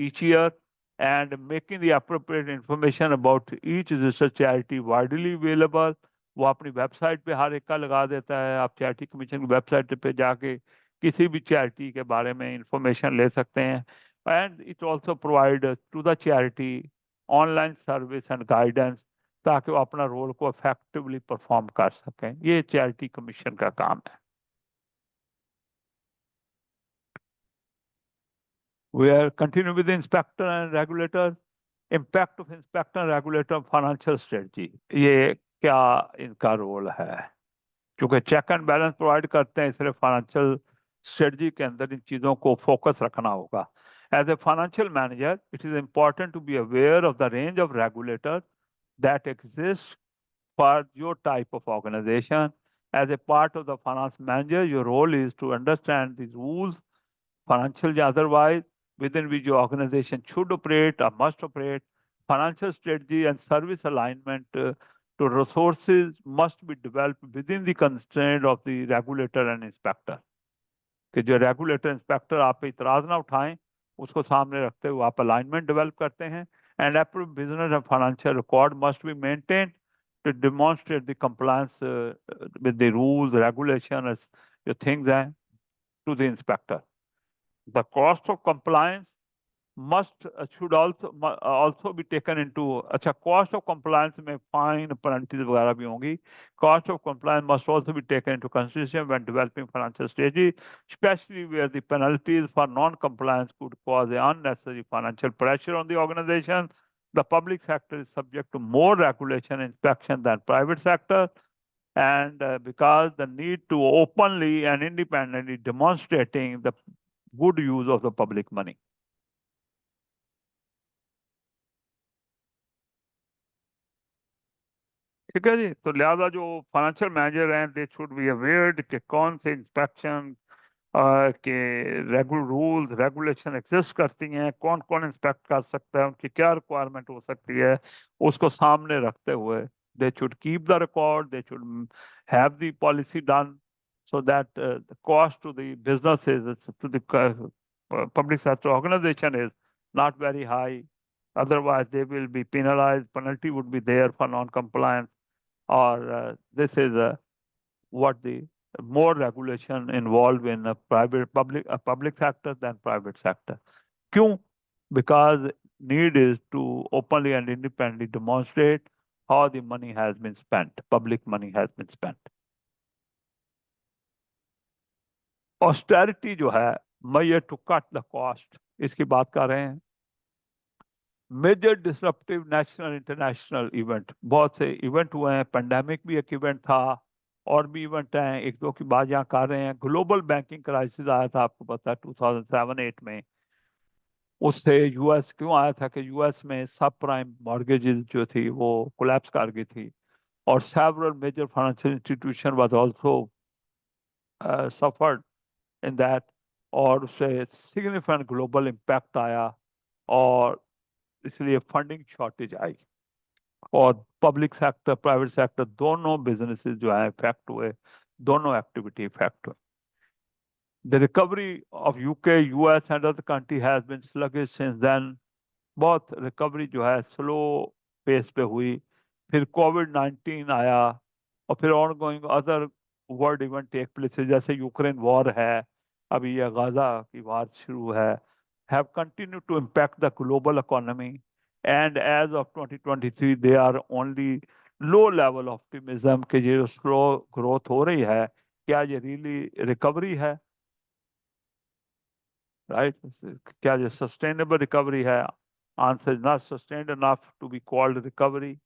each year and making the appropriate information about each registered charity widely available। वो अपनी website पे हर एक का लगा देता है, आप चैरिटी कमीशन की वेबसाइट पे जाके किसी भी चैरिटी के बारे में इंफॉर्मेशन ले सकते हैं। And it also provide to the charity online service and guidance, ताकि वो अपना रोल को इफेक्टिवली परफॉर्म कर सकें। ये चैरिटी कमीशन का काम है। We are continue with the inspector and regulator. Impact of inspector and regulator on financial strategy, ये क्या इनका रोल है? क्योंकि चेक एंड बैलेंस प्रोवाइड करते हैं, इसलिए फाइनेंशियल स्ट्रेटजी के अंदर इन चीजों को फोकस रखना होगा। As a financial manager, it is important to be aware of the range of regulator that exists for your type of organization. As a part of the finance manager, your role is to understand the rules, financial या otherwise, within which your organization should operate or must operate. Financial strategy and service alignment to resources must be developed within the constraint of the regulator and inspector। कि जो regulator inspector आप पे इतराज ना उठाएं, उसको सामने रखते हुए आप अलाइनमेंट डेवलप करते हैं। And approved business and financial record must be maintained to demonstrate the compliance with the rules regulation, जो थिंग्स हैं to the inspector. The cost of compliance should also be taken into, अच्छा, cost of compliance में fine penalties वगैरह भी होंगी. Cost of compliance must also be taken into consideration when developing financial strategy, especially where the penalties for non-compliance could cause unnecessary financial pressure on the organization. The public sector is subject to more regulation and inspection than private sector, and because the need to openly and independently demonstrating the good use of the public money. ठीक है जी. तो लिहाजा जो financial manager हैं, दे should be aware कि कौन से inspection के रूल्स रेगुलेशन एग्जिस्ट करती हैं, कौन कौन इंस्पेक्ट कर सकता है, उनकी क्या रिक्वायरमेंट हो सकती है, उसको सामने रखते हुए they should keep the record, they should have the policy done so that the cost to the businesses, to the public sector organization is not very high. Otherwise, they will be penalized. Penalty would be there for non-compliance. Or this is what the more regulation involved in a public sector than private sector. Kyun? Because need is to openly and independently demonstrate how the money has been spent, public money has been spent. Austerity जो है, measure to cut the cost, इसकी बात कर रहे हैं. Major disruptive national international event, बहुत से event हुए हैं. पेंडेमिक भी एक इवेंट था, और भी इवेंट हैं, एक दो की बात यहाँ कर रहे हैं. ग्लोबल बैंकिंग क्राइसिस आया था, आपको पता है, 2007-8 में. उससे यूएस क्यों आया था कि यूएस में सब प्राइम मॉर्गेजेस जो थी वो कोलैप्स कर गई थी, और several major financial institution was also suffered in that, और उससे सिग्निफिकेंट ग्लोबल इम्पैक्ट आया, और इसलिए फंडिंग शॉर्टेज आई, और पब्लिक सेक्टर प्राइवेट सेक्टर दोनों बिजनेसेस जो है इफेक्ट हुए, दोनों एक्टिविटी इफेक्ट हुए. The recovery of UK, US and other country has been sluggish since then. बहुत रिकवरी जो है स्लो पेस पे हुई. फिर कोविड-19 आया, और फिर on going other world event take place, जैसे यूक्रेन वॉर है, अभी ये गाजा की वार शुरू है, have continued to impact the global economy, and as of 2023 they are only low level optimism कि ये स्लो ग्रोथ हो रही है, क्या ये रियली रिकवरी है, राइट? क्या ये सस्टेनेबल रिकवरी है? Answer is not sustained enough to be called recovery,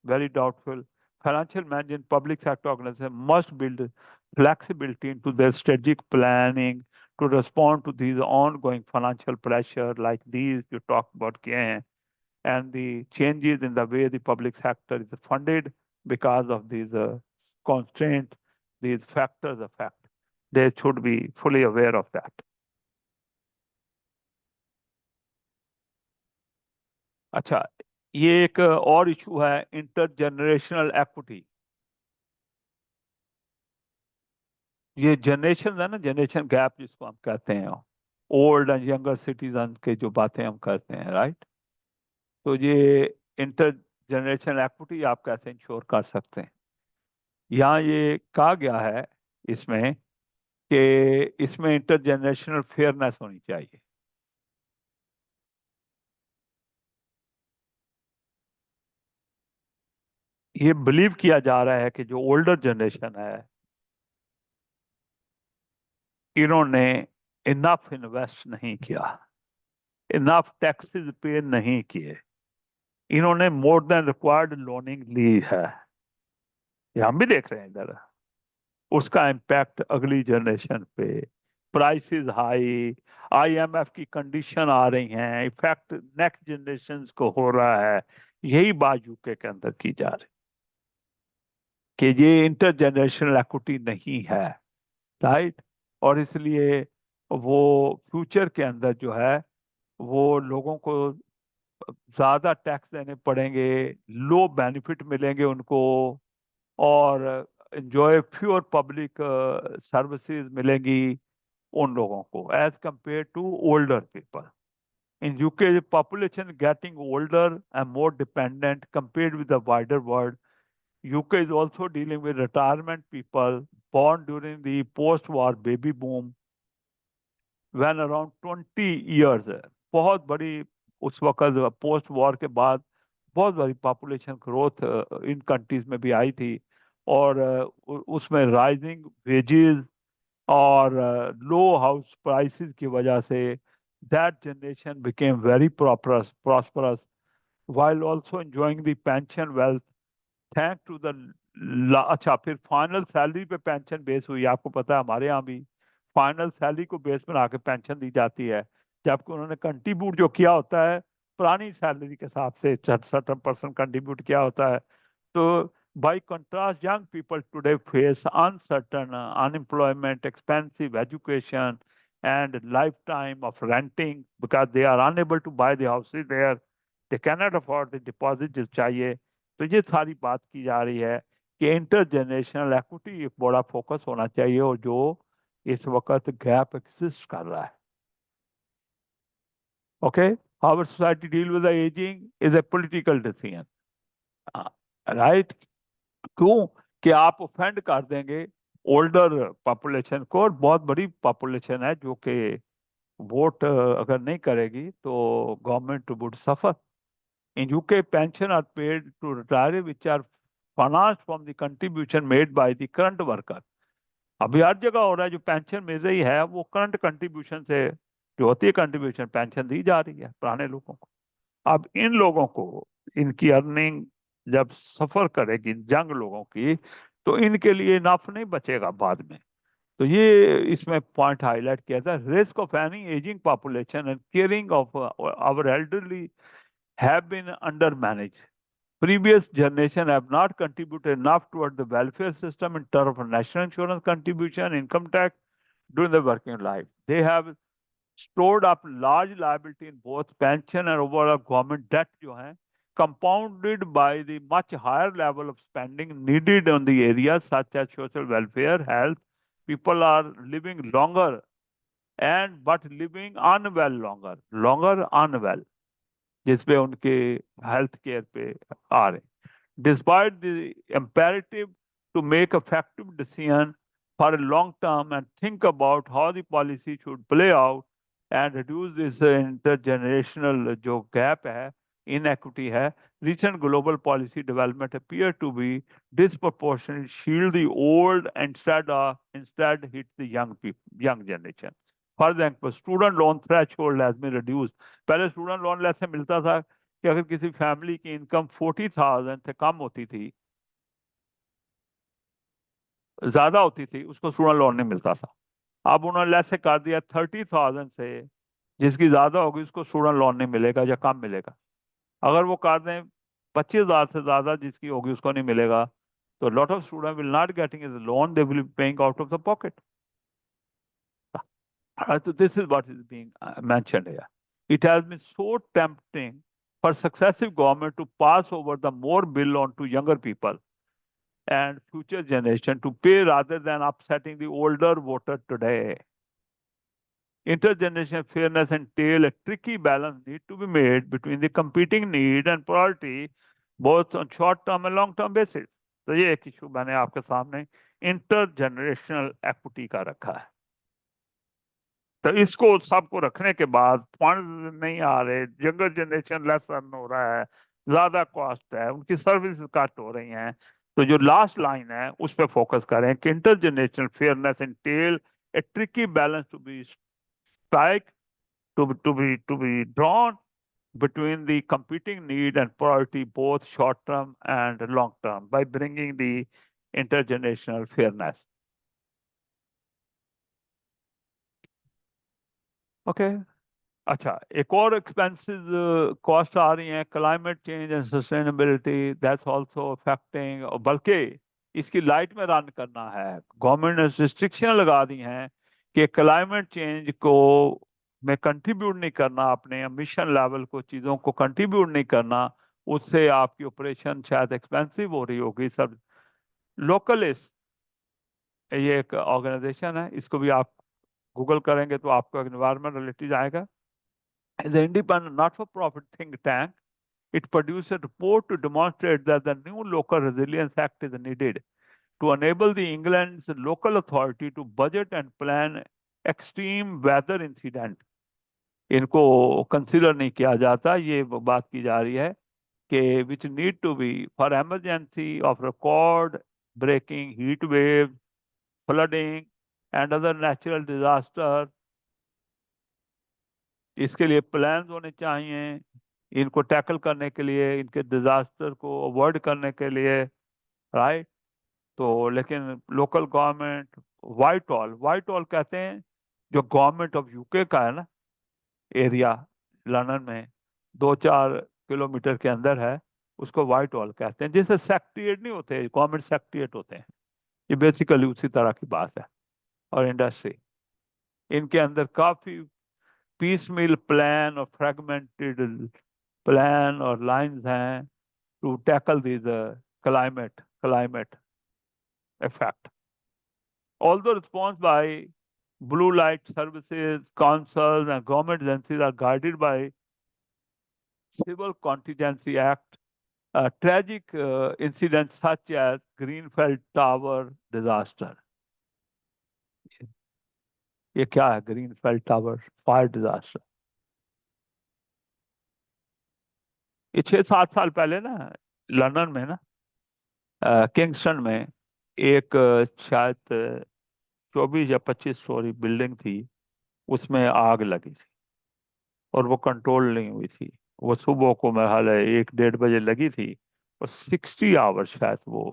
very doubtful. Financial management public sector organization must build flexibility into their strategic planning to respond to these ongoing financial pressure like these you talked about kiye hain, and the changes in the way the public sector is funded because of these constraints, these factors affect. They should be fully aware of that. अच्छा, ये एक और issue है, intergenerational equity. ये generation है ना, generation gap जिसको हम कहते हैं, ओल्ड एंड यंगर सिटीजन के जो बातें हम करते हैं, राइट? तो ये इंटर जनरेशन एक्विटी आप कैसे इंश्योर कर सकते हैं? यहाँ ये कहा गया है इसमें कि इसमें इंटर जनरेशनल फेयरनेस होनी चाहिए. ये बिलीव किया जा रहा है कि जो ओल्डर जनरेशन है, इन्होंने इनफ इन्वेस्ट नहीं किया, इनफ टैक्सेस पे नहीं किए, इन्होंने मोर देन रिक्वायर्ड लोनिंग ली है. ये हम भी देख रहे हैं इधर. उसका इम्पैक्ट अगली जनरेशन पे, प्राइसेस हाई, आईएमएफ की कंडीशन आ रही हैं, इफेक्ट नेक्स्ट जनरेशन को हो रहा है. यही बात यूके के अंदर की जा रही कि ये इंटर जनरेशनल इक्विटी नहीं है, राइट? और इसलिए वो फ्यूचर के अंदर जो है वो लोगों को ज्यादा टैक्स देने पड़ेंगे, लो बेनिफिट मिलेंगे उनको, और enjoy fewer public services मिलेंगी उन लोगों को as compared to older people. In UK, the population getting older and more dependent compared with the wider world. UK is also dealing with retirement people born during the post-war baby boom. When around 20 years है, बहुत बड़ी उस वक्त post war के बाद बहुत बड़ी population growth in countries में भी आई थी। और उसमें राइजिंग वेजेस और लो हाउस प्राइसेस की वजह से that generation became very prosperous while also enjoying the pension wealth thank to the. अच्छा, फिर फाइनल सैलरी पे पेंशन बेस हुई। आपको पता है हमारे यहाँ भी फाइनल सैलरी को बेस बना के पेंशन दी जाती है, जबकि उन्होंने कंट्रीब्यूट जो किया होता है पुरानी सैलरी के हिसाब से 60% कंट्रीब्यूट किया होता है। So, by contrast, young people today face uncertain unemployment, expensive education, and lifetime of renting because they are unable to buy the houses there. They cannot afford the deposit जो चाहिए। तो ये सारी बात की जा रही है कि इंटरजेनरेशनल इक्विटी एक बड़ा फोकस होना चाहिए, और जो इस वक्त गैप एग्जिस्ट कर रहा है। Okay, how society deal with the ageing is a political decision, right? क्यों कि आप ऑफेंड कर देंगे ओल्डर पॉपुलेशन को, और बहुत बड़ी पॉपुलेशन है जो कि वोट अगर नहीं करेगी तो government would suffer. In UK pension are paid to retire which are finance from the contribution made by the current worker. अभी हर जगह हो रहा है, जो पेंशन मिल रही है वो करंट कंट्रीब्यूशन से जो होती है कंट्रीब्यूशन पेंशन दी जा रही है पुराने लोगों को। अब इन लोगों को इनकी अर्निंग जब सफर करेगी यंग लोगों की, तो इनके लिए इनफ नहीं बचेगा बाद में। तो ये इसमें पॉइंट हाईलाइट किया था, risk of any ageing population and caring of our elderly have been under manage. Previous generation have not contributed enough toward the welfare system in terms of national insurance contribution, income tax during their working life. They have stored up large liability in both pension and overall government debt जो है, compounded by the much higher level of spending needed on the areas such as social welfare, health. People are living longer and but living unwell longer unwell, जिसपे उनके health care पे आ रहे हैं। Despite the imperative to make effective decision for a long term and think about how the policy should play out and reduce this intergenerational जो gap है, inequity है, recent global policy development appear to be disproportionate shield the old instead hit the young generation. For example, student loan threshold has been reduced. पहले student loan ऐसे मिलता था कि अगर किसी फैमिली की इनकम 40,000 से कम होती थी, ज्यादा होती थी, उसको स्टूडेंट लोन नहीं मिलता था। अब उन्होंने ऐसे कर दिया 30,000 से जिसकी ज्यादा होगी उसको स्टूडेंट लोन नहीं मिलेगा या कम मिलेगा। अगर वो कर दें 25,000 से ज्यादा जिसकी होगी उसको नहीं मिलेगा, तो lot of student will not getting is loan, they will be paying out of the pocket. So this is what is being mentioned here. It has been so tempting for successive government to pass over the more bill on to younger people and future generation to pay rather than upsetting the older voter today. Intergenerational fairness entail a tricky balance need to be made between the competing need and priority, both on short term and long term basis. तो ये एक issue मैंने आपके सामने intergenerational equity का रखा है। तो इसको सबको रखने के बाद फंड नहीं आ रहे, यंगर जनरेशन लेस अर्न हो रहा है, ज्यादा कॉस्ट है, उनकी सर्विसेज कट हो रही हैं। तो जो लास्ट लाइन है उस पर फोकस करें कि intergenerational fairness entail a tricky balance to be strike to be drawn between the competing need and priority, both short term and long term, by bringing the intergenerational fairness. Okay. अच्छा, एक और expenses cost आ रही हैं, climate change and sustainability, that's also affecting. बल्कि इसकी light में run करना है, गवर्नमेंट ने रिस्ट्रिक्शन लगा दी हैं कि क्लाइमेट चेंज को में कंट्रीब्यूट नहीं करना, अपने एमिशन लेवल को चीज़ों को कंट्रीब्यूट नहीं करना, उससे आपकी ऑपरेशन शायद एक्सपेंसिव हो रही होगी। सब लोकलिस्ट, ये एक ऑर्गेनाइजेशन है, इसको भी आप गूगल करेंगे तो आपको एनवायरमेंट रिलेटेड आएगा। As an independent, not-for-profit think tank, it produced a report to demonstrate that the new Local Resilience Act is needed to enable the England's local authority to budget and plan extreme weather incident, इनको consider नहीं किया जाता। ये बात की जा रही है कि which need to be for emergency of record breaking heat wave, flooding and other natural disaster, इसके लिए प्लान होने चाहिए। इनको टैकल करने के लिए, इनके डिजास्टर को अवॉइड करने के लिए, राइट। तो लेकिन लोकल गवर्नमेंट, वाइट हॉल कहते हैं जो गवर्नमेंट ऑफ यूके का है ना एरिया, लंदन में 2-4 किलोमीटर के अंदर है, उसको वाइट हॉल कहते हैं। जैसे सेक्रेटेरिएट नहीं होते, गवर्नमेंट सेक्रेटेरिएट होते हैं, ये बेसिकली उसी तरह की बात है। और इंडस्ट्री, इनके अंदर काफी पीस मिल प्लान और फ्रेगमेंटेड प्लान और लाइंस हैं to tackle this climate effect. Although response by blue light services, councils, and government agencies are guided by Civil Contingency Act, tragic incidents such as Greenfield Tower disaster. ये क्या है greenfield tower fire disaster? ये 6-7 साल पहले ना London में ना Kingston में एक शायद 24 या 25 स्टोरी बिल्डिंग थी, उसमें आग लगी थी और वो कंट्रोल नहीं हुई थी। वो सुबह को मेरा हाल है 1-1:30 बजे लगी थी और 60 आवर्स शायद वो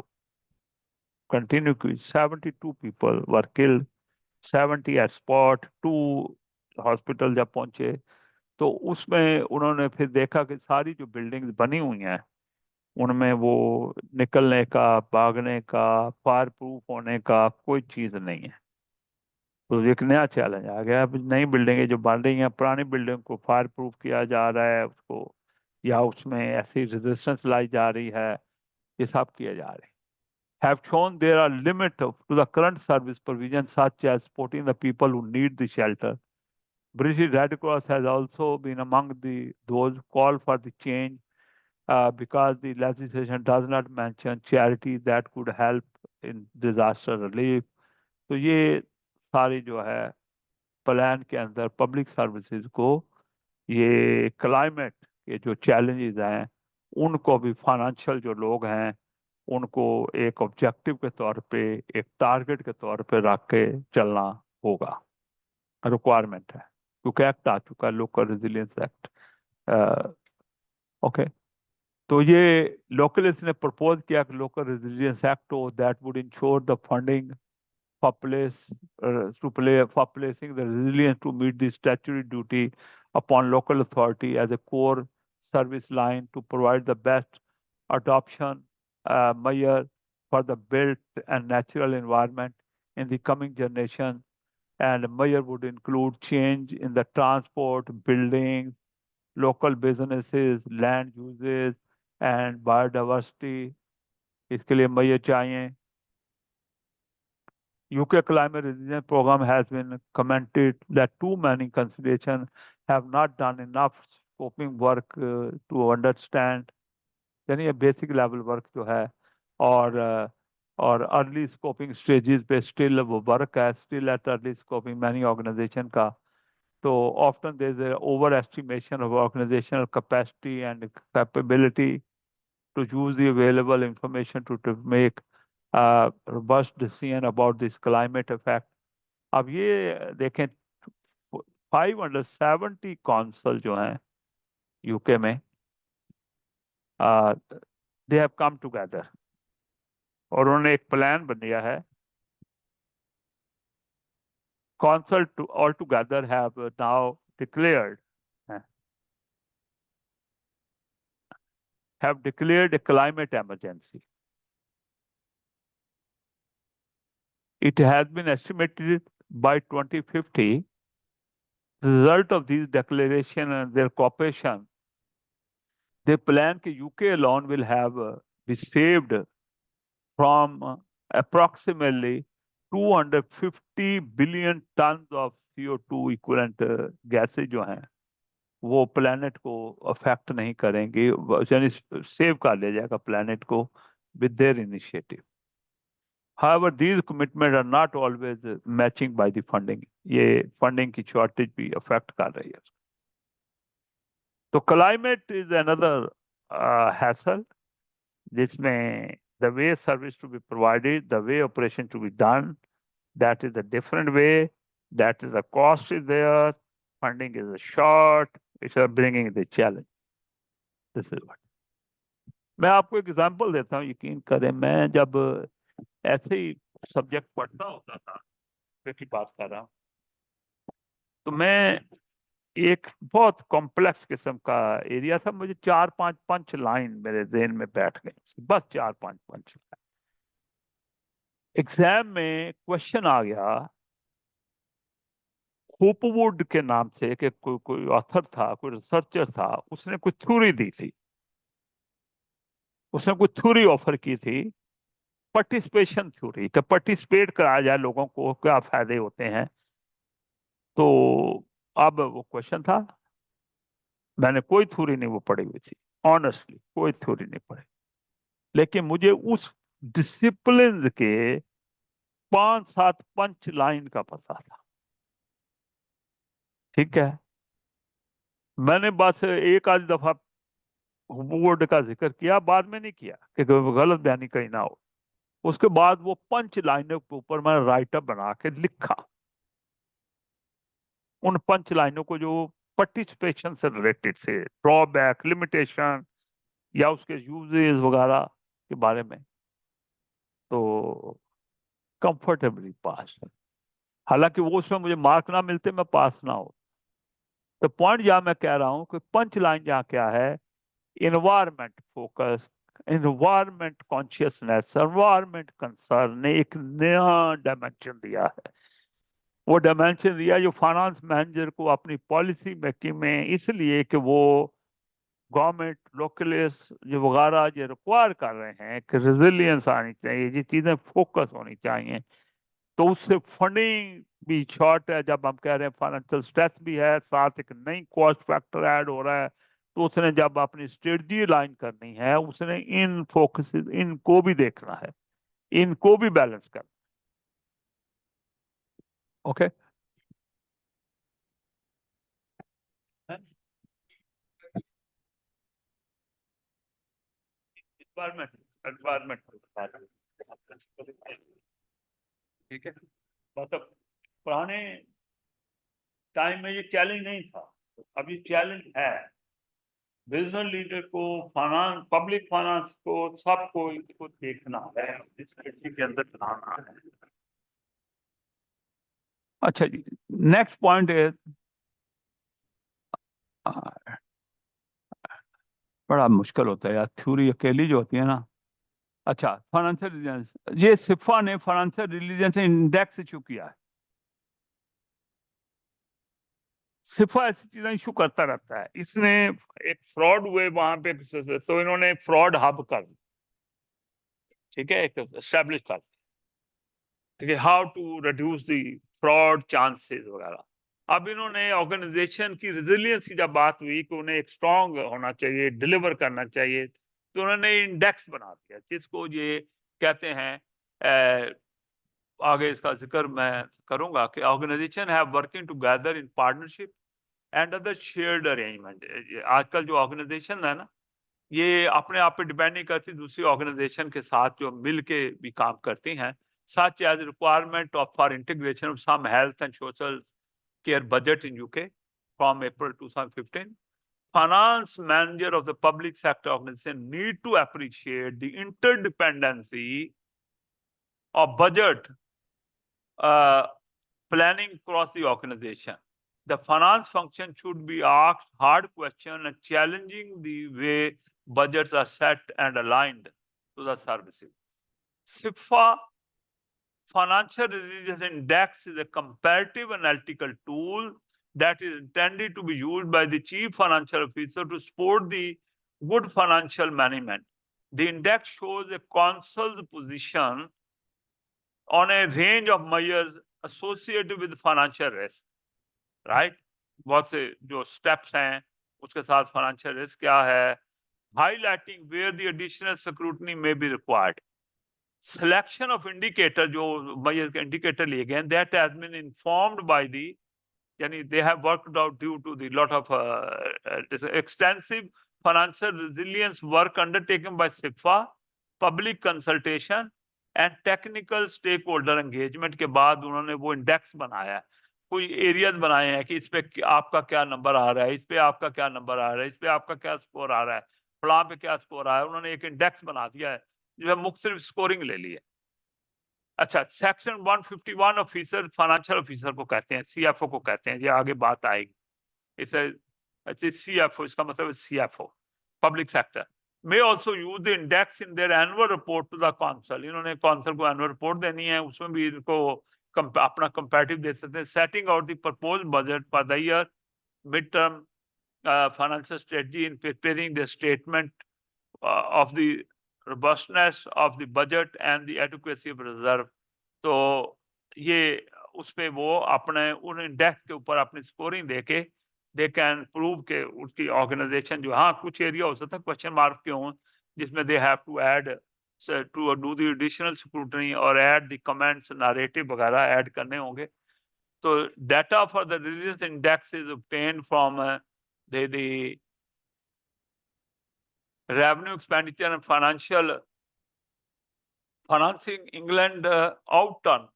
कंटिन्यू की। 72 people were killed, 70 at spot, 2 hospital जब पहुंचे तो उसमें उन्होंने फिर देखा कि सारी जो बिल्डिंग्स बनी हुई हैं उनमें वो निकलने का, भागने का, फायर प्रूफ होने का कोई चीज नहीं है। तो एक नया चैलेंज आ गया। अब नई बिल्डिंगें जो बन रही हैं, पुरानी बिल्डिंग को फायर प्रूफ किया जा रहा है उसको, या उसमें ऐसी रेजिस्टेंस लाई जा रही है, ये सब किए जा रहे हैं। Have shown there are limit to the current service provision such as supporting the people who need the shelter. British Red Cross has also been among those call for the change because the legislation does not mention charity that could help in disaster relief. तो ये सारी जो है plan के अंदर public services को, ये climate के जो चैलेंजेस हैं उनको भी फाइनेंशियल जो लोग हैं उनको एक ऑब्जेक्टिव के तौर पे, एक टारगेट के तौर पे रख के चलना होगा, रिक्वायरमेंट है, क्योंकि एक्ट आ चुका है, लोकल रेजिलियंस एक्ट। ओके, तो ये लोकलिस्ट ने प्रपोज किया कि लोकल रेजिलियंस एक्ट हो that would ensure the funding for for placing the resilience to meet the statutory duty upon local authority as a core service line to provide the best adoption measure for the built and natural environment in the coming generation. And measure would include change in the transport, buildings, local businesses, land uses, and biodiversity. इसके लिए measure चाहिए। UK climate resilience program has been commented that too many considerations have not done enough scoping work to understand, यानी ये basic level work जो है, और और early scoping stages पे स्टिल वो वर्क है, still at early scoping many organisation का। तो often there is over estimation of organisational capacity and capability to use the available information to make a robust decision about this climate effect. अब ये देखें 570 council जो हैं UK में, they have come together और उन्होंने एक प्लान बनाया है। Council all together have now declared a climate emergency. It has been estimated by 2050 the result of these declaration and their cooperation, they plan that UK alone will have be saved from approximately 250 billion tons of CO2 equivalent gases जो हैं वो planet को affect नहीं करेंगे, यानी save कर लिया जाएगा प्लेनेट को with their initiative. However, these commitments are not always matching by the funding. ये funding की shortage भी affect कर रही है. तो climate is another hassle, जिसमें the way service to be provided, the way operation to be done, that is a different way. That is a cost is there. Funding is a short. It's bringing the challenge. This is what. मैं आपको एक example देता हूँ, यकीन करें, मैं जब ऐसे ही सब्जेक्ट पढ़ता होता था, फिर की बात कर रहा हूँ, तो मैं एक बहुत कॉम्प्लेक्स किस्म का एरिया था, मुझे 4-5 पंच लाइन मेरे ज़हन में बैठ गए, बस 4-5 पंच लाइन. एग्जाम में क्वेश्चन आ गया होपवुड के नाम से, कि कोई ऑथर था, कोई रिसर्चर था, उसने कोई थ्योरी दी थी, उसने कोई थ्योरी ऑफर की थी, पार्टिसिपेशन थ्योरी, कि पार्टिसिपेट कराया जाए, लोगों को क्या फायदे होते हैं. तो अब वो क्वेश्चन था, मैंने कोई थ्योरी नहीं वो पढ़ी हुई थी, ऑनेस्टली कोई थ्योरी नहीं पढ़ी, लेकिन मुझे उस डिसिप्लिन के 5-7 पंच लाइन का पता था. ठीक है, मैंने बस एक आध दफा बोर्ड का जिक्र किया, बाद में नहीं किया कि गलत बयानी कहीं ना हो. उसके बाद वो पंच लाइनों के ऊपर मैंने राइटअप बना के लिखा, उन पंच लाइनों को जो पार्टिसिपेशन से रिलेटेड से, ड्रॉबैक, लिमिटेशन या उसके यूजेस वगैरह के बारे में. तो कंफर्टेबली पास. हालांकि वो उसमें मुझे मार्क ना मिलते, मैं पास ना हो. तो पॉइंट जहां मैं कह रहा हूं कि पंच लाइन जहां क्या है, environment focus, environment consciousness, environment concern ने एक नया डायमेंशन दिया है. वो डायमेंशन दिया जो फाइनेंस मैनेजर को अपनी पॉलिसी मेकिंग में, इसलिए कि वो गवर्नमेंट लोकलिस्ट जो वगैरह जो रिक्वायर कर रहे हैं कि रेजिलियंस आनी चाहिए, ये चीजें फोकस होनी चाहिए. तो उससे फंडिंग भी शॉर्ट है. जब हम कह रहे हैं फाइनेंशियल स्ट्रेस भी है, साथ एक नई कॉस्ट फैक्टर ऐड हो रहा है, तो उसने जब अपनी स्ट्रेटजी लाइन करनी है, उसने इन फोकस, इनको भी देखना है, इनको भी बैलेंस करना. ओके. Environment, environment. ठीक है, मतलब पुराने टाइम में ये चैलेंज नहीं था, अभी चैलेंज है. बिजनेस लीडर को, फाइनेंस, पब्लिक फाइनेंस को, सबको इसको देखना है, इस स्ट्रेटजी के अंदर लाना है. अच्छा जी, नेक्स्ट पॉइंट है, बड़ा मुश्किल होता है यार, थ्योरी अकेली जो होती है ना. अच्छा, फाइनेंशियल रिलीजेंस, ये सिफा ने फाइनेंशियल रिलीजेंस इंडेक्स इशू किया है. सिफा ऐसी चीजें इशू करता रहता है. इसने एक फ्रॉड हुए वहां पे, तो इन्होंने फ्रॉड हब कर, ठीक है, एक एस्टेब्लिश कर, ठीक है, how to reduce the fraud chances वगैरह. अब इन्होंने ऑर्गेनाइजेशन की रिजिलियंस की जब बात हुई कि उन्हें एक स्ट्रांग होना चाहिए, डिलीवर करना चाहिए, तो उन्होंने इंडेक्स बना दिया, जिसको ये कहते हैं, आगे इसका जिक्र मैं करूंगा, कि ऑर्गेनाइजेशन है working together in partnership and other shared arrangement. आजकल जो ऑर्गेनाइजेशन है ना, ये अपने आप पे डिपेंड नहीं करती, दूसरी ऑर्गेनाइजेशन के साथ जो मिल के भी काम करती हैं, such as requirement of for integration of some health and social care budget in UK from April 2015. Finance manager of the public sector organization need to appreciate the interdependency of budget planning across the organization. The finance function should be asked hard questions and challenging the way budgets are set and aligned to the services. CIPFA Financial Resilience Index is a comparative analytical tool that is intended to be used by the chief financial officer to support the good financial management. The index shows a consul's position on a range of measures associated with financial risk, right? बहुत से जो steps हैं, उसके साथ financial risk क्या है, highlighting where the additional scrutiny may be required. selection of indicator जो measure के indicator लिए गए that has been informed by the यानी they have worked out due to the lot of extensive financial resilience work undertaken by CIPFA, public consultation and technical stakeholder engagement के बाद उन्होंने वो index बनाया है, कोई एरियाज बनाए हैं कि इस पे आपका क्या नंबर आ रहा है, इस पे आपका क्या नंबर आ रहा है, इस पे आपका क्या स्कोर आ रहा है, फलां पे क्या स्कोर आ रहा है, उन्होंने एक इंडेक्स बना दिया है जो है मुख्तलिफ स्कोरिंग ले ली है। अच्छा, सेक्शन 151 ऑफिसर फाइनेंशियल ऑफिसर को कहते हैं, सीएफओ को कहते हैं, ये आगे बात आएगी। इसे अच्छा सीएफओ इसका मतलब है CFO public sector may also use the index in their annual report to the council. इन्होंने काउंसिल को एनुअल रिपोर्ट देनी है, उसमें भी इनको अपना कंपैरेटिव दे सकते हैं। Setting out the proposed budget for the year mid term financial strategy in preparing the statement of the robustness of the budget and the adequacy of reserve। तो ये उस पे वो अपने उन इंडेक्स के ऊपर अपनी स्कोरिंग देके दे कैन प्रूव के उसकी ऑर्गेनाइजेशन जो, हाँ कुछ एरिया हो सकता है क्वेश्चन मार्क के हों जिसमें they have to add to do the additional scrutiny और ऐड द कमेंट्स नैरेटिव वगैरह ऐड करने होंगे। तो data for the religious index is obtained from the revenue expenditure and financing England outturn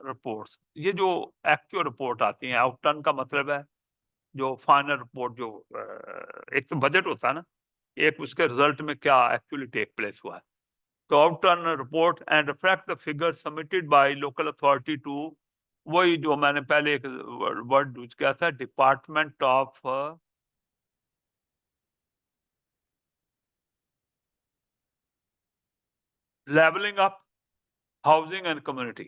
reports। ये जो एक्चुअल रिपोर्ट आती हैं, आउटटर्न का मतलब है जो फाइनल रिपोर्ट जो एक तो बजट होता है ना, एक उसके रिजल्ट में क्या एक्चुअली टेक प्लेस हुआ है। तो outturn report and reflect the figure submitted by local authority to, वही जो मैंने पहले एक वर्ड यूज किया था, department of levelling up housing and community.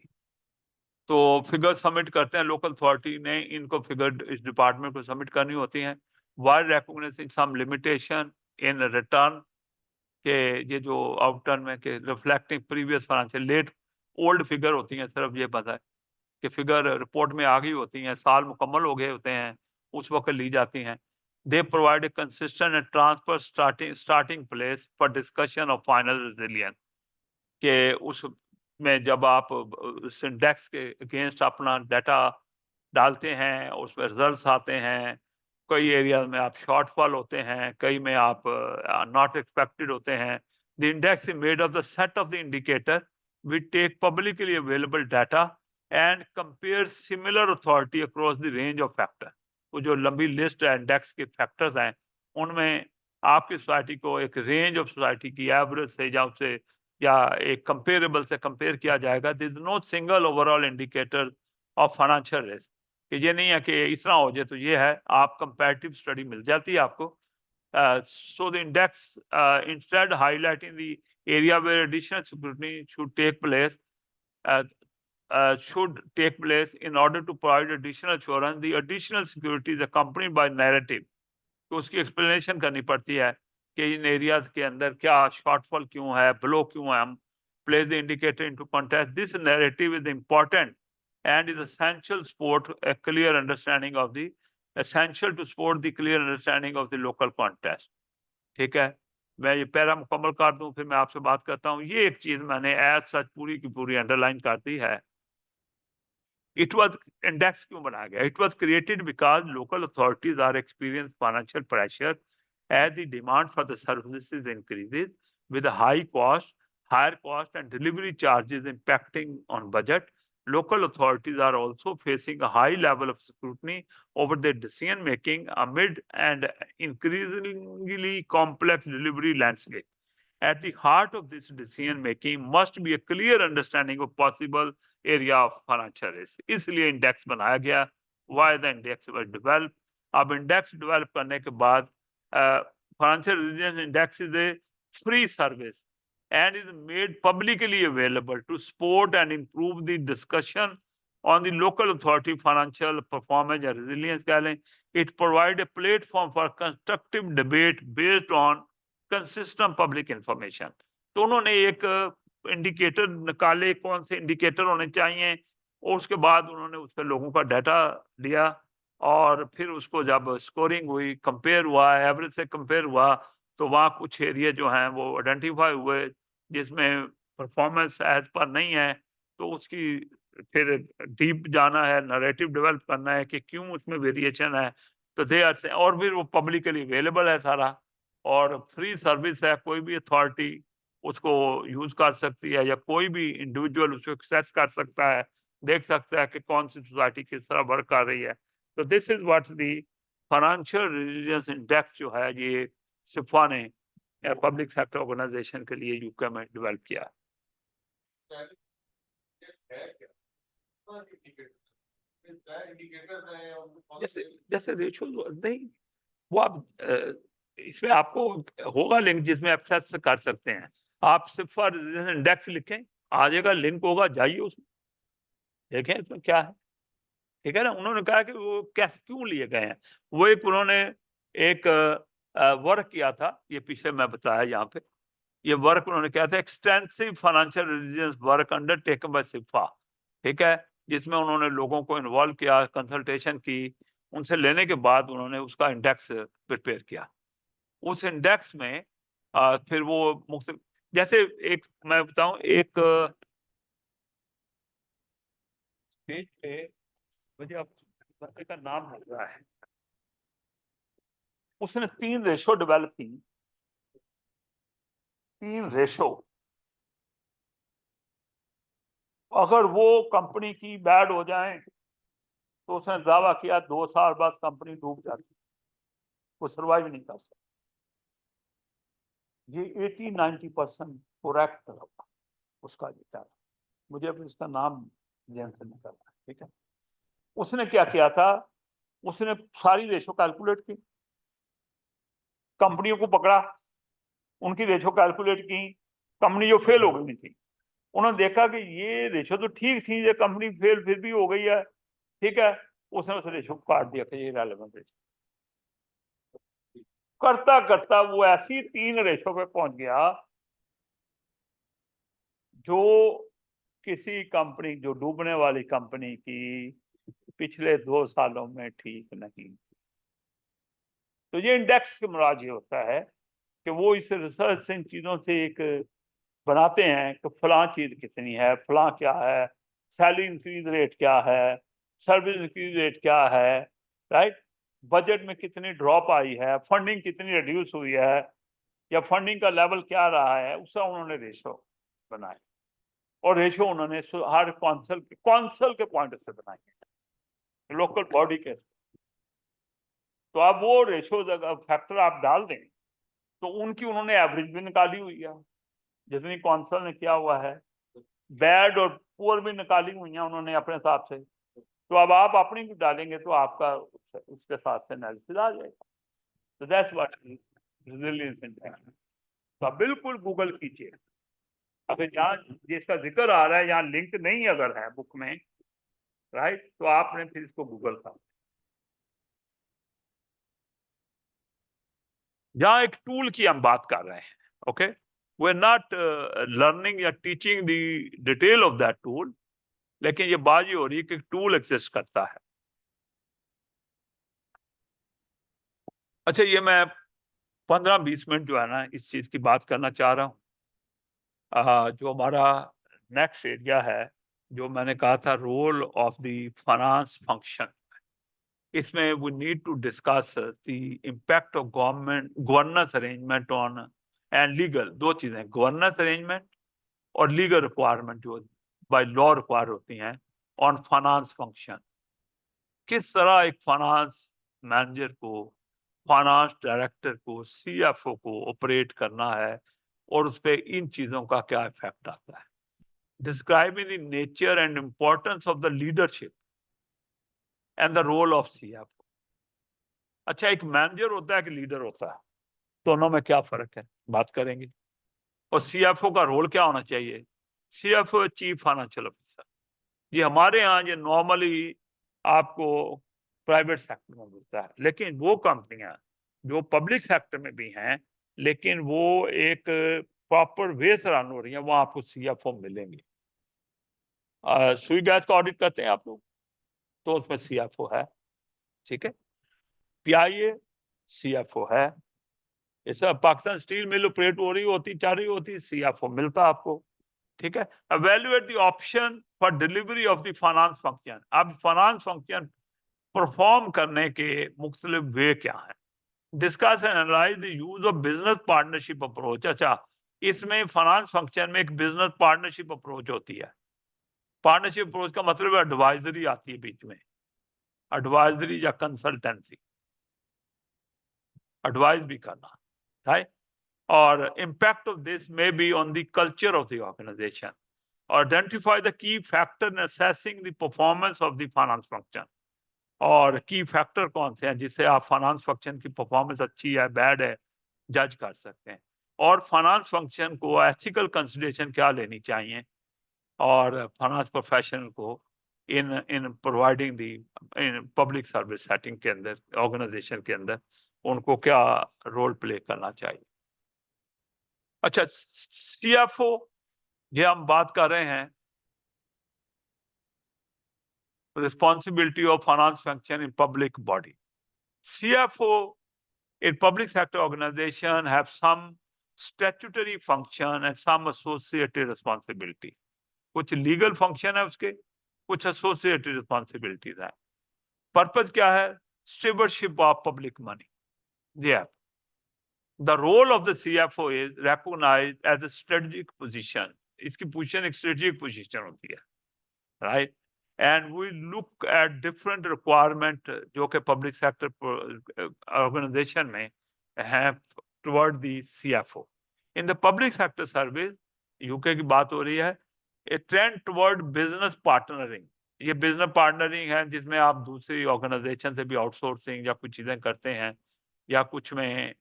तो फिगर सबमिट करते हैं लोकल अथॉरिटी ने, इनको फिगर इस डिपार्टमेंट को सबमिट करनी होती हैं। While recognising some limitation in return के, ये जो आउटटर्न में के reflecting previous financial late old figure होती हैं, सिर्फ ये पता है कि फिगर रिपोर्ट में आ गई होती हैं, साल मुकम्मल हो गए होते हैं, उस वक्त ली जाती हैं। They provide a consistent and transfer starting place for discussion of final resilience के उस में जब आप इंडेक्स के अगेंस्ट अपना डाटा डालते हैं, उसमें रिजल्ट्स आते हैं, कई एरिया में आप शॉर्टफॉल होते हैं, कई में आप नॉट एक्सपेक्टेड होते हैं। The index is made of the set of the indicator we take publicly available data and compare similar authority across the range of factor. वो जो लंबी लिस्ट है इंडेक्स के फैक्टर्स हैं, उनमें आपकी सोसाइटी को एक रेंज ऑफ सोसाइटी की एवरेज से या उससे या एक कंपेरेबल से कंपेयर किया जाएगा। This is no single overall indicator of financial risk, कि ये नहीं है कि इस तरह हो जाए तो ये है, आप कंपैरेटिव स्टडी मिल जाती है आपको। So the index instead highlighting the area where additional scrutiny should take place in order to provide additional assurance, the additional security is accompanied by narrative। तो उसकी एक्सप्लेनेशन करनी पड़ती है कि इन एरियाज के अंदर क्या शॉर्टफॉल क्यों है, ब्लो क्यों है। हम place the indicator into context, this narrative is important and is essential support a clear understanding of the essential to support the clear understanding of the local context। ठीक है, मैं ये पैरा मुकम्मल कर दूं फिर मैं आपसे बात करता हूं। ये एक चीज मैंने एज सच पूरी की पूरी अंडरलाइन कर दी है। It was index क्यों बनाया गया? It was created because local authorities are experiencing financial pressure as the demand for the services increases with a higher cost and delivery charges impacting on budget. Local authorities are also facing a high level of scrutiny over their decision making amid an increasingly complex delivery landscape। At the heart of this decision making must be a clear understanding of possible area of financial risk। इसलिए index बनाया गया। Why the index was developed? अब index develop करने के बाद financial resilience index is a free service and is made publicly available to support and improve the discussion on the local authority financial performance and resilience कह लें। It provide a platform for constructive debate based on consistent public information। तो उन्होंने एक indicator निकाले, कौन से indicator होने चाहिए, और उसके बाद उन्होंने उस पर लोगों का डाटा लिया और फिर उसको जब स्कोरिंग हुई, कंपेयर हुआ, एवरेज से कंपेयर हुआ, तो वहाँ कुछ एरिया जो हैं वो आइडेंटिफाई हुए जिसमें परफॉर्मेंस एज पर नहीं है, तो उसकी फिर डीप जाना है, नरेटिव डेवलप करना है कि क्यों उसमें वेरिएशन है। तो दे आर से, और भी वो पब्लिकली अवेलेबल है सारा, और फ्री सर्विस है, कोई भी अथॉरिटी उसको यूज कर सकती है, या कोई भी इंडिविजुअल उसको एक्सेस कर सकता है, देख सकता है कि कौन सी सोसाइटी किस तरह वर्क कर रही है। तो this is what the financial resilience index जो है, ये सिफा ने पब्लिक सेक्टर ऑर्गेनाइजेशन के लिए यूके में डेवलप किया। जैसे जैसे रेशो नहीं, वो आप इसमें आपको होगा लिंक जिसमें एक्सेस कर सकते हैं। आप सिर्फ इंडेक्स लिखें, आ जाएगा, लिंक होगा, जाइए उसमें देखें इसमें क्या है। ठीक है ना। उन्होंने कहा कि वो कैसे क्यों लिए गए हैं, वो एक उन्होंने एक वर्क किया था, ये पीछे मैं बताया यहाँ पे, ये वर्क उन्होंने किया था, extensive financial resilience work undertaken by CIPFA. ठीक है, जिसमें उन्होंने लोगों को इन्वॉल्व किया, कंसल्टेशन की, उनसे लेने के बाद उन्होंने उसका इंडेक्स प्रिपेयर किया। उस इंडेक्स में फिर वो मुख्तलिफ, जैसे एक मैं बताऊं, एक पेज पे मुझे अब बंदे का नाम मिल रहा है, उसने 3 रेशो डेवलप की, 3 रेशो। अगर वो कंपनी की बैड हो जाए तो उसने दावा किया 2 साल बाद कंपनी डूब जाती, वो सर्वाइव नहीं कर सकती। ये 80-90% करेक्ट उसका विचार, मुझे अब इसका नाम ध्यान से निकल रहा है। ठीक है, उसने क्या किया था, उसने सारी रेशो कैलकुलेट की, कंपनियों को पकड़ा, उनकी रेशो कैलकुलेट की, कंपनी जो फेल हो गई थी, उन्होंने देखा कि ये रेशो तो ठीक थी, ये कंपनी फेल फिर भी हो गई है। ठीक है, उसने उस रेशो को काट दिया कि ये रेलेवेंट रेशो। करता करता वो ऐसी 3 रेशो पे पहुंच गया जो किसी कंपनी, जो डूबने वाली कंपनी की पिछले 2 सालों में ठीक नहीं। तो ये इंडेक्स के मुराद ये होता है कि वो इस रिसर्च से इन चीजों से एक बनाते हैं कि फलां चीज कितनी है, फलां क्या है, सैलरी इंक्रीज रेट क्या है, सर्विस इंक्रीज रेट क्या है, राइट, बजट में कितनी ड्रॉप आई है, फंडिंग कितनी रिड्यूस हुई है, या फंडिंग का लेवल क्या रहा है, उसका उन्होंने रेशो बनाए। और रेशो उन्होंने हर कौंसल के पॉइंट से बनाई है, लोकल बॉडी के। तो अब वो रेशो अगर फैक्टर आप डाल दें तो उनकी उन्होंने एवरेज भी निकाली हुई है, जितनी कौंसल ने किया हुआ है, बैड और पुअर भी निकाली हुई है उन्होंने अपने हिसाब से। तो अब आप अपनी भी डालेंगे तो आपका उसके साथ से एनालिसिस आ जाएगा। तो दैट्स व्हाट रेजिलियंस इंडेक्स। तो आप बिल्कुल गूगल कीजिए, अगर यहाँ जिसका जिक्र आ रहा है यहाँ लिंक नहीं अगर है बुक में, राइट, तो आपने फिर इसको गूगल कर। यहाँ एक टूल की हम बात कर रहे हैं, okay, we are not learning या teaching the detail of that tool, लेकिन ये बात ये हो रही है कि टूल एग्जिस्ट करता है। अच्छा, ये मैं 15-20 मिनट जो है ना इस चीज की बात करना चाह रहा हूँ। जो हमारा नेक्स्ट एरिया है, जो मैंने कहा था, role of the finance function, इसमें we need to discuss the impact of governance arrangement on and legal, 2 चीजें, गवर्नेंस अरेंजमेंट और लीगल रिक्वायरमेंट जो बाय लॉ रिक्वायर होती हैं ऑन फाइनेंस फंक्शन। किस तरह एक फाइनेंस मैनेजर को, फाइनेंस डायरेक्टर को, सीएफओ को ऑपरेट करना है, और उस पर इन चीजों का क्या इफेक्ट आता है। Describing the nature and importance of the leadership and the role of CFO. अच्छा, एक मैनेजर होता है कि लीडर होता है, दोनों में क्या फर्क है, बात करेंगे। और सीएफओ का रोल क्या होना चाहिए। सीएफओ चीफ फाइनेंशियल ऑफिसर, ये हमारे यहाँ ये नॉर्मली आपको प्राइवेट सेक्टर में मिलता है, लेकिन वो कंपनियां जो पब्लिक सेक्टर में भी हैं लेकिन वो एक प्रॉपर वे से रन हो रही है, वहां आपको सीएफओ मिलेंगे। सुई गैस का ऑडिट करते हैं आप लोग, तो उसमें सीएफओ है। ठीक है, पीआईए सीएफओ है। इस पाकिस्तान स्टील मिल ऑपरेट हो रही होती, चल रही होती, सीएफओ मिलता आपको। ठीक है। Evaluate the option for delivery of the finance function. अब फाइनेंस फंक्शन परफॉर्म करने के मुख्तलिफ वे क्या हैं? Discuss and analyse the use of business partnership approach. अच्छा, इसमें फाइनेंस फंक्शन में एक बिजनेस पार्टनरशिप अप्रोच होती है। पार्टनरशिप अप्रोच का मतलब है एडवाइजरी आती है बीच में, एडवाइजरी या कंसल्टेंसी, एडवाइस भी करना, राइट। और impact of this may be on the culture of the organization. Identify the key factor in assessing the performance of the finance function. और की फैक्टर कौन से हैं जिससे आप फाइनेंस फंक्शन की परफॉर्मेंस अच्छी है बैड है जज कर सकते हैं। और फाइनेंस फंक्शन को एथिकल कंसिडरेशन क्या लेनी चाहिए, और फाइनेंस प्रोफेशनल को in in providing the in public service setting के अंदर, ऑर्गेनाइजेशन के अंदर उनको क्या रोल प्ले करना चाहिए। अच्छा, सीएफओ, ये हम बात कर रहे हैं responsibility of finance function in public body. CFO in public sector organization have some statutory function and some associated responsibility. कुछ लीगल फंक्शन है उसके, कुछ एसोसिएटेड रिस्पॉन्सिबिलिटीज है। पर्पज क्या है? Stewardship of public money. Yeah. The role of the CFO is recognized as a strategic position. इसकी position एक strategic position होती है, right? And we look at different requirement जो कि पब्लिक सेक्टर ऑर्गेनाइजेशन में है toward the CFO. In the public sector service, UK की बात हो रही है, a trend toward business partnering. ये बिजनेस पार्टनरिंग है जिसमें आप दूसरी ऑर्गेनाइजेशन से भी आउटसोर्सिंग या कुछ चीजें करते हैं, या कुछ में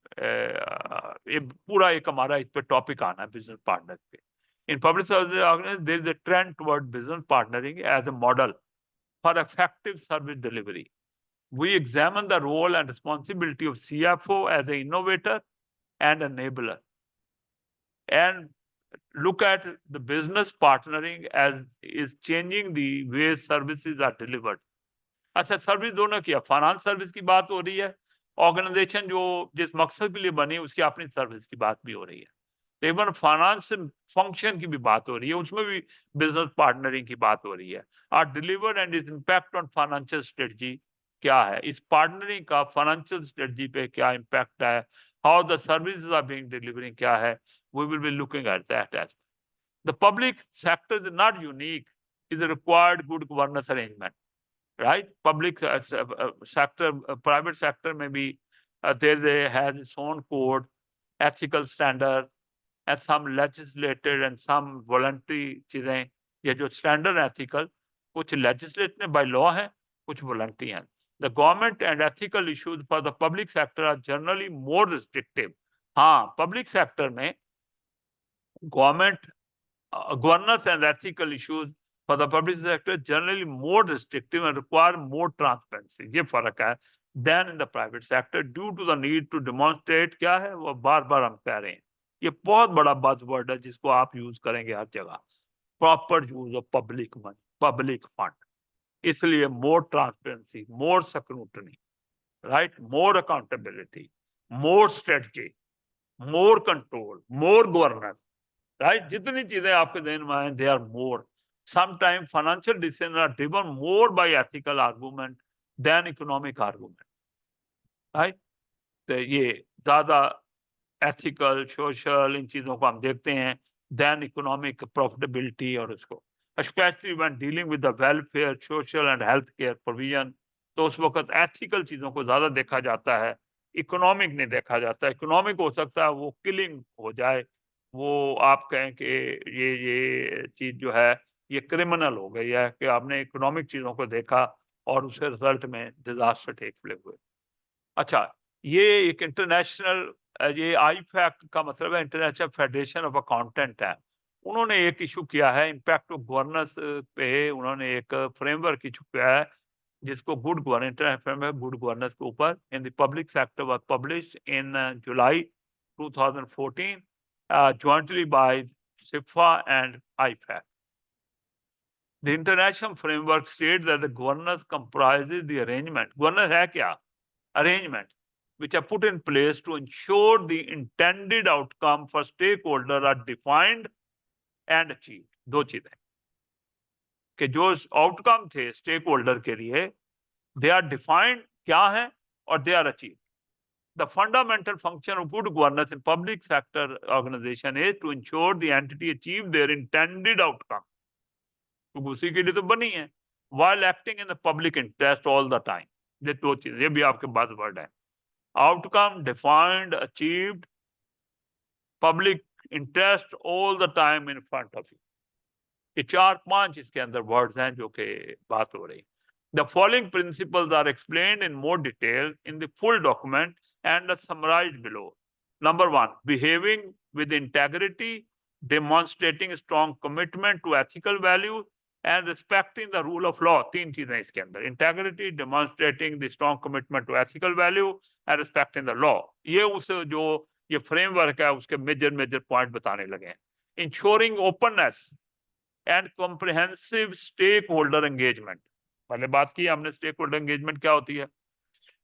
ये पूरा एक हमारा इस पे टॉपिक आना है बिजनेस पार्टनर पे। In public service organizations, there is a trend toward business partnering as a model for effective service delivery. We examine the role and responsibility of CFO as an innovator and enabler, and look at the business partnering as is changing the way services are delivered. अच्छा, service दोनों की है, finance service की बात हो रही है, organisation जो जिस मकसद के लिए बनी उसकी अपनी सर्विस की बात भी हो रही है। इवन फाइनेंस फंक्शन की भी बात हो रही है, उसमें भी बिजनेस पार्टनरिंग की बात हो रही है। Are delivered and is impact on financial strategy क्या है, इस पार्टनरिंग का फाइनेंशियल स्ट्रेटजी पे क्या इम्पैक्ट है, how the services are being delivering क्या है, we will be looking at that as the public sector is not unique, is required good governance arrangement, right. Public sector, private sector में भी there has its own code, ethical standard, and some legislated and some voluntary चीजें। ये जो standard ethical, कुछ legislated by law है, कुछ voluntary हैं। The government and ethical issues for the public sector are generally more restrictive. हाँ, public sector में government governance and ethical issues for the public sector generally more restrictive and require more transparency. ये फर्क है than in the private sector due to the need to demonstrate क्या है, वो बार बार हम कह रहे हैं, ये बहुत बड़ा बज़वर्ड है जिसको आप यूज करेंगे हर जगह, proper use of public money, public fund. इसलिए more transparency, more scrutiny, right, more accountability, more strategy, more control, more governance, right. जितनी चीजें आपके जहन में आए, they are more. Sometime financial decision are driven more by ethical argument than economic argument, right. तो ये ज्यादा एथिकल, सोशल, इन चीजों को हम देखते हैं देन इकोनॉमिक प्रॉफिटेबिलिटी, और उसको specially when dealing with the welfare, social and health care provision, तो उस वक्त एथिकल चीजों को ज्यादा देखा जाता है, इकोनॉमिक नहीं देखा जाता। इकोनॉमिक हो सकता है वो किलिंग हो जाए, वो आप कहें कि ये चीज जो है ये क्रिमिनल हो गई है कि आपने इकोनॉमिक चीजों को देखा और उसके रिजल्ट में डिजास्टर टेक प्लेस हुए। अच्छा, ये एक इंटरनेशनल, ये आईफैक का मतलब है इंटरनेशनल फेडरेशन ऑफ अकाउंटेंट है, उन्होंने एक इशू किया है इम्पैक्ट ऑफ गवर्नेंस पे, उन्होंने एक फ्रेमवर्क इशू किया है जिसको good governance, international framework good governance के ऊपर in the public sector was published in July 2014 jointly by CIPFA and IFAC. The international framework states that the governance comprises the arrangement. Governance है क्या? Arrangement, which are put in place to ensure the intended outcome for stakeholders are defined and achieve, दो चीजें कि जो outcome थे stake holder के लिए, they are defined क्या है और they are achieve. The fundamental function of good governance in public sector organization is to ensure the entity achieve their intended outcome. तो उसी के लिए तो बनी है. While acting in the public interest all the time. ये दो चीजें, ये भी आपके पास वर्ड है. Outcome defined, achieved, public interest all the time in front of you. ये चार पांच इसके अंदर वर्ड्स हैं जो कि बात हो रही. The following principles are explained in more detail in the full document and are summarized below. Number one, behaving with integrity, demonstrating strong commitment to ethical values and respecting the rule of law. तीन चीजें इसके अंदर, integrity, demonstrating the strong commitment to ethical value and respecting the law. ये उस जो ये framework है उसके major point बताने लगे हैं. Ensuring openness and comprehensive stakeholder engagement. पहले बात की हमने stakeholder engagement क्या होती है.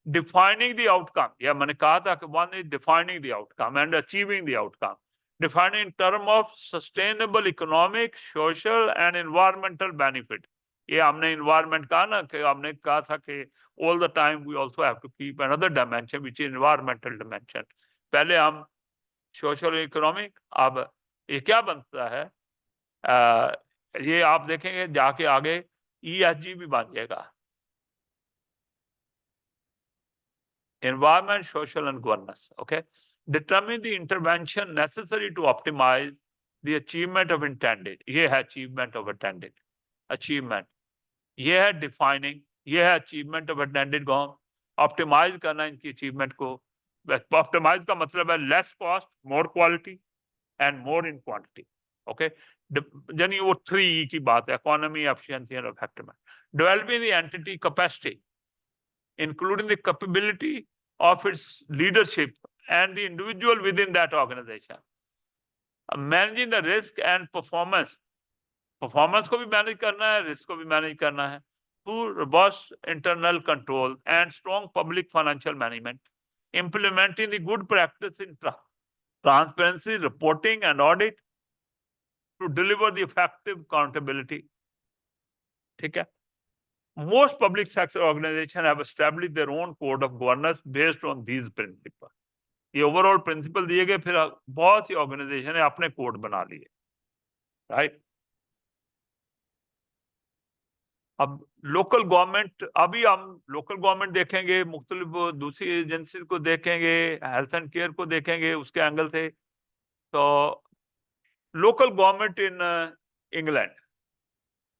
Defining the outcome, या मैंने कहा था कि one is defining the outcome and achieving the outcome. Defining in term of sustainable economic, social and environmental benefit. ये हमने environment कहा ना कि हमने कहा था कि all the time we also have to keep another dimension which is environmental dimension. पहले हम social and economic, अब ये क्या बनता है, ये आप देखेंगे जाके आगे ESG भी बन जाएगा, environment, social and governance. Okay, determine the intervention necessary to optimize the achievement of intended. ये है achievement of intended. Achievement ये है defining, ये है achievement of intended goal. Optimize करना इनकी achievement को. Optimize का मतलब है less cost, more quality and more in quantity. Okay, यानी वो 3E की बात है, economy, efficiency and effectiveness. Developing the entity capacity, including the capability of its leadership and the individual within that organization. Managing the risk and performance को भी manage करना है, risk को भी मैनेज करना है. Through robust internal control and strong public financial management, implementing the good practice in transparency, reporting and audit to deliver the effective accountability. ठीक है. Most public sector organizations have established their own code of governance based on these principles. ये overall principal दिए गए, फिर बहुत सी organisation ने अपने code बना लिए. राइट. अब लोकल गवर्नमेंट, अभी हम लोकल गवर्नमेंट देखेंगे, मुख्तलिफ दूसरी एजेंसी को देखेंगे, हेल्थ एंड केयर को देखेंगे उसके एंगल से. तो local government in England,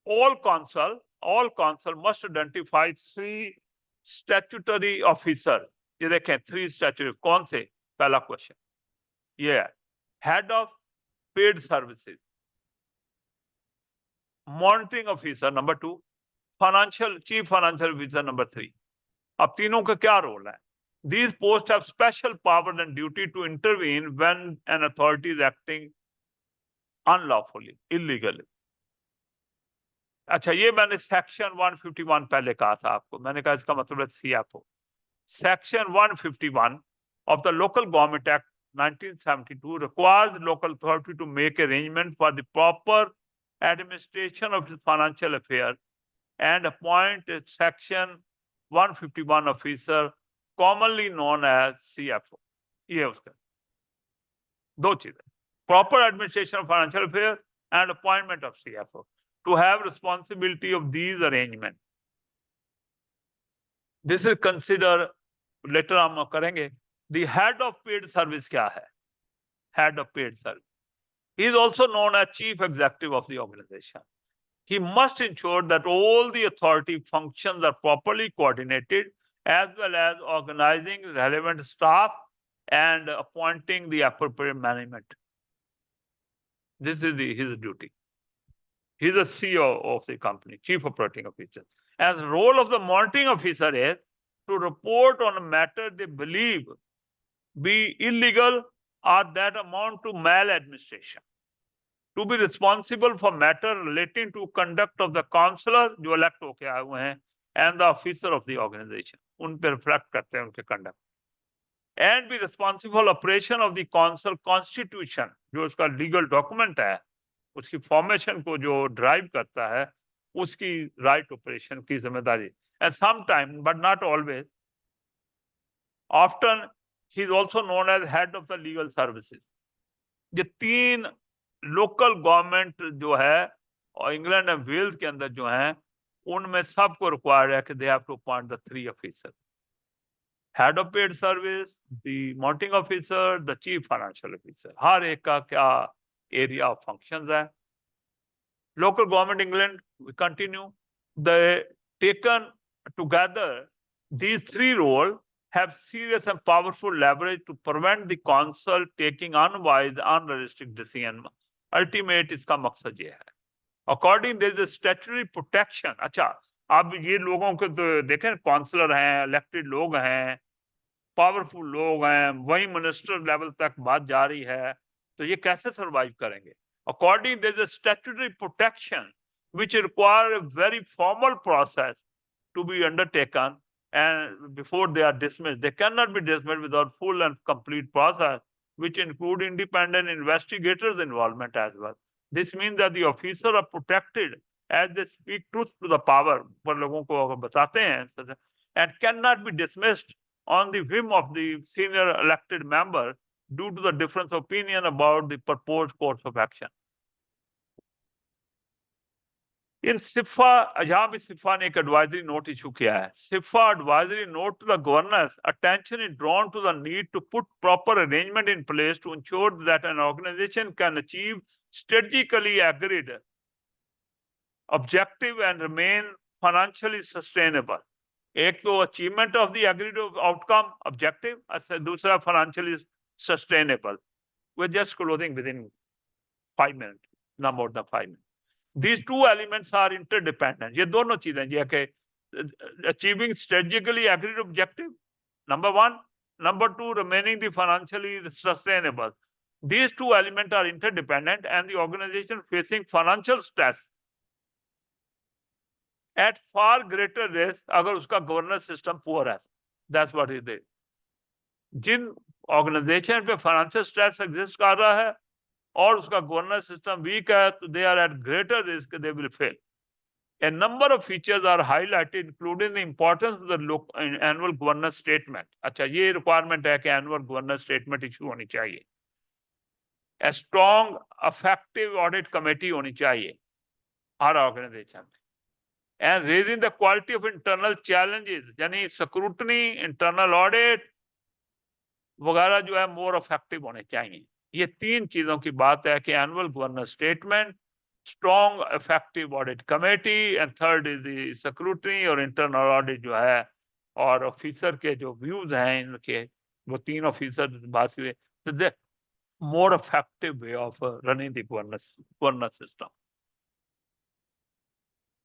all council must identify 3 statutory officers. ये देखें 3 statutory, कौन से? पहला क्वेश्चन ये है, head of paid services, monitoring officer number 2, chief financial officer number 3. अब तीनों का क्या रोल है? These posts have special power and duty to intervene when an authority is acting unlawfully, illegally. अच्छा, ये मैंने सेक्शन 151 पहले कहा था आपको, मैंने कहा इसका मतलब है CFO. Section 151 of the Local Government Act 1972 requires local authority to make arrangement for the proper administration of its financial affairs and appoint a Section 151 officer commonly known as CFO. ये उसका दो चीजें, proper administration of financial affairs and appointment of CFO to have responsibility of these arrangements. This is considered, later हम करेंगे. The head of paid service क्या है? Head of paid service. He is also known as chief executive of the organization. He must ensure that all the authority functions are properly coordinated, as well as organizing relevant staff and appointing the appropriate management. This is his duty. He is the CEO of the company, chief operating officer. And the role of the monitoring officer is to report on a matter they believe be illegal or that amount to maladministration. To be responsible for matter relating to conduct of the councillor जो elect होके आए हुए हैं and the officer of the organization, उन पे reflect करते हैं उनके conduct. And be responsible operation of the council constitution, जो उसका legal document है, उसकी फॉर्मेशन को जो ड्राइव करता है, उसकी राइट ऑपरेशन की जिम्मेदारी। And some time but not always, often he is also known as head of the legal services. ये 3 लोकल गवर्नमेंट जो है और इंग्लैंड एंड वेल्स के अंदर जो है, उनमें सबको रिक्वायर्ड है कि they have to appoint the 3 officer, head of paid service, the monitoring officer, the chief financial officer. हर एक का क्या एरिया ऑफ फंक्शंस है। Local government England, we continue, they taken together, these 3 roles have serious and powerful leverage to prevent the council taking unwise, unrealistic decision. Ultimate इसका मकसद ये है। According there is a statutory protection। अच्छा, अब ये लोगों को तो देखें, काउंसलर हैं, इलेक्टेड लोग हैं, पावरफुल लोग हैं, वही मिनिस्टर लेवल तक बात जा रही है, तो ये कैसे सरवाइव करेंगे? According there is a statutory protection which require a very formal process to be undertaken, and before they are dismissed, they cannot be dismissed without full and complete process, which include independent investigators involvement as well. This means that the officer are protected as they speak truth to the power, पर लोगों को बताते हैं, and cannot be dismissed on the whim of the senior elected member due to the difference of opinion about the proposed course of action. इन सिफा, यहां भी सिफा ने एक advisory note issue किया है। CIPFA advisory note to the governors, attention is drawn to the need to put proper arrangement in place to ensure that an organisation can achieve strategically agreed objective and remain financially sustainable. एक तो achievement of the agreed outcome objective, दूसरा financially sustainable. We just closing within 5 minute, not more than 5 minute. These 2 elements are interdependent। ये दोनों चीजें, ये कि achieving strategically agreed objective, number 1, number 2, remaining the financially sustainable. These 2 elements are interdependent, and the organization facing financial stress at far greater risk अगर उसका governance system poor है। That's what it is। जिन organization पे financial stress exist कर रहा है और उसका गवर्नेंस सिस्टम वीक है, तो they are at greater risk they will fail. A number of features are highlighted, including the importance of the annual governance statement। अच्छा, ये रिक्वायरमेंट है कि एनुअल गवर्नेंस स्टेटमेंट इशू होनी चाहिए। A strong effective audit committee होनी चाहिए हर organisation में। And raising the quality of internal challenges, यानी स्क्रूटनी, इंटरनल ऑडिट वगैरह जो है मोर इफेक्टिव होने चाहिए। ये 3 चीजों की बात है कि annual governance statement, strong effective audit committee, and third is the scrutiny और इंटरनल ऑडिट जो है, और ऑफिसर के जो व्यूज हैं इनके, वो 3 ऑफिसर बात हुए, तो more effective way of running the governance system.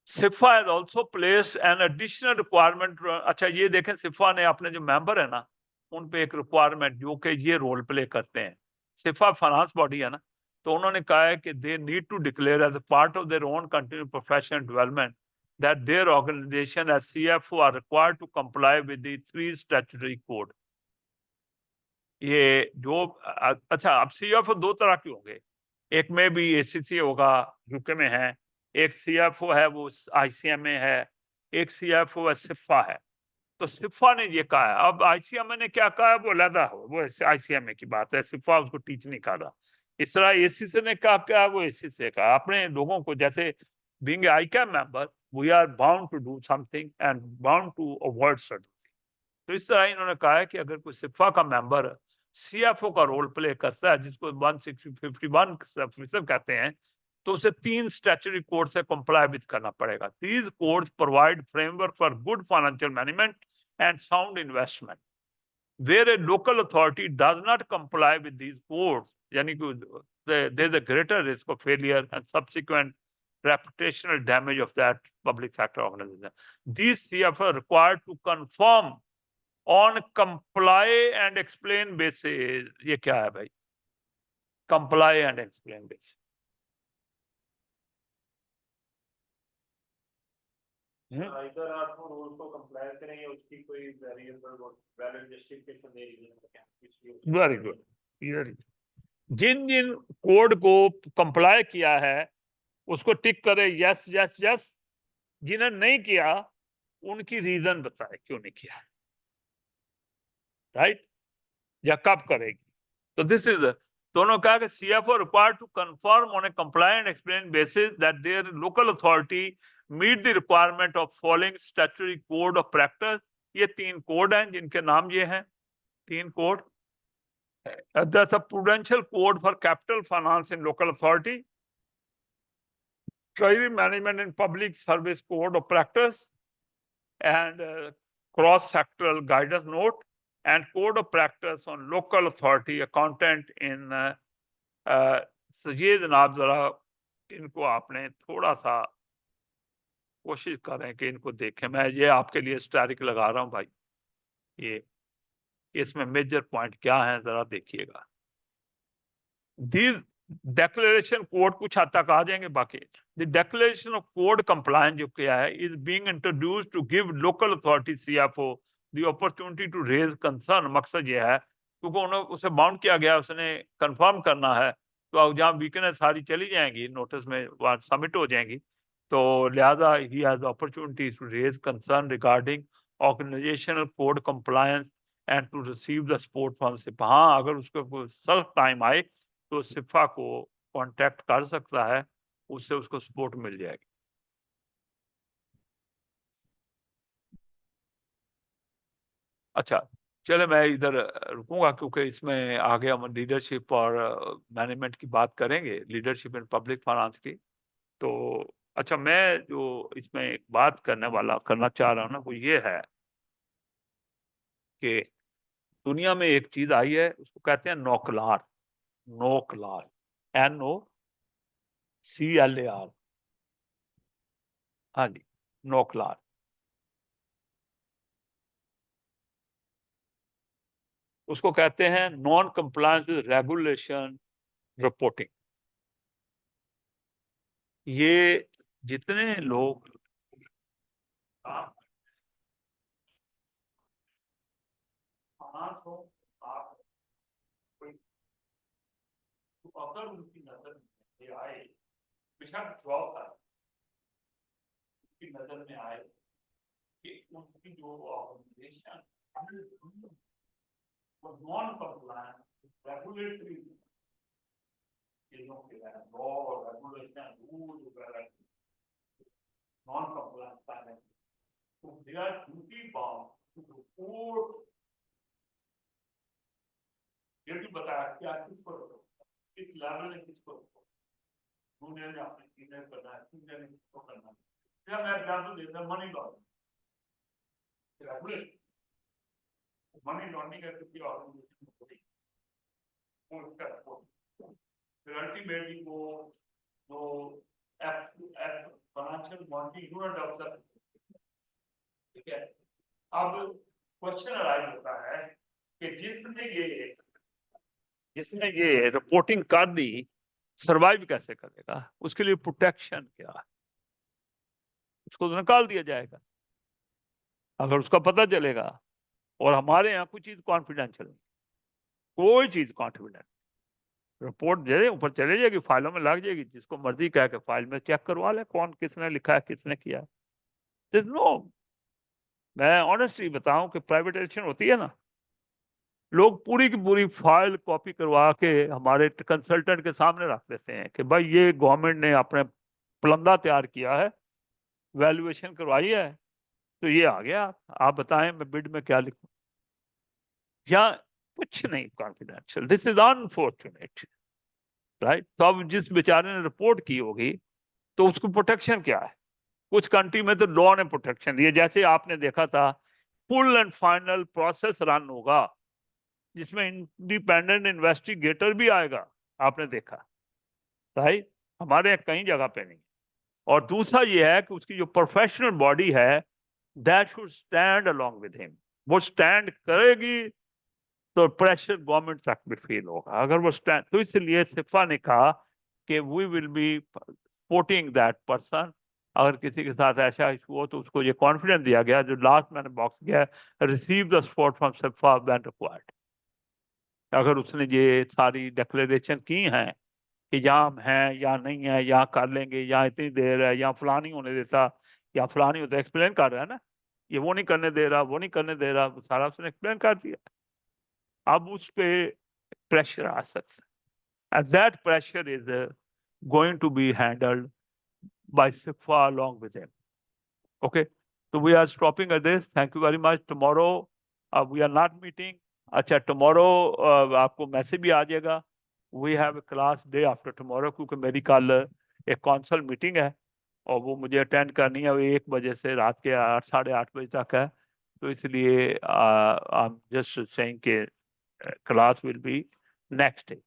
CIPFA has also placed an additional requirement. अच्छा, ये देखें, सिफा ने अपने जो मेंबर है ना, उन पे एक रिक्वायरमेंट जो कि ये रोल प्ले करते हैं। सिफा फाइनेंस बॉडी है ना, तो उन्होंने कहा है कि they need to declare as a part of their own continue professional development that their organization as CFO are required to comply with the 3 statutory code. ये जो अच्छा, अब सीएफओ 2 तरह के होंगे, एक में भी एसीसी होगा, यूके में है, एक सीएफओ है वो आईसीएमए है, एक सीएफओ है सिफा है। तो सिफा ने ये कहा है, अब आईसीएमए ने क्या कहा है वो अलग हो, वो आईसीएमए की बात है, सिफा उसको टीच नहीं कर रहा। इस तरह एसीसी ने कहा क्या, वो एसीसी से कहा अपने लोगों को, जैसे being ICAM member we are bound to do something and bound to avoid certain thing. तो इस तरह इन्होंने कहा है कि अगर कोई सिफा का मेंबर सीएफओ का रोल प्ले करता है, जिसको 151 ऑफिसर कहते हैं, तो उसे 3 स्टैट्यूटरी कोड से कंप्लाई विद करना पड़ेगा। These codes provide framework for good financial management and sound investment। Where a local authority does not comply with these codes, यानी कि there is a greater risk of failure and subsequent reputational damage of that public sector organization। These CFO are required to conform on comply and explain basis। ये क्या है भाई, comply and explain basis? इधर आप rule को comply करें या उसकी कोई वेरिएबल वैलिड जस्टिफिकेशन दे दीजिए। Very good, very good. जिन जिन कोड को कंप्लाई किया है उसको टिक करे, यस यस यस। जिन्हें नहीं किया उनकी रीजन बताए क्यों नहीं किया, राइट, या कब करेगी। तो दिस इज, दोनों कहा कि CFO required to confirm on a compliant explain basis that their local authority meet the requirement of following statutory code of practice. ये 3 कोड हैं जिनके नाम ये हैं, 3 code. There's a prudential code for capital finance in local authority, treasury management and public service code of practice, and cross-sectoral guidance note, and code of practice on local authority accountant in so ये जनाब जरा इनको आपने थोड़ा सा कोशिश करें कि इनको देखें। मैं ये आपके लिए स्टैरिक लगा रहा हूं भाई, ये इसमें मेजर पॉइंट क्या है जरा देखिएगा। These declaration code कुछ हद तक आ जाएंगे, बाकी the declaration of code compliance जो किया है is being introduced to give local authority CFO the opportunity to raise concern। मकसद ये है क्योंकि उन्हें उसे बाउंड किया गया, उसने कंफर्म करना है, तो अब जहां वीकनेस सारी चली जाएंगी नोटिस में, वहां सबमिट हो जाएंगी, तो लिहाजा he has opportunity to raise concern regarding organisational code compliance and to receive the support from CIPFA. हाँ, अगर उसको सख्त टाइम आए तो सिफा को कांटेक्ट कर सकता है, उससे उसको सपोर्ट मिल जाएगी। अच्छा, चले मैं इधर रुकूंगा क्योंकि इसमें आगे हम लीडरशिप और मैनेजमेंट की बात करेंगे, लीडरशिप इन पब्लिक फाइनेंस की। तो अच्छा, मैं जो इसमें एक बात करना चाह रहा हूँ ना, वो ये है कि दुनिया में एक चीज आई है, उसको कहते हैं नौकलार। नौकलार, NOCLAR। हाँ जी, नौकलार। उसको कहते हैं non compliance with regulation reporting. ये जितने लोग अगर उनकी नजर में आए, बेशक जॉब का उनकी नजर में आए कि उनकी जो ऑर्गेनाइजेशन नॉन कंप्लायंस रेगुलेटरी चीजों के लॉ और रेगुलेशन रूल वगैरह नॉन कंप्लायंस है, तो they are duty bound to report. ये भी बताया क्या किसको, किस लेवल में किसको, जूनियर ने अपने सीनियर करना है, सीनियर ने किसको करना है। या मैं एग्जाम्पल देता हूं, money laundering regulation. Money laundering है किसी ऑर्गेनाइजेशन में वो इसका रिपोर्ट, फिर अल्टीमेटली वो जो financial monitoring unit of the, ठीक है। अब क्वेश्चन अराइज होता है कि जिसने ये रिपोर्टिंग कर दी, सरवाइव कैसे करेगा, उसके लिए प्रोटेक्शन क्या है, उसको तो निकाल दिया जाएगा अगर उसका पता चलेगा। और हमारे यहाँ कुछ चीज कॉन्फिडेंशियल नहीं, कोई चीज कॉन्फिडेंट, रिपोर्ट दे ऊपर चले जाएगी, फाइलों में लग जाएगी, जिसको मर्जी कह के फाइल में चेक करवा ले कौन किसने लिखा है, किसने किया है। नो, मैं ऑनेस्टली बताऊं कि प्राइवेटाइजेशन होती है ना, लोग पूरी की पूरी फाइल कॉपी करवा के हमारे कंसल्टेंट के सामने रख देते हैं कि भाई ये गवर्नमेंट ने अपने प्लंदा तैयार किया है, वैल्यूएशन करवाई है, तो ये आ गया, आप बताएं मैं बिड में क्या लिखूं। या कुछ नहीं confidential, this is unfortunate, right. तो अब जिस बेचारे ने रिपोर्ट की होगी तो उसको प्रोटेक्शन क्या है। कुछ कंट्री में तो लॉ ने प्रोटेक्शन दिया, जैसे आपने देखा था full and final process run होगा जिसमें इंडिपेंडेंट इन्वेस्टिगेटर भी आएगा, आपने देखा, राइट। हमारे यहाँ कई जगह पे नहीं। और दूसरा ये है कि उसकी जो प्रोफेशनल बॉडी है that should stand along with him, वो स्टैंड करेगी तो प्रेशर गवर्नमेंट तक भी फील होगा अगर वो स्टैंड। तो इसलिए सिफा ने कहा कि we will be supporting that person. अगर किसी के साथ ऐसा इशू हो तो उसको ये कॉन्फिडेंस दिया गया, जो लास्ट मैंने बॉक्स किया है, receive the support from CIPFA when required. अगर उसने ये सारी डिक्लेरेशन की हैं कि यहाँ हम हैं या नहीं है, यहाँ कर लेंगे, यहाँ इतनी देर है, यहाँ फलां नहीं होने देता, या फलां नहीं होता, एक्सप्लेन कर रहा है ना, ये वो नहीं करने दे रहा, वो नहीं करने दे रहा, वो सारा उसने एक्सप्लेन कर दिया। अब उस पे प्रेशर आ सकता है, and that pressure is going to be handled by CIPFA along with him. Okay, so we are stopping at this. Thank you very much. Tomorrow we are not meeting. अच्छा, tomorrow आपको message भी आ जाएगा. We have a class day after tomorrow, क्योंकि मेरी कल एक council meeting है और वो मुझे अटेंड करनी है, वो 1 बजे से रात के 8 साढ़े 8 बजे तक है. तो इसलिए I'm just saying कि class will be next day.